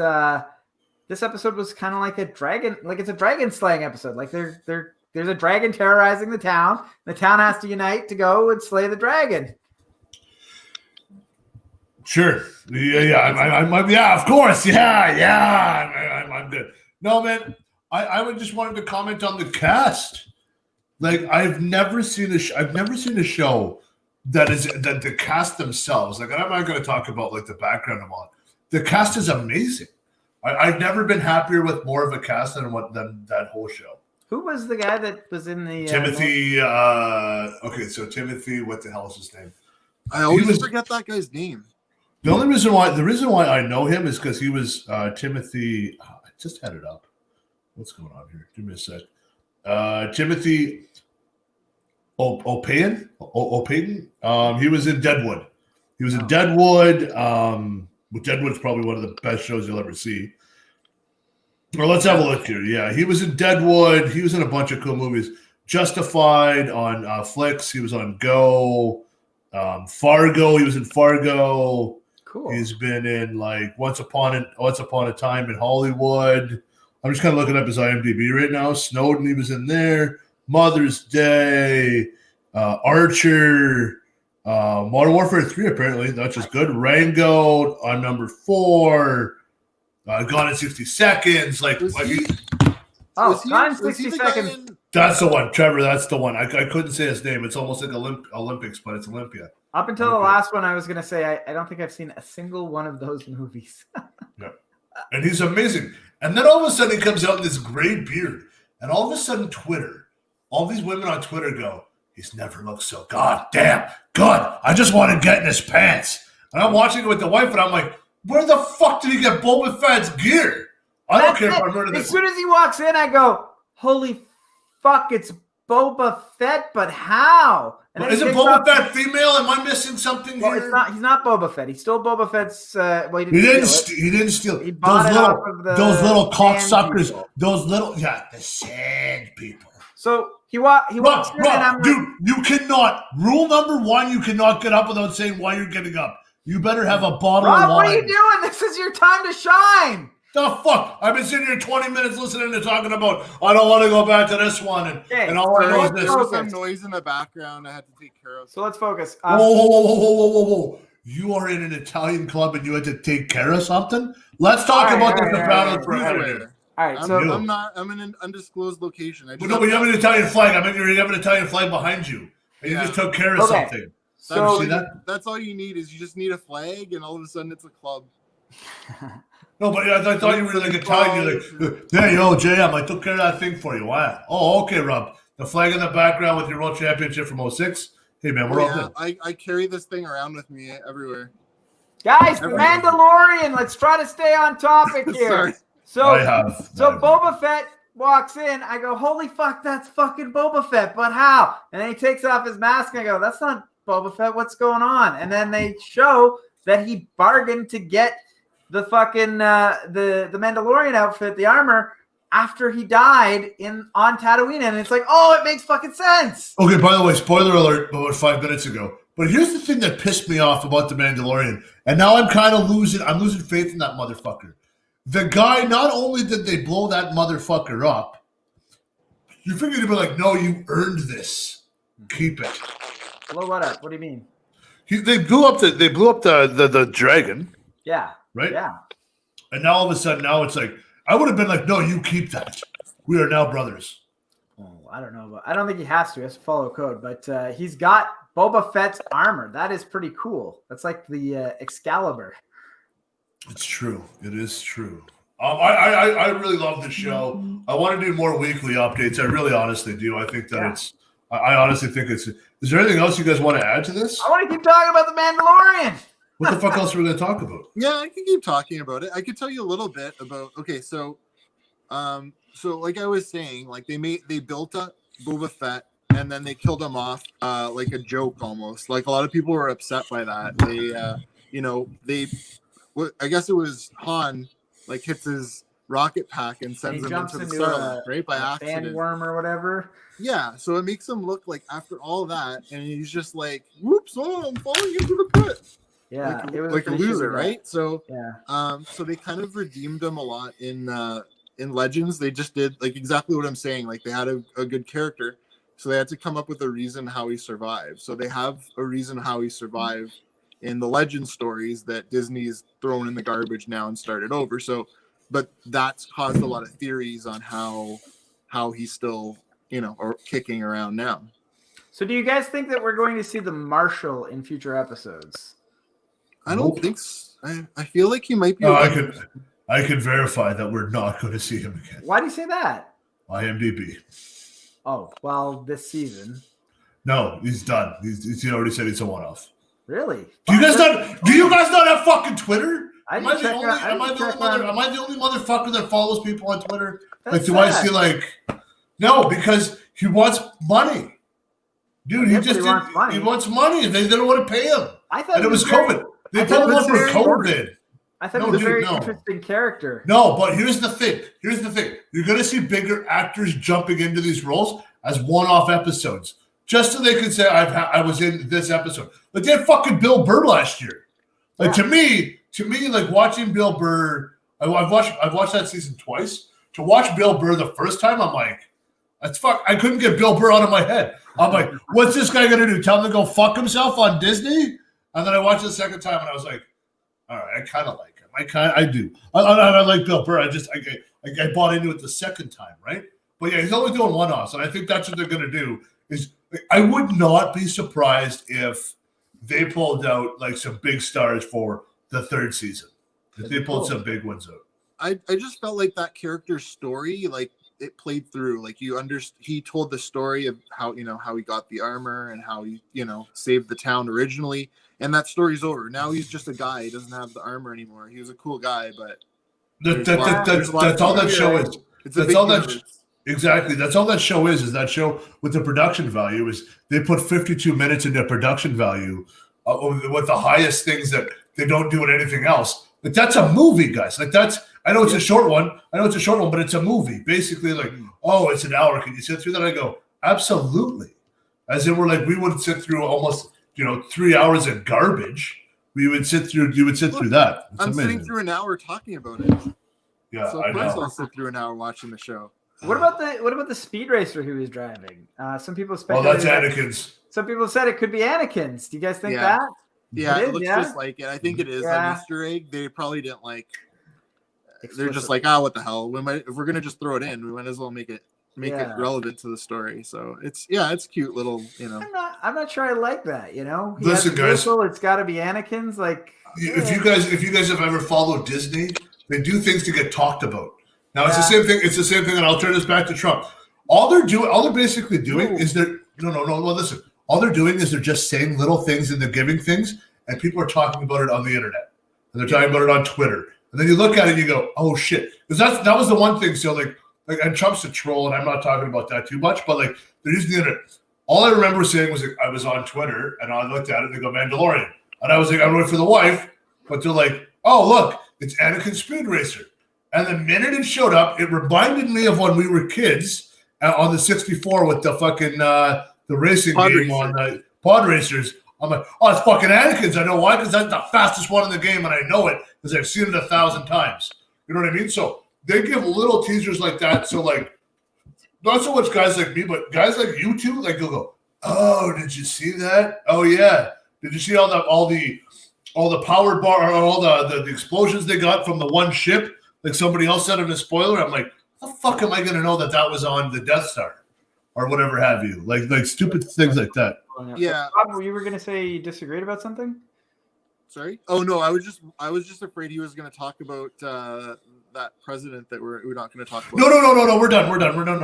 this episode was kind of like a dragon, like it's a dragon slaying episode. Like there's a dragon terrorizing the town. The town has to unite to go and slay the dragon. Sure. Yeah, of course. Yeah. I'm good. No, man, I would just wanted to comment on the cast. Like, I've never seen a show that the cast themselves. Like, I'm not going to talk about like the background of all. The cast is amazing. I've never been happier with more of a cast than that whole show. Who was the guy that was in the Timothy? So Timothy, what the hell is his name? I always forget that guy's name. The reason why I know him is because he was Timothy. I just had it up. What's going on here? Give me a sec. Timothy O'Payton. He was in Deadwood. Deadwood. Deadwood's probably one of the best shows you'll ever see. Well, let's have a look here. Yeah, he was in Deadwood. He was in a bunch of cool movies. Justified on Flicks. He was on Go. Fargo. He was in Fargo. Cool. He's been in like Once Upon a Time in Hollywood. I'm just kind of looking up his IMDb right now. Snowden. He was in there. Mother's Day. Archer. Modern Warfare 3. Apparently, that's just good. Rango on number 4. Gone in 60 Seconds. Gone in 60 Seconds. That's the one, Trevor. That's the one. I couldn't say his name. It's almost like Olympics, but it's Olympia. Up until the last one, I was going to say I don't think I've seen a single one of those movies. Yeah, and he's amazing. And then all of a sudden, he comes out in this gray beard, and all of a sudden, Twitter, all these women on Twitter go, "He's never looked so goddamn good. I just want to get in his pants." And I'm watching it with the wife, and I'm like, "Where the fuck did he get Boba Fett's gear?" I don't care if I murder this. As soon as he walks in, I go, "Holy fuck, it's Boba Fett, but how?" And is it Boba Fett female? Am I missing something here? It's not. He's not Boba Fett. He stole Boba Fett's. He didn't steal. He bought it off of those little cocksuckers. The sand people. So he walks in, and I'm dude, you cannot. Rule number 1: you cannot get up without saying why you're getting up. You better have a bottle of wine. What are you doing? This is your time to shine. The fuck! I've been sitting here 20 minutes listening to talking about I don't want to go back to this one and all I know is this. There was some noise in the background I had to take care of. So let's focus. Whoa. You are in an Italian club and you had to take care of something? Let's talk about the Sopranos for a minute. All right, I'm in an undisclosed location. But you have an Italian flag. I mean, you have an Italian flag behind you. And you just took care of something. So see that? That's all you need is you just need a flag and all of a sudden it's a club. No, but I thought you were like Italian. You're like, hey, yo, JM, I took care of that thing for you. Wow. Oh, okay, Rob. The flag in the background with your world championship from 06. Hey, man, we're all good. I carry this thing around with me everywhere. Guys, the Mandalorian. Let's try to stay on topic here. Sorry. So Boba Fett walks in. I go, holy fuck, that's fucking Boba Fett. But how? And then he takes off his mask. And I go, that's not Boba Fett. What's going on? And then they show that he bargained to get the fucking the Mandalorian outfit, the armor, after he died on Tatooine, and it's like, oh, it makes fucking sense. Okay, by the way, spoiler alert, about 5 minutes ago, But here's the thing that pissed me off about the Mandalorian, and now I'm losing faith in that motherfucker. The guy, not only did they blow that motherfucker up, you figured to be like, no, you earned this. Keep it. Blow what up? What do you mean? They blew up the dragon. Yeah. Right? Yeah. And now all of a sudden, now it's like, I would have been like, no, you keep that. We are now brothers. Oh, I don't know. I don't think he has to. He has to follow code. But he's got Boba Fett's armor. That is pretty cool. That's like the Excalibur. It's true. It is true. I really love the show. I want to do more weekly updates. I really honestly do. I think that I honestly think it's. Is there anything else you guys want to add to this? I want to keep talking about the Mandalorian. What the fuck else are we going to talk about? Yeah, I can keep talking about it. I could tell you a little bit about. Okay, so like I was saying, like they built up Boba Fett and then they killed him off like a joke almost. Like a lot of people were upset by that. I guess it was Han like hits his rocket pack and sends him into the Starlight, right? By accident. Sandworm or whatever. Yeah, so it makes him look like after all that, and he's just like, whoops, oh, I'm falling into the pit. Yeah, like, it was like a loser, right? So yeah. So they kind of redeemed him a lot in Legends. They just did like exactly what I'm saying. Like they had a good character, so they had to come up with a reason how he survived. So they have a reason how he survived in the Legend stories that Disney's thrown in the garbage now and started over. So, but that's caused a lot of theories on how he's still, or kicking around now. So do you guys think that we're going to see the Marshal in future episodes? I don't think so. I feel like he might be. No, I could verify that we're not going to see him again. Why do you say that? IMDb. Oh, well, this season. No, he's done. He already said it's a one-off. Really? Do you guys not have fucking Twitter? Am I the only motherfucker that follows people on Twitter? That's I see like no, because he wants money. Dude, he wants money. They don't want to pay him. I thought it was COVID. They told him for COVID. I thought it was a very interesting character. No, but here's the thing. You're going to see bigger actors jumping into these roles as one-off episodes. Just so they could say, I was in this episode. Like they had fucking Bill Burr last year. Like to me, like watching Bill Burr, I've watched that season twice. To watch Bill Burr the first time, I'm like, that's fuck. I couldn't get Bill Burr out of my head. I'm like, what's this guy gonna do? Tell him to go fuck himself on Disney? And then I watched it the second time, and I was like, all right, I kind of like him. I do. I like Bill Burr. I bought into it the second time, right? But yeah, he's only doing one-offs, and I think that's what they're gonna do. Is I would not be surprised if they pulled out like some big stars for the third season. If they pulled some big ones out. I just felt like that character's story, like it played through. Like he told the story of how he got the armor and how he saved the town originally, and that story's over. Now he's just a guy. He doesn't have the armor anymore. He was a cool guy, but that's all that show is. That's all that. Exactly. That's all that show is that show with the production value is they put 52 minutes into production value with the highest things that they don't do in anything else. Like that's a movie, guys. Like I know it's a short one, but it's a movie. Basically like, oh, it's an hour. Can you sit through that? I go, absolutely. As in we wouldn't sit through almost, 3 hours of garbage. You would sit through that. It's I'm amazing. sitting through an hour talking about it. Yeah. So of course I'll sit through an hour watching the show. What about the speed racer he was driving? Some people speculated. Oh, that's Anakin's. Some people said it could be Anakin's. Do you guys think that? Yeah, it looks just like it. I think it is an Easter egg. They probably didn't like. They're just like, what the hell? If we're gonna just throw it in, we might as well make it relevant to the story. So it's cute little. I'm not sure I like that. Listen, guys, it's got to be Anakin's. Like, if you guys have ever followed Disney, they do things to get talked about. Now it's the same thing. It's the same thing, and I'll turn this back to Trump. All they're basically doing is listen. All they're doing is they're just saying little things and they're giving things, and people are talking about it on the internet, and they're talking about it on Twitter. And then you look at it and you go, oh shit, because that was the one thing. So like, and Trump's a troll, and I'm not talking about that too much, but like they're using the internet. All I remember saying was I was on Twitter and I looked at it and they go Mandalorian, and I was like, I'm waiting for the wife, but they're like, oh look, it's Anakin Speed Racer. And the minute it showed up, it reminded me of when we were kids on the 64 with the fucking the racing Pod game Racer. on the Pod Racers. I'm like, oh, it's fucking Anakin's. I know why, because that's the fastest one in the game, and I know it because I've seen it 1,000 times. You know what I mean? So they give little teasers like that. So like, not so much guys like me, but guys like you two, like you'll go, oh, did you see that? Oh yeah, did you see all the power bar, or all the explosions they got from the one ship? Like somebody else said in a spoiler. I'm like, how the fuck am I gonna know that was on the Death Star? Or whatever have you, like stupid things like that. Yeah. Rob, you were gonna say you disagreed about something? Sorry? Oh no, I was just afraid he was gonna talk about that president that we're not gonna talk about. No, we're done. We're done. We're done.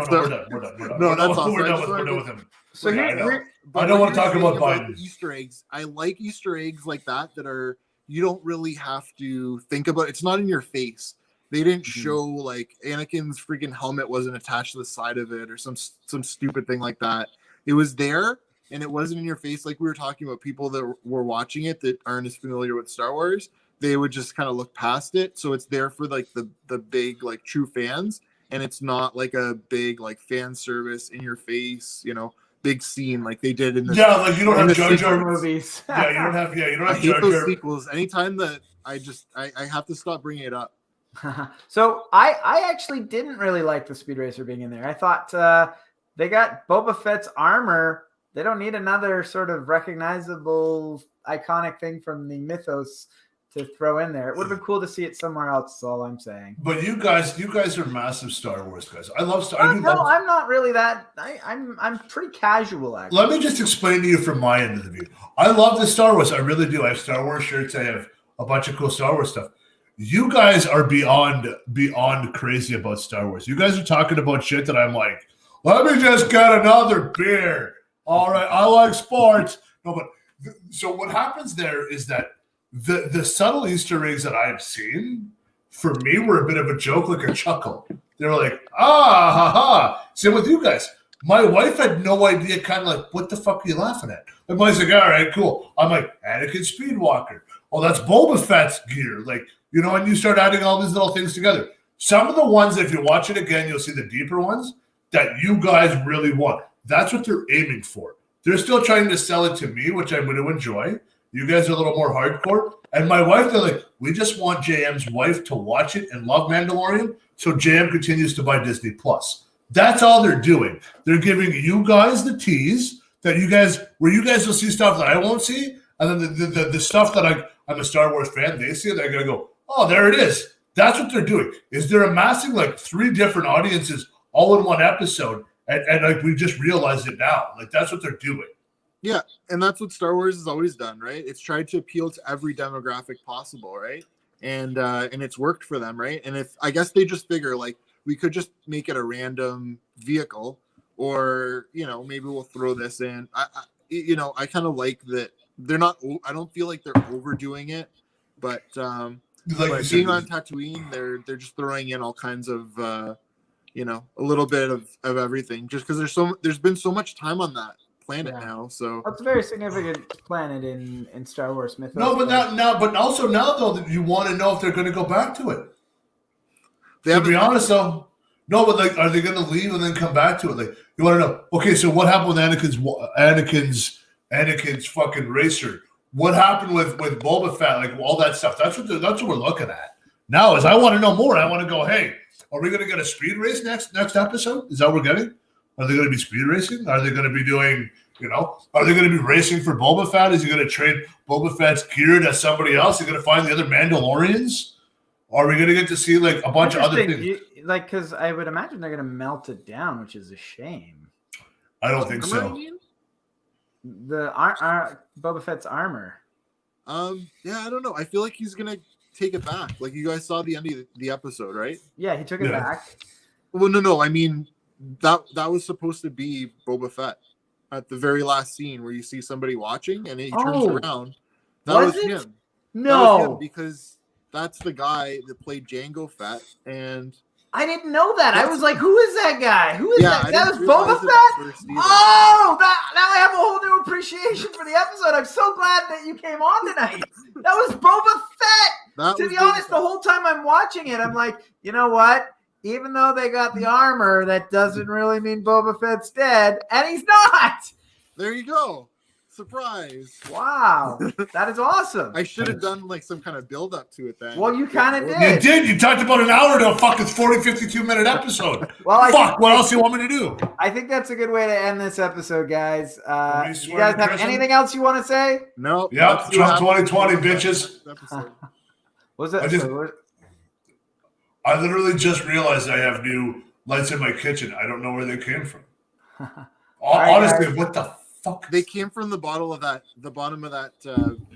No, that's awesome. We're done with him. So I don't want to talk about Biden. Easter eggs. I like Easter eggs like that are you don't really have to think about. It's not in your face. They didn't show like Anakin's freaking helmet wasn't attached to the side of it or some stupid thing like that. It was there and it wasn't in your face. Like we were talking about, people that were watching it that aren't as familiar with Star Wars, they would just kind of look past it. So it's there for like the big like true fans, and it's not like a big like fan service in your face, big scene like they did in the like you don't have Jar Jar movies. You don't have I hate those sequels. Anytime that I have to stop bringing it up. So I actually didn't really like the Speed Racer being in there. I thought they got Boba Fett's armor. They don't need another sort of recognizable, iconic thing from the mythos to throw in there. It would have been cool to see it somewhere else. Is all I'm saying. But you guys are massive Star Wars guys. I love Star. I'm not really that. I'm pretty casual. Actually, let me just explain to you from my end of the view. I love the Star Wars. I really do. I have Star Wars shirts. I have a bunch of cool Star Wars stuff. You guys are beyond crazy about Star Wars. You guys are talking about shit that I'm like, let me just get another beer. All right, I like sports. No, but so what happens there is that the subtle Easter eggs that I've seen, for me, were a bit of a joke, like a chuckle. They were like, ha ha. Same with you guys. My wife had no idea, kind of like, what the fuck are you laughing at? My wife's like, all right, cool. I'm like, Anakin Speedwalker. Oh, that's Boba Fett's gear. Like, and you start adding all these little things together. Some of the ones, if you watch it again, you'll see the deeper ones that you guys really want. That's what they're aiming for. They're still trying to sell it to me, which I'm going to enjoy. You guys are a little more hardcore. And my wife, they're like, we just want JM's wife to watch it and love Mandalorian, so JM continues to buy Disney+. That's all they're doing. They're giving you guys the tease that you guys will see stuff that I won't see, and then the stuff that I'm a Star Wars fan, they see it, they're going to go, oh, there it is. That's what they're doing. Is they're amassing like 3 different audiences all in one episode, and like we just realized it now. Like that's what they're doing. Yeah, and that's what Star Wars has always done, right? It's tried to appeal to every demographic possible, right? And it's worked for them, right? And if I guess they just figure like we could just make it a random vehicle, or maybe we'll throw this in. I kind of like that they're not. I don't feel like they're overdoing it, but like being on Tatooine, they're just throwing in all kinds of a little bit of everything, just because there's been so much time on that planet now. So it's a very significant planet in Star Wars mythos. No, but also now though that you want to know if they're going to go back to it. To be honest though, no, but like, are they going to leave and then come back to it? Like, you want to know? Okay, so what happened with Anakin's fucking racer? What happened with Boba Fett? Like all that stuff. That's what we're looking at now. Is I want to know more. I want to go. Hey, are we going to get a speed race next episode? Is that what we're getting? Are they going to be speed racing? Are they going to be doing? Are they going to be racing for Boba Fett? Is he going to trade Boba Fett's gear to somebody else? Is he going to find the other Mandalorians? Are we going to get to see like a bunch of other things? Because I would imagine they're going to melt it down, which is a shame. I don't think so. The Boba Fett's armor. Yeah, I don't know. I feel like he's gonna take it back. Like you guys saw the end of the episode, right? Yeah, he took it back. Well, no. I mean, that was supposed to be Boba Fett at the very last scene where you see somebody watching and he turns around. That was him. No, that was him, because that's the guy that played Jango Fett, and I didn't know that. I was like, who is that guy? Who is that? That was Boba Fett? Oh, now I have a whole new appreciation for the episode. I'm so glad that you came on tonight. That was Boba Fett. To be honest, the whole time I'm watching it, I'm like, you know what? Even though they got the armor, that doesn't really mean Boba Fett's dead. And he's not. There you go. Surprise! Wow, that is awesome. I should have done like some kind of build up to it then. Well, you kind of You did. did. You talked about an hour to a fucking 52-minute episode. Well, Fuck, what else do you want me to do? I think that's a good way to end this episode, guys. You You guys have anything else you want to say? No. Yep, Trump 2020, bitches. Was that? I literally just realized I have new lights in my kitchen. I don't know where they came from. Honestly, guys. what the fuck? They came from the bottom of that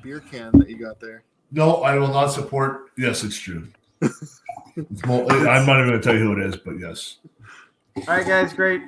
beer can that you got there. No, I will not support. Yes, it's true. I'm not even going to tell you who it is, but yes. All right, guys, great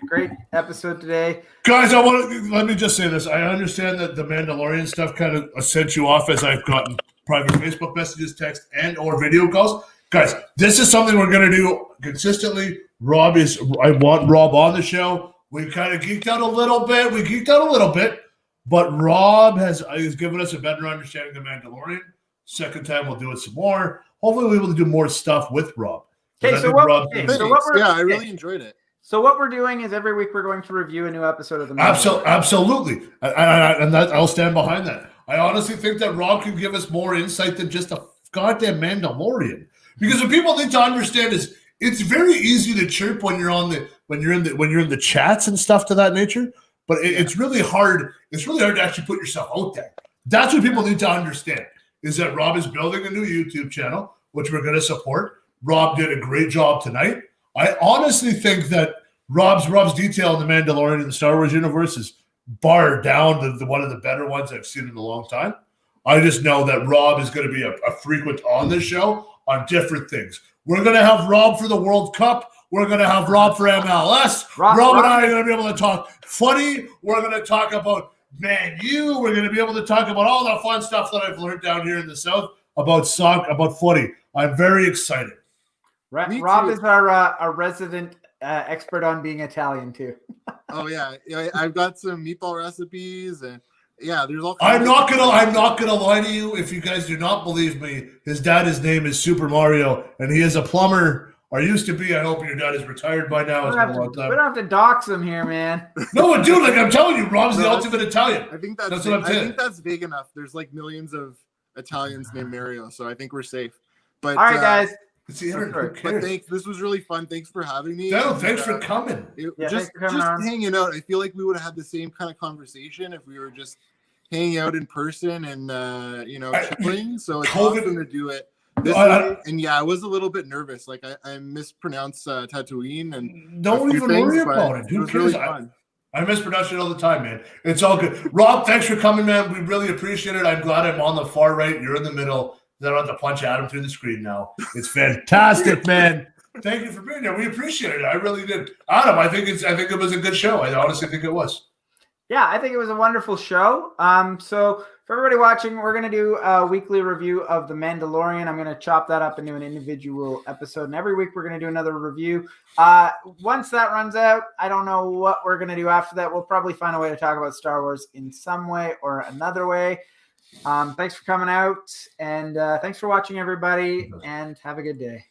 episode today. Guys, let me just say this. I understand that the Mandalorian stuff kind of sent you off as I've gotten private Facebook messages, text, and or video calls. Guys, this is something we're going to do consistently. I want Rob on the show. We kind of geeked out a little bit. But Rob has given us a better understanding of Mandalorian. Second time, we'll do it some more. Hopefully, we'll be able to do more stuff with Rob. Okay, I really enjoyed it. So what we're doing is every week we're going to review a new episode of the Mandalorian. Absolutely. And I'll stand behind that. I honestly think that Rob can give us more insight than just a goddamn Mandalorian. Because what people need to understand is it's very easy to chirp when you're in the chats and stuff to that nature. But it's really hard. It's really hard to actually put yourself out there. That's what people need to understand. Is that Rob is building a new YouTube channel, which we're going to support. Rob did a great job tonight. I honestly think that Rob's detail in the Mandalorian and the Star Wars universe is bar down to one of the better ones I've seen in a long time. I just know that Rob is going to be a frequent on this show on different things. We're going to have Rob for the World Cup. We're going to have Rob for MLS. Rob and I are going to be able to talk funny. We're going to talk about Man U. We're going to be able to talk about all the fun stuff that I've learned down here in the South about soccer, about footy. I'm very excited. Rob is our resident expert on being Italian too. Oh yeah, I've got some meatball recipes and there's all. I'm not gonna lie to you. If you guys do not believe me, his name is Super Mario, and he is a plumber. Or used to be. I hope your dad is retired by now. We don't have to dox him here, man. No, dude. Like I'm telling you, Rob's the ultimate Italian. I think that's what I'm saying. I think that's big enough. There's like millions of Italians named Mario, so I think we're safe. But all right, guys. But this was really fun. Thanks for having me. No, thanks for coming. Just hanging out. I feel like we would have had the same kind of conversation if we were just hanging out in person and chilling. So it's awesome to do it. I was a little bit nervous. Like I mispronounced Tatooine, and don't even worry about it. Who cares? Really fun. I mispronounce it all the time, man. It's all good. Rob, thanks for coming, man. We really appreciate it. I'm glad I'm on the far right. You're in the middle. Then I don't have to punch Adam through the screen now. It's fantastic, man. Thank you for being here. We appreciate it. I really did. Adam, I think it was a good show. I honestly think it was. Yeah, I think it was a wonderful show. So for everybody watching, we're going to do a weekly review of The Mandalorian. I'm going to chop that up into an individual episode. And every week we're going to do another review. Once that runs out, I don't know what we're going to do after that. We'll probably find a way to talk about Star Wars in some way or another way. Thanks for coming out. And thanks for watching, everybody. And have a good day.